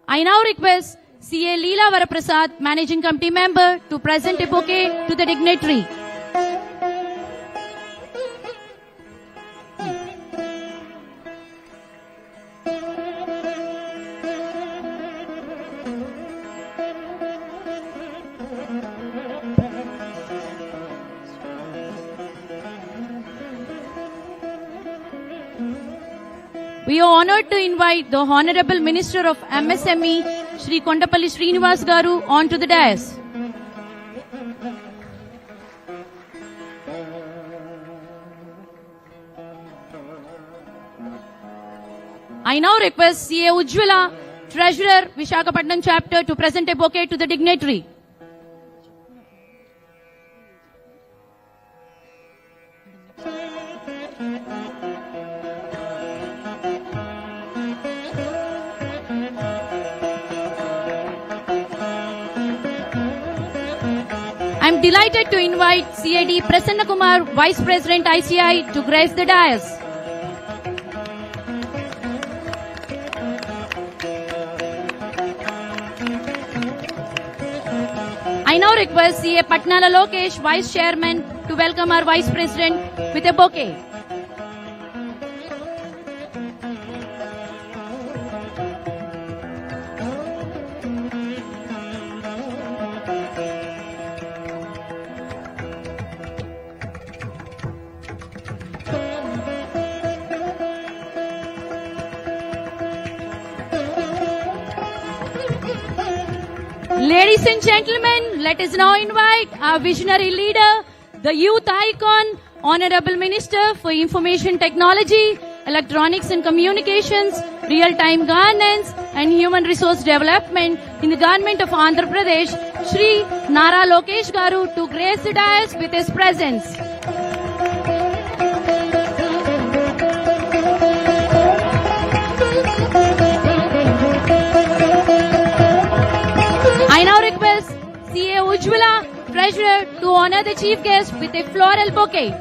I now request CA Leela Varaprasad, Managing Committee Member, to present a bouquet to the dignitary. We are honored to invite the Honorable Minister of MSME, Shri Kondapalli Srinivas Garu, onto the dais. I now request CA Ujjwala, Treasurer, Visakhapatnam Chapter, to present a bouquet to the dignitary. I am delighted to invite CAD Prasanna Kumar, Vice President ICAI, to grace the dais. I now request CA Nara Lokesh, Vice Chairman, to welcome our Vice President with a bouquet. Ladies and gentlemen, let us now invite our visionary leader, the youth icon, Honorable Minister for Information Technology, Electronics and Communications, Real-Time Governance and Human Resource Development in the Government of Andhra Pradesh, Shri Nara Lokesh Garu, to grace the dais with his presence. I now request CA Ujjwala, Treasurer, to honor the Chief Guest with a floral bouquet.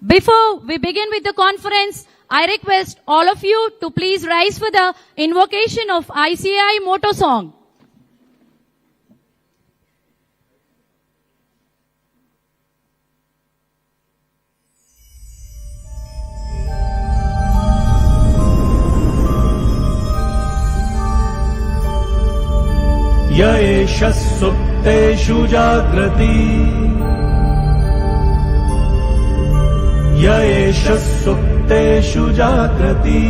Before we begin with the conference, I request all of you to please rise for the invocation of ICAI motto song. य एष सुप्तेषु जाग्रति य एष सुप्तेषु जाग्रति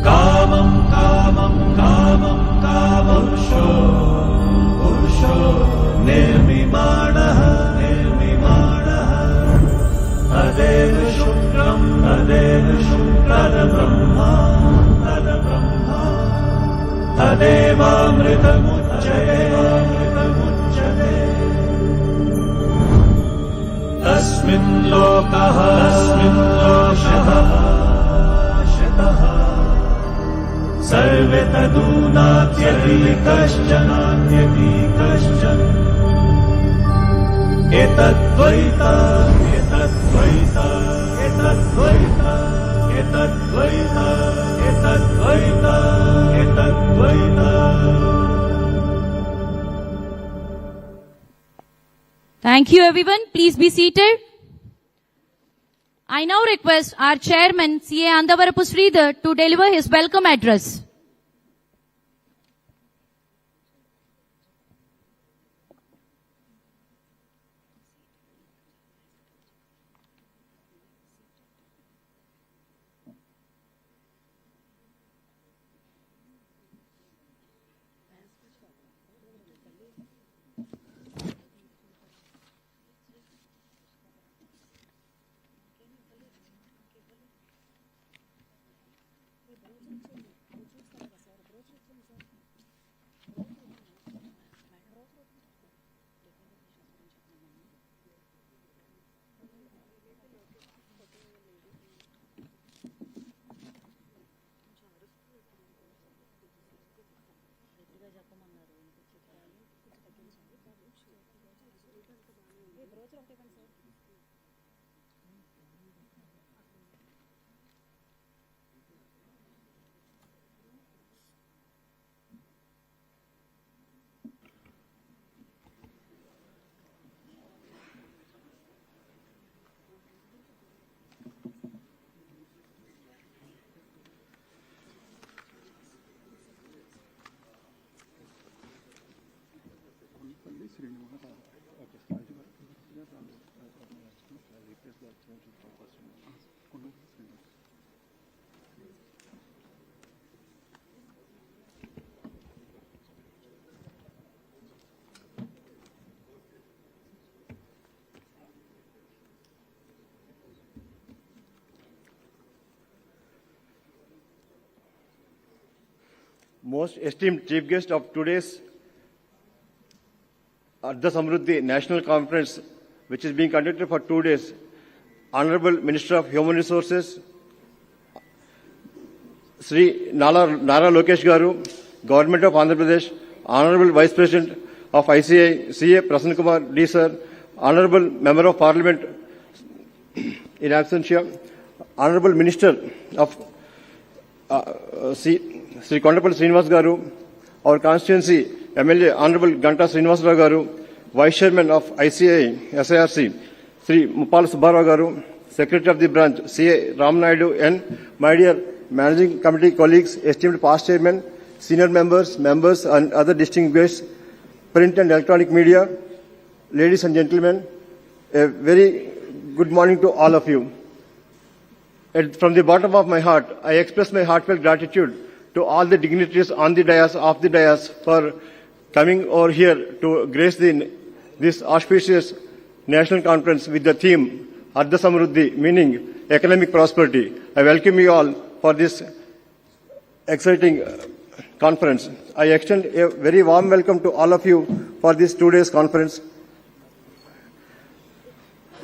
कामं कामं कामं कामं पुरुषो पुरुषो नान्यदि कश्चनान्यदि कश्चन एतद्वैता एतद्वैता एतद्वैता एतद्वैता एतद्वैता एतद्वैता. Thank you, everyone. Please be seated. I now request our chairman, CA Andavarapu Sridhar, to deliver his welcome address. Most esteemed chief guest of today's Ardha Samruddhi National Conference, which is being conducted for 2 days, Honorable Minister of Human Resources, Sri Nara Lokesh Garu, Government of Andhra Pradesh, Honorable Vice President of ICAI, CA Prasanna Kumar D. Sir, Honorable Member of Parliament in absentia, Honorable Minister of Sri Kondapalli Srinivas Garu, our constituency MLA Honorable Ganta Srinivasrao Garu, Vice Chairman of ICAI SIRC, Sri Mupala Subbarao Garu, Secretary of the Branch CA Ram Naidu, and my dear Managing Committee colleagues, esteemed past chairmen, senior members and other distinguished guests, print and electronic media, ladies and gentlemen, a very good morning to all of you. And from the bottom of my heart, I express my heartfelt gratitude to all the dignitaries on the dais, off the dais, for coming over here to grace this auspicious national conference with the theme Ardha Samruddhi, meaning economic prosperity. I welcome you all for this exciting conference. I extend a very warm welcome to all of you for this 2 days conference.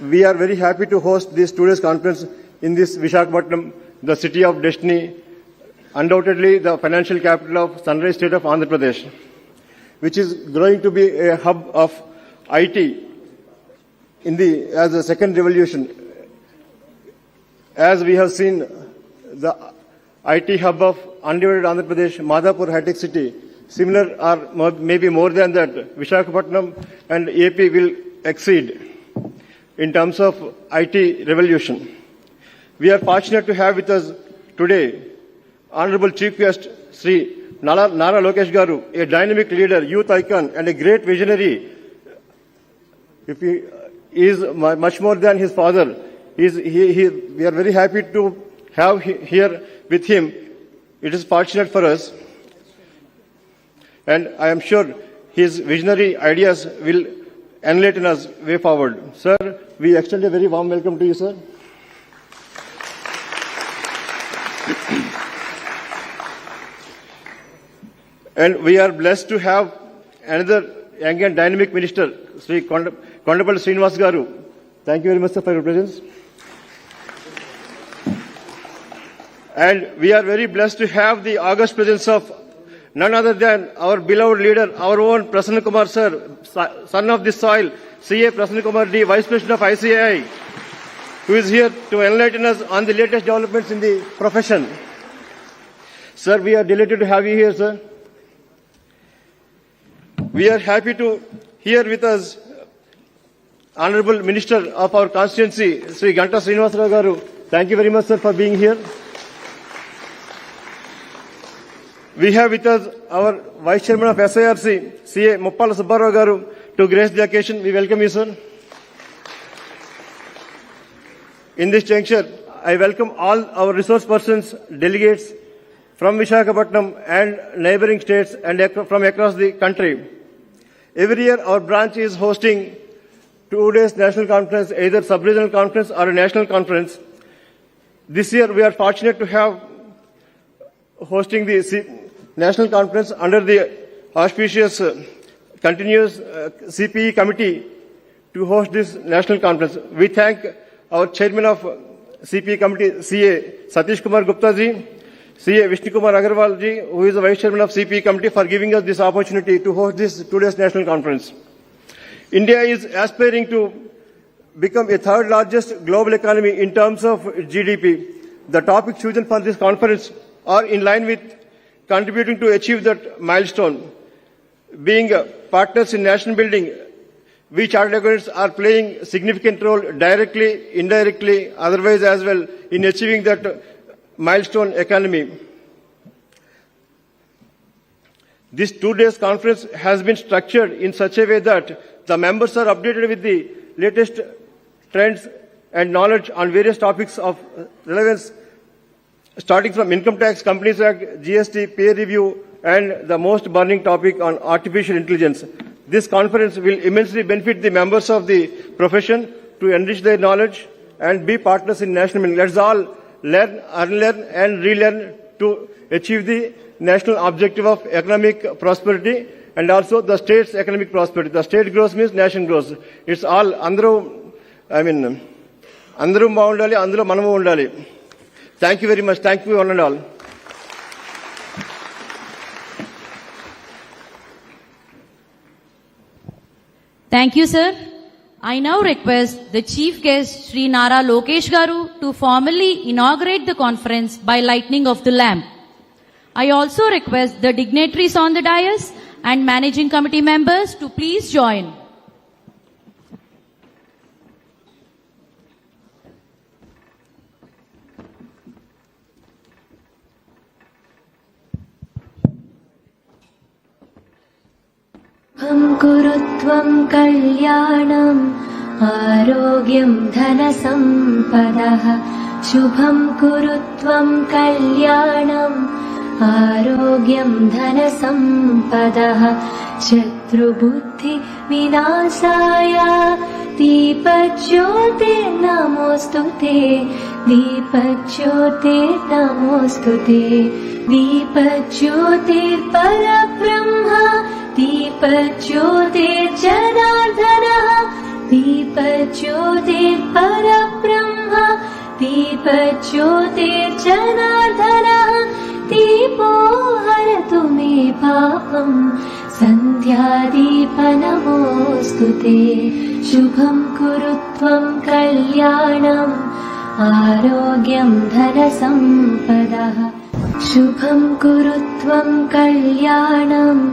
We are very happy to host this 2 days conference in this Visakhapatnam, the city of destiny, undoubtedly the financial capital of Sunrise State of Andhra Pradesh, which is growing to be a hub of IT as a second revolution. As we have seen, the IT hub of undivided Andhra Pradesh, Madhapur High-Tech City, similar or maybe more than that, Visakhapatnam and AP will exceed in terms of IT revolution. We are fortunate to have with us today Honorable Chief Guest Sri Nara Lokesh Garu, a dynamic leader, youth icon, and a great visionary. If he is much more than his father, we are very happy to have here with him. It is fortunate for us, and I am sure his visionary ideas will enlighten us way forward. Sir, we extend a very warm welcome to you, sir. And we are blessed to have another young and dynamic minister, Sri Kondapalli Srinivas Garu. Thank you very much, sir, for your presence. And we are very blessed to have the august presence of none other than our beloved leader, our own Prasanna Kumar sir, son of this soil, CA Prasanna Kumar D, Vice President of ICAI, who is here to enlighten us on the latest developments in the profession. Sir, we are delighted to have you here, sir. We are happy to hear with us Honorable Minister of our constituency, Sri Ganta Srinivasarao Garu. Thank you very much, sir, for being here. We have with us our Vice Chairman of SIRC, CA Muppala Subbarao Garu, to grace the occasion. We welcome you, sir. In this juncture, I welcome all our resource persons, delegates from Visakhapatnam and neighboring states and from across the country. Every year, our branch is hosting 2 days national conference, either sub-regional conference or a national conference. This year, we are fortunate to have hosting the national conference under the auspicious continuous CPE committee to host this national conference. We thank our chairman of CPE committee, CA Satish Kumar Gupta ji, CA Vishnu Kumar Agarwal ji, who is the vice chairman of CPE committee, for giving us this opportunity to host this 2 days national conference. India is aspiring to become a third largest global economy in terms of GDP. The topics chosen for this conference are in line with contributing to achieve that milestone. Being partners in nation building, we chartered accountants are playing a significant role directly, indirectly, otherwise as well in achieving that milestone economy. This 2 days conference has been structured in such a way that the members are updated with the latest trends and knowledge on various topics of relevance, starting from Income Tax, Companies Act, GST, peer review, and the most burning topic on artificial intelligence. This conference will immensely benefit the members of the profession to enrich their knowledge and be partners in national building. Let's all learn, unlearn, and relearn to achieve the national objective of economic prosperity and also the state's economic prosperity. The state grows means nation grows. It's all andru baundali, andru manamu undali. Thank you very much. Thank you one and all. Thank you, sir. I now request the chief guest, Sri Nara Lokesh Garu, to formally inaugurate the conference by lighting of the lamp. I also request the dignitaries on the dais and managing committee members to please join. कुरुत्वं कल्याणम् आरोग्यं धनसम्पदः शुभं कुरुत्वं कल्याणम् आरोग्यं धनसम्पदः शत्रुबुद्धि विनाशाय दीपज्योतिर्नमोऽस्तुते दीपज्योतिर्नमोऽस्तुते दीपज्योतिर्परब्रह्म दीपज्योतिर्जनार्दनः दीपज्योतिर्परब्रह्म दीपज्योतिर्जनार्दनः दीपो हरतु मे पापम् सन्ध्यादीपनमोऽस्तु ते शुभं कुरुत्वं कल्याणम् आरोग्यं धनसम्पदः शुभं कुरुत्वं कल्याणम्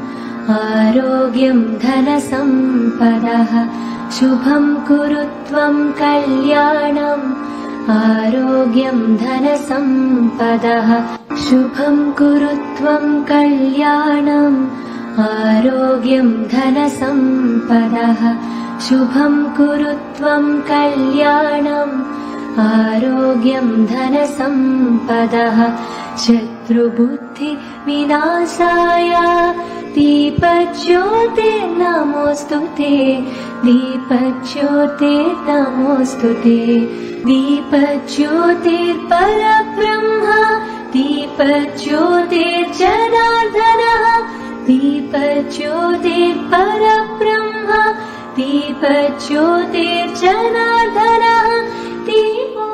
आरोग्यं धनसम्पदः शुभं कुरुत्वं कल्याणम् आरोग्यं धनसम्पदः शुभं कुरुत्वं कल्याणम् आरोग्यं धनसम्पदः शुभं कुरुत्वं कल्याणम् आरोग्यं धनसम्पदः शत्रुबुद्धि विनाशाय दीपज्योतिर्नमोऽस्तु ते दीपज्योतिर्नमोऽस्तु ते दीपज्योतिर्परब्रह्म दीपज्योतिर्जनार्दनः दीपज्योतिर्परब्रह्म दीपज्योतिर्जनार्दनः दीपो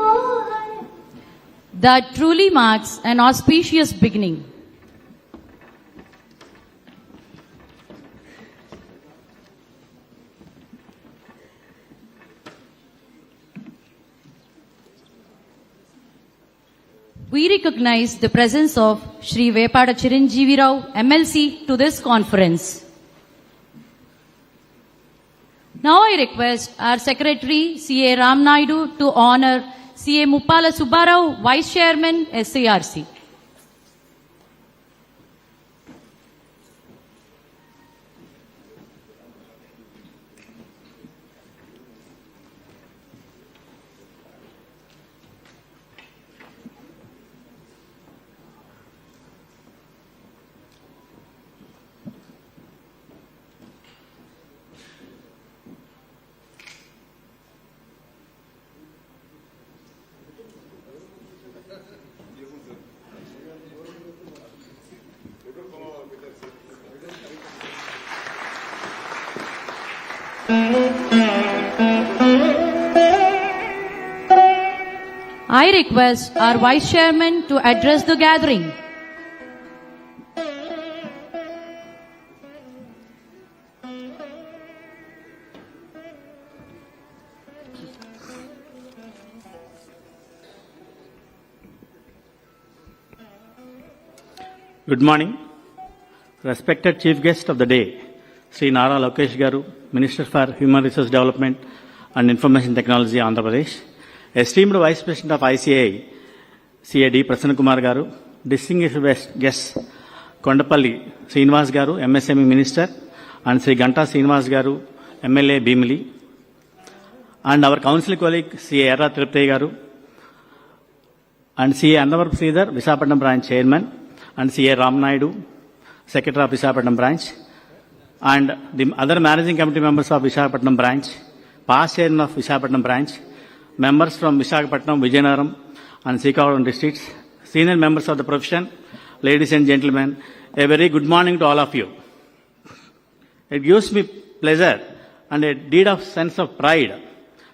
That truly marks an auspicious beginning. we recognize the presence of Shri Vepada Chiranjeevi Rao, MLC, to this conference. Now I request our Secretary, C.A. Ram Naidu, to honor C.A. Muppala Subbarao, Vice Chairman, SARC. I request our Vice Chairman to address the gathering. Good morning. Respected Chief Guest of the day, Sri Nara Lokesh Garu, Minister for Human Resource Development and Information Technology, Andhra Pradesh. Esteemed Vice President of ICAI, CAD Prasanna Kumar Garu, distinguished guests, Kondapalli Srinivas Garu, MSME Minister, and Sri Ganta Srinivas Garu, MLA Bhimli, and our council colleague, CA Erra Tirupati Garu, and CA Annavaru Sridhar, Visakhapatnam Branch Chairman, and CA Ram Naidu, Secretary of Visakhapatnam Branch, and the other managing committee members of Visakhapatnam Branch, past chairman of Visakhapatnam Branch, members from Visakhapatnam, Vijayanaram, and Srikakulam districts, senior members of the profession, ladies and gentlemen, a very good morning to all of you. It gives me pleasure and a deed of sense of pride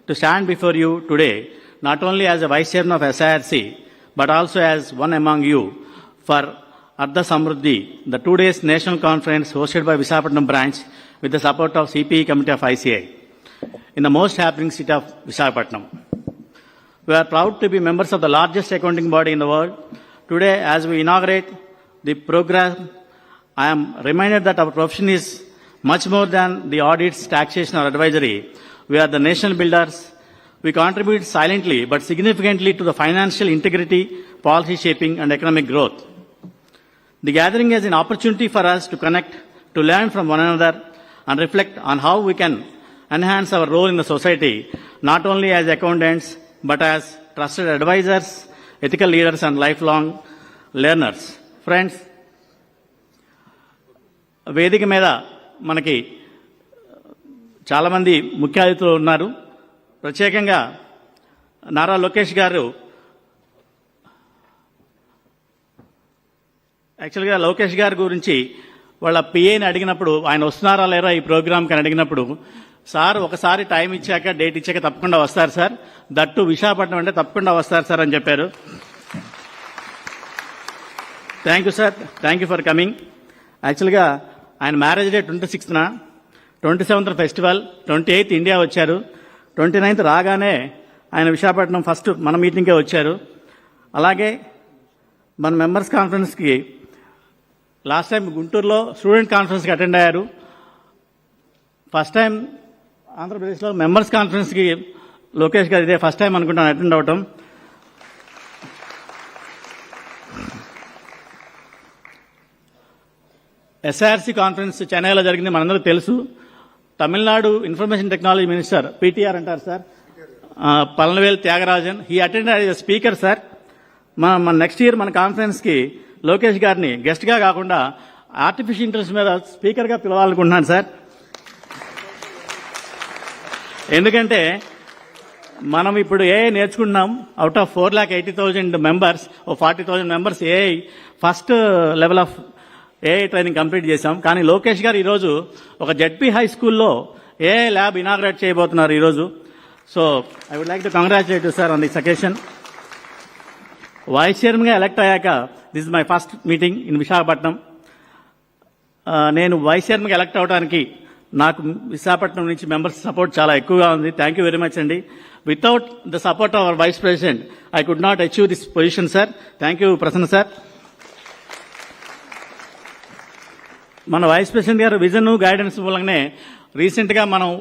to stand before you today, not only as a Vice Chairman of SIRC, but also as one among you for Ardha Samruddhi, the 2 days national conference hosted by Visakhapatnam branch with the support of CPE Committee of ICAI in the most happening city of Visakhapatnam. We are proud to be members of the largest accounting body in the world. Today, as we inaugurate the program, I am reminded that our profession is much more than the audits, taxation or advisory. We are the nation builders. We contribute silently but significantly to the financial integrity, policy shaping and economic growth. The gathering is an opportunity for us to connect, to learn from one another and reflect on how we can enhance our role in the society, not only as accountants, but as trusted advisors, ethical leaders and lifelong learners. Friends, వేదిక మీద మనకి చాలామంది ముఖ్య అతిథులు ఉన్నారు. ప్రత్యేకంగా నారా లోకేష్ గారు, యాక్చువల్గా లోకేష్ గారి గురించి వాళ్ళ పిఏని అడిగినప్పుడు, ఆయన వస్తున్నారా లేరా ఈ ప్రోగ్రామ్కి అని అడిగినప్పుడు, సార్ ఒకసారి టైం ఇచ్చాక, డేట్ ఇచ్చాక తప్పకుండా వస్తారు సార్, దట్టు విశాఖపట్నం అంటే తప్పకుండా వస్తారు సార్ అని చెప్పారు. Thank you sir, thank you for coming. యాక్చువల్గా ఆయన మ్యారేజ్ డే 26న, 27th ఫెస్టివల్, 28th ఇండియా వచ్చారు, 29th రాగానే ఆయన విశాఖపట్నం ఫస్ట్ మన మీటింగ్కే వచ్చారు. అలాగే మన మెంబర్స్ కాన్ఫరెన్స్కి లాస్ట్ టైం గుంటూరులో స్టూడెంట్ కాన్ఫరెన్స్కి అటెండ్ అయ్యారు. ఫస్ట్ టైం ఆంధ్రప్రదేశ్లో మెంబర్స్ కాన్ఫరెన్స్కి లోకేష్ గారు ఇదే ఫస్ట్ టైం అనుకుంటాను అటెండ్ అవటం. ఎస్ఐఆర్సీ కాన్ఫరెన్స్ చెన్నైలో జరిగింది, మనందరూ తెలుసు. Tamil Nadu information technology minister PTR అంటారు sir, Palanivel Thiagarajan, he attended as a speaker sir. మన నెక్స్ట్ ఇయర్ మన కాన్ఫరెన్స్కి లోకేష్ గారిని గెస్ట్గా కాకుండా ఆర్టిఫిషియల్ ఇంటెలిజెన్స్ మీద స్పీకర్గా పిలవాలనుకుంటున్నాను సార్. ఎందుకంటే మనం ఇప్పుడు ఏఐ నేర్చుకుంటున్నాం. Out of 4,80,000 members, 40,000 members AI first level of AI training complete చేశాం. కానీ లోకేష్ గారు ఈరోజు ఒక జెడ్పీ హై స్కూల్లో ఏఐ ల్యాబ్ ఇనాగ్రేట్ చేయబోతున్నారు ఈరోజు. So I would like to congratulate you sir on this occasion. Vice చైర్మన్గా ఎలక్ట్ అయ్యాక this is my first meeting in Visakhapatnam. నేను వైస్ చైర్మన్గా ఎలక్ట్ అవడానికి నాకు విశాఖపట్నం నుంచి మెంబర్స్ సపోర్ట్ చాలా ఎక్కువగా ఉంది. థ్యాంక్ యూ వెరీ మచ్ అండి. Without the support of our vice president I could not achieve this position sir. Thank you Prasanna sir. మన వైస్ ప్రెసిడెంట్ గారు విజన్ గైడెన్స్ మూలంగానే రీసెంట్గా మనం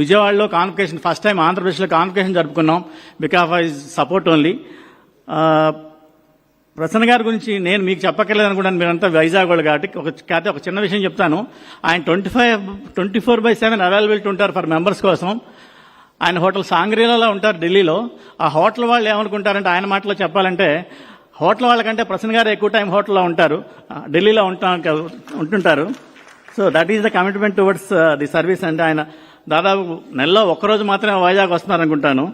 విజయవాడలో కాన్వకేషన్ ఫస్ట్ టైం ఆంధ్రప్రదేశ్లో కాన్వకేషన్ జరుపుకున్నాం because of his support only. Prasanna గారి గురించి నేను మీకు చెప్పక్కర్లేదు అనుకుంటాను, మీరంతా వైజాగ్ వాళ్ళు కాబట్టి ఒక చిన్న విషయం చెప్తాను. ఆయన 24/7 అవైలబిలిటీ ఉంటారు ఫర్ మెంబర్స్ కోసం. ఆయన హోటల్ సాంగ్రీలాలో ఉంటారు ఢిల్లీలో. ఆ హోటల్ వాళ్ళు ఏమనుకుంటారంటే ఆయన మాటలో చెప్పాలంటే హోటల్ వాళ్ళకంటే ప్రసన్న గారు ఎక్కువ టైం హోటల్లో ఉంటారు, ఢిల్లీలో ఉంటుంటారు. So that is the commitment towards the service. అంటే ఆయన దాదాపు నెలలో ఒక్కరోజు మాత్రమే వైజాగ్ వస్తున్నారు అనుకుంటాను.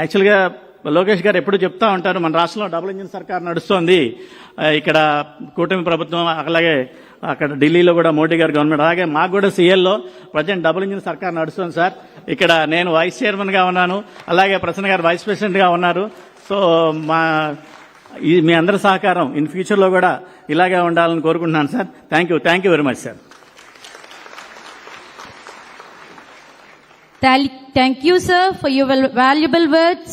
యాక్చువల్గా లోకేష్ గారు ఎప్పుడు చెప్తా ఉంటారు మన రాష్ట్రంలో డబుల్ ఇంజిన్ సర్కార్ నడుస్తోంది, ఇక్కడ కూటమి ప్రభుత్వం, అలాగే అక్కడ ఢిల్లీలో కూడా మోడీ గారు గవర్నమెంట్, అలాగే మాకు కూడా సీఎల్లో ప్రజెంట్ డబుల్ ఇంజిన్ సర్కార్ నడుస్తుంది సార్. ఇక్కడ నేను వైస్ చైర్మన్గా ఉన్నాను, అలాగే ప్రసన్న గారు వైస్ ప్రెసిడెంట్గా ఉన్నారు. సో మీ అందరి సహకారం ఇన్ ఫ్యూచర్లో కూడా ఇలాగే ఉండాలని కోరుకుంటున్నాను sir. Thank you very much sir. Thank you, sir, for your valuable words.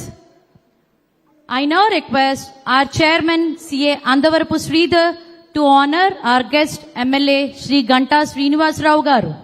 I now request our chairman, CA Andavarapu Sridhar, to honor our guest MLA, Shri Ganta Srinivas Rao Garu.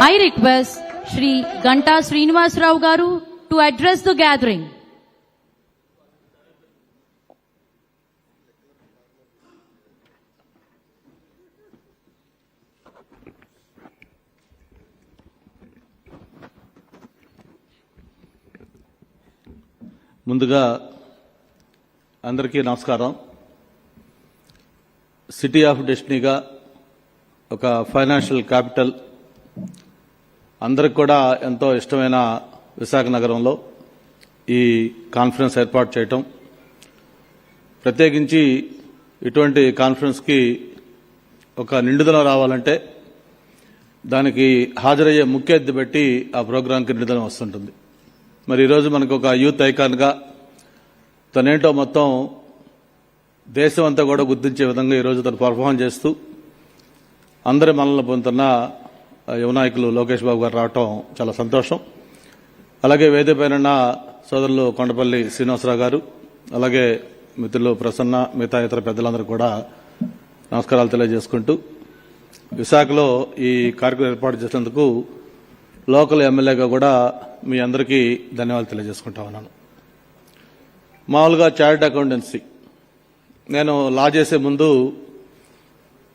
I request Shri Ganta Srinivas Rao Garu to address the gathering. ముందుగా అందరికీ నమస్కారం. City of డెస్టినీగా ఒక financial capital అందరికి కూడా ఎంతో ఇష్టమైన విశాఖ నగరంలో ఈ కాన్ఫరెన్స్ ఏర్పాటు చేయటం, ప్రత్యేకించి ఇటువంటి కాన్ఫరెన్స్కి ఒక నిండుదల రావాలంటే దానికి హాజరయ్యే ముఖ్య అతిథి బట్టి ఆ ప్రోగ్రాంకి నిండుదల వస్తుంటుంది. మరి ఈరోజు మనకు ఒక యూత్ ఐకాన్గా తనేంటో మొత్తం దేశం అంతా కూడా గుర్తించే విధంగా ఈరోజు తను పర్ఫార్మ్ చేస్తూ అందరి మనల్ని పొందుతున్న యువ నాయకులు లోకేష్ బాబు గారు రావటం చాలా సంతోషం. అలాగే వేదికపైన సోదరులు కొండపల్లి శ్రీనివాసరావు గారు, అలాగే మిత్రులు ప్రసన్న, మిగతా ఇతర పెద్దలందరూ కూడా నమస్కారాలు తెలియజేసుకుంటూ విశాఖలో ఈ కార్యక్రమం ఏర్పాటు చేసినందుకు లోకల్ ఎమ్మెల్యేగా కూడా మీ అందరికీ ధన్యవాదాలు తెలియజేసుకుంటా ఉన్నాను. మామూలుగా చార్టర్డ్ అకౌంటెన్సీ నేను లా చేసే ముందు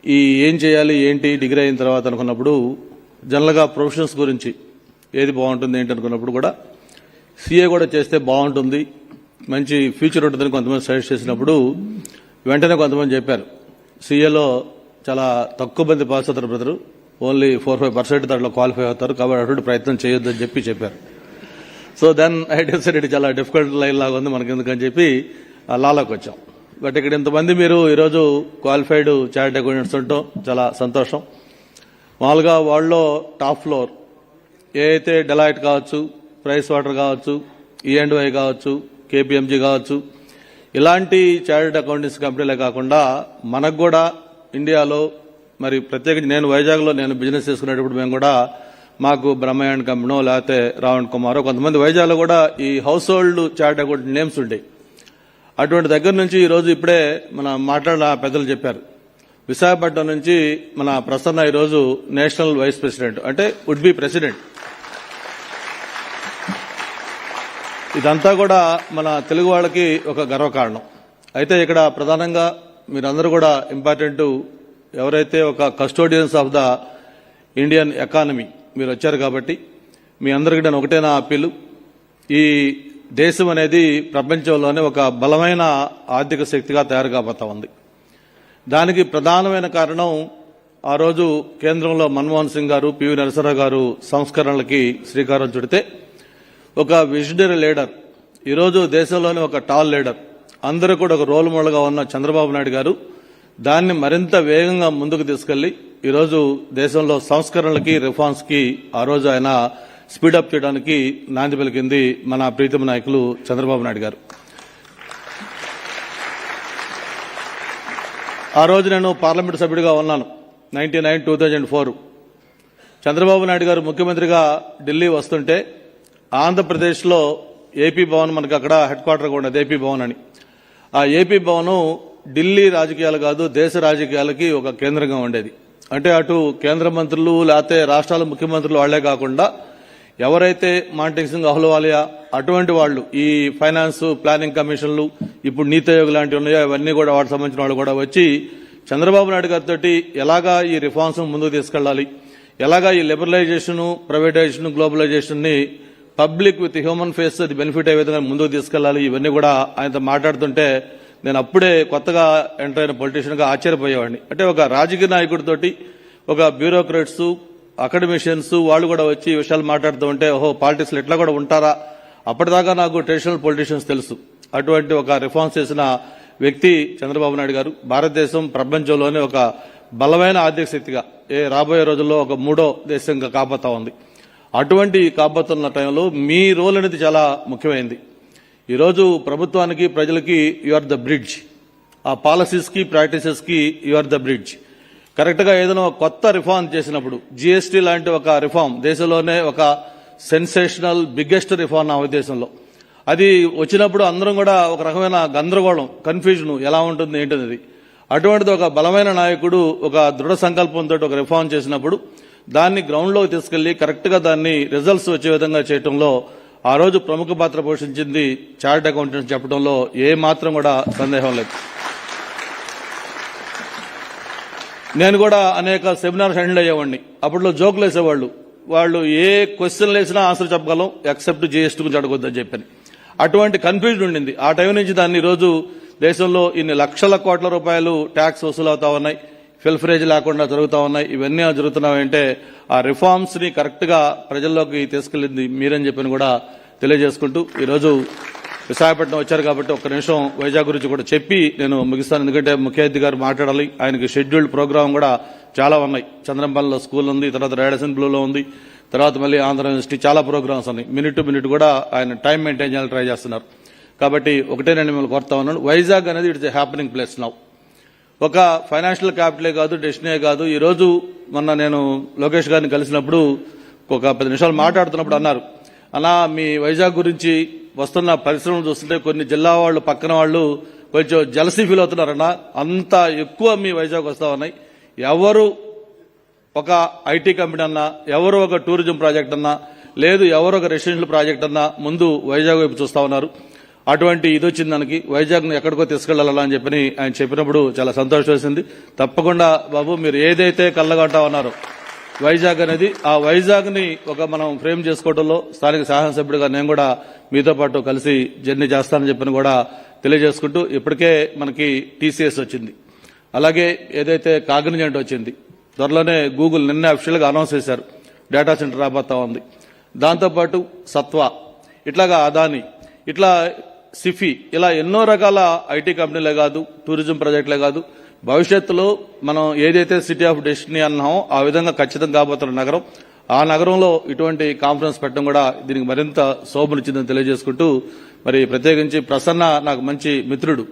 ఈ ఏం చేయాలి ఏంటి డిగ్రీ అయిన తర్వాత అనుకున్నప్పుడు జనరల్గా ప్రొఫెషన్స్ గురించి ఏది బాగుంటుంది ఏంటి అనుకున్నప్పుడు కూడా సీఏ కూడా చేస్తే బాగుంటుంది, మంచి ఫ్యూచర్ ఉంటుందని కొంతమంది సజెస్ట్ చేసినప్పుడు వెంటనే కొంతమంది చెప్పారు సీఏలో చాలా తక్కువ మంది పాస్ అవుతారు బ్రదరు, ఓన్లీ 4-5% దాంట్లో క్వాలిఫై అవుతారు, కాబట్టి అటువంటి ప్రయత్నం చేయొద్దని చెప్పారు. సో దెన్ ఐ డిసైడెడ్ చాలా డిఫికల్ట్ లైన్ లాగా ఉంది మనకి ఎందుకని చెప్పి లాలోకి వచ్చాం. బట్ ఇక్కడ ఇంతమంది మీరు ఈరోజు క్వాలిఫైడ్ చార్టర్డ్ అకౌంటెంట్స్ ఉండటం చాలా సంతోషం. మామూలుగా వాళ్ళలో టాప్ ఫ్లోర్ ఏ అయితే డెలాయిట్ కావచ్చు, ప్రైస్ వాటర్ కావచ్చు, E&Y కావచ్చు, KPMG కావచ్చు, ఇలాంటి చార్టర్డ్ అకౌంటెంట్స్ కంపెనీలే కాకుండా మనకు కూడా ఇండియాలో మరి ప్రత్యేకించి నేను వైజాగ్లో నేను బిజినెస్ చేసుకునేటప్పుడు మేము కూడా మాకు బ్రహ్మయ్య కంపెనో లేకపోతే రావణ్ కుమారో కొంతమంది వైజాగ్లో కూడా ఈ house hold chartered accountant names ఉంటాయి. అటువంటి దగ్గర నుంచి ఈరోజు ఇప్పుడే మన మాట్లాడిన పెద్దలు చెప్పారు, విశాఖపట్నం నుంచి మన ప్రసన్న ఈరోజు నేషనల్ వైస్ ప్రెసిడెంట్, అంటే వుడ్ బి ప్రెసిడెంట్. ఇదంతా కూడా మన తెలుగు వాళ్ళకి ఒక గర్వకారణం. అయితే ఇక్కడ ప్రధానంగా మీరందరూ కూడా ఇంపార్టెంట్, ఎవరైతే ఒక custodians of the Indian economy. మీరు వచ్చారు కాబట్టి మీ అందరికీ నేను ఒకటే నా అప్పీలు, ఈ దేశం అనేది ప్రపంచంలోనే ఒక బలమైన ఆర్థిక శక్తిగా తయారు కాబోతా ఉంది. దానికి ప్రధానమైన కారణం ఆ రోజు కేంద్రంలో మన్మోహన్ సింగ్ గారు, పివి నరసింహరావు గారు సంస్కరణలకి శ్రీకారం చుడితే ఒక విజనరీ లీడర్, ఈరోజు దేశంలోనే ఒక టాల్ లీడర్, అందరూ కూడా ఒక రోల్ మోడల్గా ఉన్న చంద్రబాబు నాయుడు గారు దాన్ని మరింత వేగంగా ముందుకు తీసుకెళ్లి ఈరోజు దేశంలో సంస్కరణలకి, రిఫార్మ్స్ కి ఆ రోజు ఆయన స్పీడప్ చేయడానికి నాంది పలికింది మన ప్రీతమ నాయకులు చంద్రబాబు నాయుడు గారు. ఆ రోజు నేను పార్లమెంటు సభ్యుడిగా ఉన్నాను 1999-2004. చంద్రబాబు నాయుడు గారు ముఖ్యమంత్రిగా ఢిల్లీ వస్తుంటే ఆంధ్రప్రదేశ్లో ఏపీ భవన్, మనకి అక్కడ హెడ్ క్వార్టర్గా ఉండేది ఏపీ భవన్ అని. ఆ ఏపీ భవన్ ఢిల్లీ రాజకీయాలు కాదు, దేశ రాజకీయాలకి ఒక కేంద్రంగా ఉండేది. అంటే అటు కేంద్ర మంత్రులు లేకపోతే రాష్ట్రాల ముఖ్యమంత్రులు వాళ్లే కాకుండా ఎవరైతే మాంటెక్ సింగ్, అహ్లూవాలియా అటువంటి వాళ్ళు, ఈ ఫైనాన్స్ ప్లానింగ్ కమిషన్లు, ఇప్పుడు నీతి ఆయోగ్ లాంటివి ఉన్నాయో అవన్నీ కూడా వాటికి సంబంధించిన వాళ్ళు కూడా వచ్చి చంద్రబాబు నాయుడు గారితో ఎలాగా ఈ రిఫార్మ్స్ ముందుకు తీసుకెళ్లాలి, ఎలాగా ఈ లిబరలైజేషన్, ప్రైవేటైజేషన్, గ్లోబలైజేషన్ ని పబ్లిక్ విత్ హ్యూమన్ ఫేస్ అది బెనిఫిట్ అయ్యే విధంగా ముందుకు తీసుకెళ్లాలి, ఇవన్నీ కూడా ఆయనతో మాట్లాడుతుంటే నేను అప్పుడే కొత్తగా ఎంటర్ అయిన పొలిటీషియన్ గా ఆశ్చర్యపోయేవాడిని. అంటే ఒక రాజకీయ నాయకుడితోటి ఒక బ్యూరోక్రాట్స్, అకాడమిషియన్స్ వాళ్ళు కూడా వచ్చి ఈ విషయాలు మాట్లాడుతూ ఉంటే ఓహో పాలిటిక్స్ ఇట్లా కూడా ఉంటారా. అప్పటిదాకా నాకు ట్రెడిషనల్ పొలిటీషియన్స్ తెలుసు. అటువంటి ఒక రిఫార్మ్స్ చేసిన వ్యక్తి చంద్రబాబు నాయుడు గారు. భారతదేశం ప్రపంచంలోనే ఒక బలమైన ఆర్థిక శక్తిగా రాబోయే రోజుల్లో ఒక 3వ దేశంగా కాబోతా ఉంది. అటువంటి కాబోతున్న టైంలో మీ రోల్ అనేది చాలా ముఖ్యమైనది. ఈరోజు ప్రభుత్వానికి, ప్రజలకి యు ఆర్ ద బ్రిడ్జ్. ఆ పాలసీస్ కి, ప్రాక్టీసెస్ కి you are the bridge. Correct గా ఏదైనా కొత్త రిఫార్మ్ చేసినప్పుడు, జీఎస్టీ లాంటి ఒక రిఫార్మ్ దేశంలోనే ఒక సెన్సేషనల్ బిగ్గెస్ట్ రిఫార్మ్ నా ఉద్దేశంలో, అది వచ్చినప్పుడు అందరం కూడా ఒక రకమైన గందరగోళం, కన్ఫ్యూజన్ ఎలా ఉంటుంది ఏంటనేది. అటువంటిది ఒక బలమైన నాయకుడు ఒక దృఢ సంకల్పంతో ఒక రిఫార్మ్ చేసినప్పుడు దాన్ని గ్రౌండ్ లోకి తీసుకెళ్లి కరెక్ట్ గా దాన్ని రిజల్ట్స్ వచ్చే విధంగా చేయడంలో ఆ రోజు ప్రముఖ పాత్ర పోషించింది చార్టర్డ్ అకౌంటెంట్స్ చెప్పడంలో ఏ మాత్రం కూడా సందేహం లేదు. నేను కూడా అనేక సెమినార్స్ అటెండ్ అయ్యేవాడిని. అప్పట్లో జోకులు వేసేవాళ్ళు, వాళ్ళు ఏ క్వశ్చన్లు వేసినా ఆన్సర్ చెప్పగలం ఎక్సెప్ట్ జీఎస్టీ గురించి అడగొద్దని చెప్పని. అటువంటి కన్ఫ్యూజన్ ఉండింది. ఆ టైం నుంచి దాన్ని ఈరోజు దేశంలో ఇన్ని లక్షల కోట్ల రూపాయలు ట్యాక్స్ వసూలు అవుతా ఉన్నాయి, ఫిల్ఫరేజ్ లేకుండా జరుగుతూ ఉన్నాయి. ఇవన్నీ జరుగుతున్నాయంటే ఆ రిఫార్మ్స్ ని కరెక్ట్ గా ప్రజల్లోకి తీసుకెళ్లింది మీరని చెప్పని కూడా తెలియజేసుకుంటూ ఈరోజు విశాఖపట్నం వచ్చారు కాబట్టి ఒక్క నిమిషం వైజాగ్ గురించి కూడా చెప్పి నేను ముగిస్తాను. ఎందుకంటే ముఖ్య అతిథి గారు మాట్లాడాలి. ఆయనకి షెడ్యూల్డ్ ప్రోగ్రామ్ కూడా చాలా ఉన్నాయి. చంద్రంపల్లిలో స్కూల్ ఉంది, తర్వాత రాయలసీమ బ్లూలో ఉంది, తర్వాత మళ్ళీ ఆంధ్ర యూనివర్సిటీ, చాలా ప్రోగ్రామ్స్ ఉన్నాయి. మినిట్ టు మినిట్ కూడా ఆయన టైం మెయింటైన్ చేయాలని ట్రై చేస్తున్నారు. కాబట్టి ఒకటే నేను మిమ్మల్ని కోరుతా ఉన్నాను, వైజాగ్ అనేది it's a happening place now. ఒక ఫైనాన్షియల్ క్యాపిటలే కాదు, డెస్టినీ కాదు. ఈ రోజు మొన్న నేను లోకేష్ గారిని కలిసినప్పుడు ఒక 10 నిమిషాలు మాట్లాడుతున్నప్పుడు అన్నారు, అలా మీ వైజాగ్ గురించి వస్తున్న పరిశ్రమలు చూస్తుంటే కొన్ని జిల్లా వాళ్ళు, పక్కన వాళ్ళు కొంచెం జలసీ ఫీల్ అవుతున్నారన్నా, అంత ఎక్కువ మీ వైజాగ్ వస్తా ఉన్నాయి. ఎవరు ఒక ఐటీ కంపెనీ అన్నా, ఎవరు ఒక టూరిజం ప్రాజెక్ట్ అన్నా, లేదు ఎవరు ఒక రెసిడెన్షియల్ ప్రాజెక్ట్ అన్నా ముందు వైజాగ్ వైపు చూస్తా ఉన్నారు. అటువంటి ఇది వచ్చింది దానికి, వైజాగ్ను ఎక్కడికో తీసుకెళ్లాలా అని చెప్పని ఆయన చెప్పినప్పుడు చాలా సంతోషం వేసింది. తప్పకుండా బాబు మీరు ఏదైతే కళ్ళగంటా ఉన్నారో వైజాగ్ అనేది, ఆ వైజాగ్ ని ఒక మనం ఫ్రేమ్ చేసుకోవడంలో స్థానిక శాసనసభ్యుడిగా నేను కూడా మీతో పాటు కలిసి జర్నీ చేస్తానని చెప్పని కూడా తెలియజేసుకుంటూ, ఇప్పటికే మనకి టీసీఎస్ వచ్చింది, అలాగే ఏదైతే కాగ్నిజెంట్ వచ్చింది, త్వరలోనే గూగుల్ నిన్న అఫీషియల్ గా అనౌన్స్ చేశారు డేటా సెంటర్ రాబోతా ఉంది. దాంతోపాటు సత్వా, ఇట్లాగా అదాని, ఇట్లా సిఫీ, ఇలా ఎన్నో రకాల ఐటీ కంపెనీలే కాదు, టూరిజం ప్రాజెక్టులే కాదు, భవిష్యత్తులో మనం ఏదైతే సిటీ ఆఫ్ డెస్టినీ అన్నామో ఆ విధంగా ఖచ్చితంగా కాబోతున్న నగరం. ఆ నగరంలో ఇటువంటి కాన్ఫరెన్స్ పెట్టడం కూడా దీనికి మరింత శోభనిచ్చిందని తెలియజేసుకుంటూ, మరి ప్రత్యేకించి ప్రసన్న నాకు మంచి మిత్రుడు,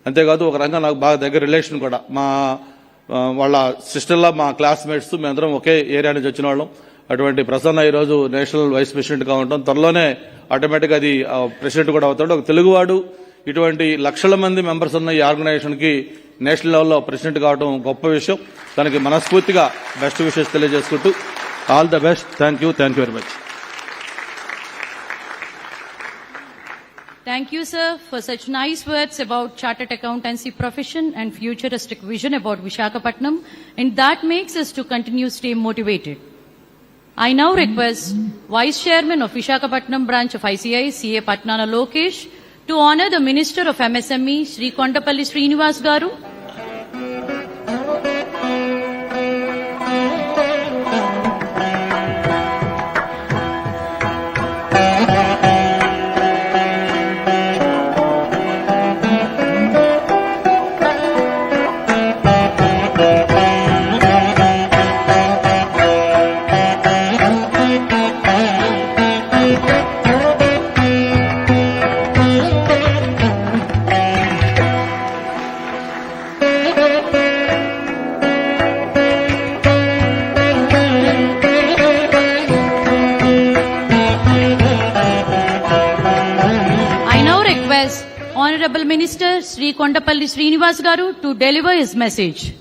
అంతేకాదు ఒక రంగం నాకు బాగా దగ్గర రిలేషన్ కూడా. మా వాళ్ళ సిస్టర్లా మా క్లాస్మేట్స్, మేమందరం ఒకే ఏరియా నుంచి వచ్చిన వాళ్ళం. అటువంటి ప్రసన్న ఈరోజు నేషనల్ వైస్ ప్రెసిడెంట్ గా ఉండటం, త్వరలోనే ఆటోమేటిక్ అది ప్రెసిడెంట్ కూడా అవుతాడు. ఒక తెలుగువాడు ఇటువంటి లక్షల మంది మెంబర్స్ ఉన్న ఈ ఆర్గనైజేషన్ కి నేషనల్ లెవెల్లో ప్రెసిడెంట్ కావడం గొప్ప విషయం. తనకి మనస్ఫూర్తిగా బెస్ట్ విషెస్ తెలియజేసుకుంటూ all the best. Thank you very much. Thank you, sir, for such nice words about chartered accountancy profession and futuristic vision about Visakhapatnam, and that makes us to continue stay motivated. I now request Vice Chairman of Visakhapatnam branch of ICAI, CA Nara Lokesh, to honor the Minister of MSME, Sri Kontapalli Srinivas Garu. Honorable Minister Sri Kontapalli Srinivas Garu to deliver his message.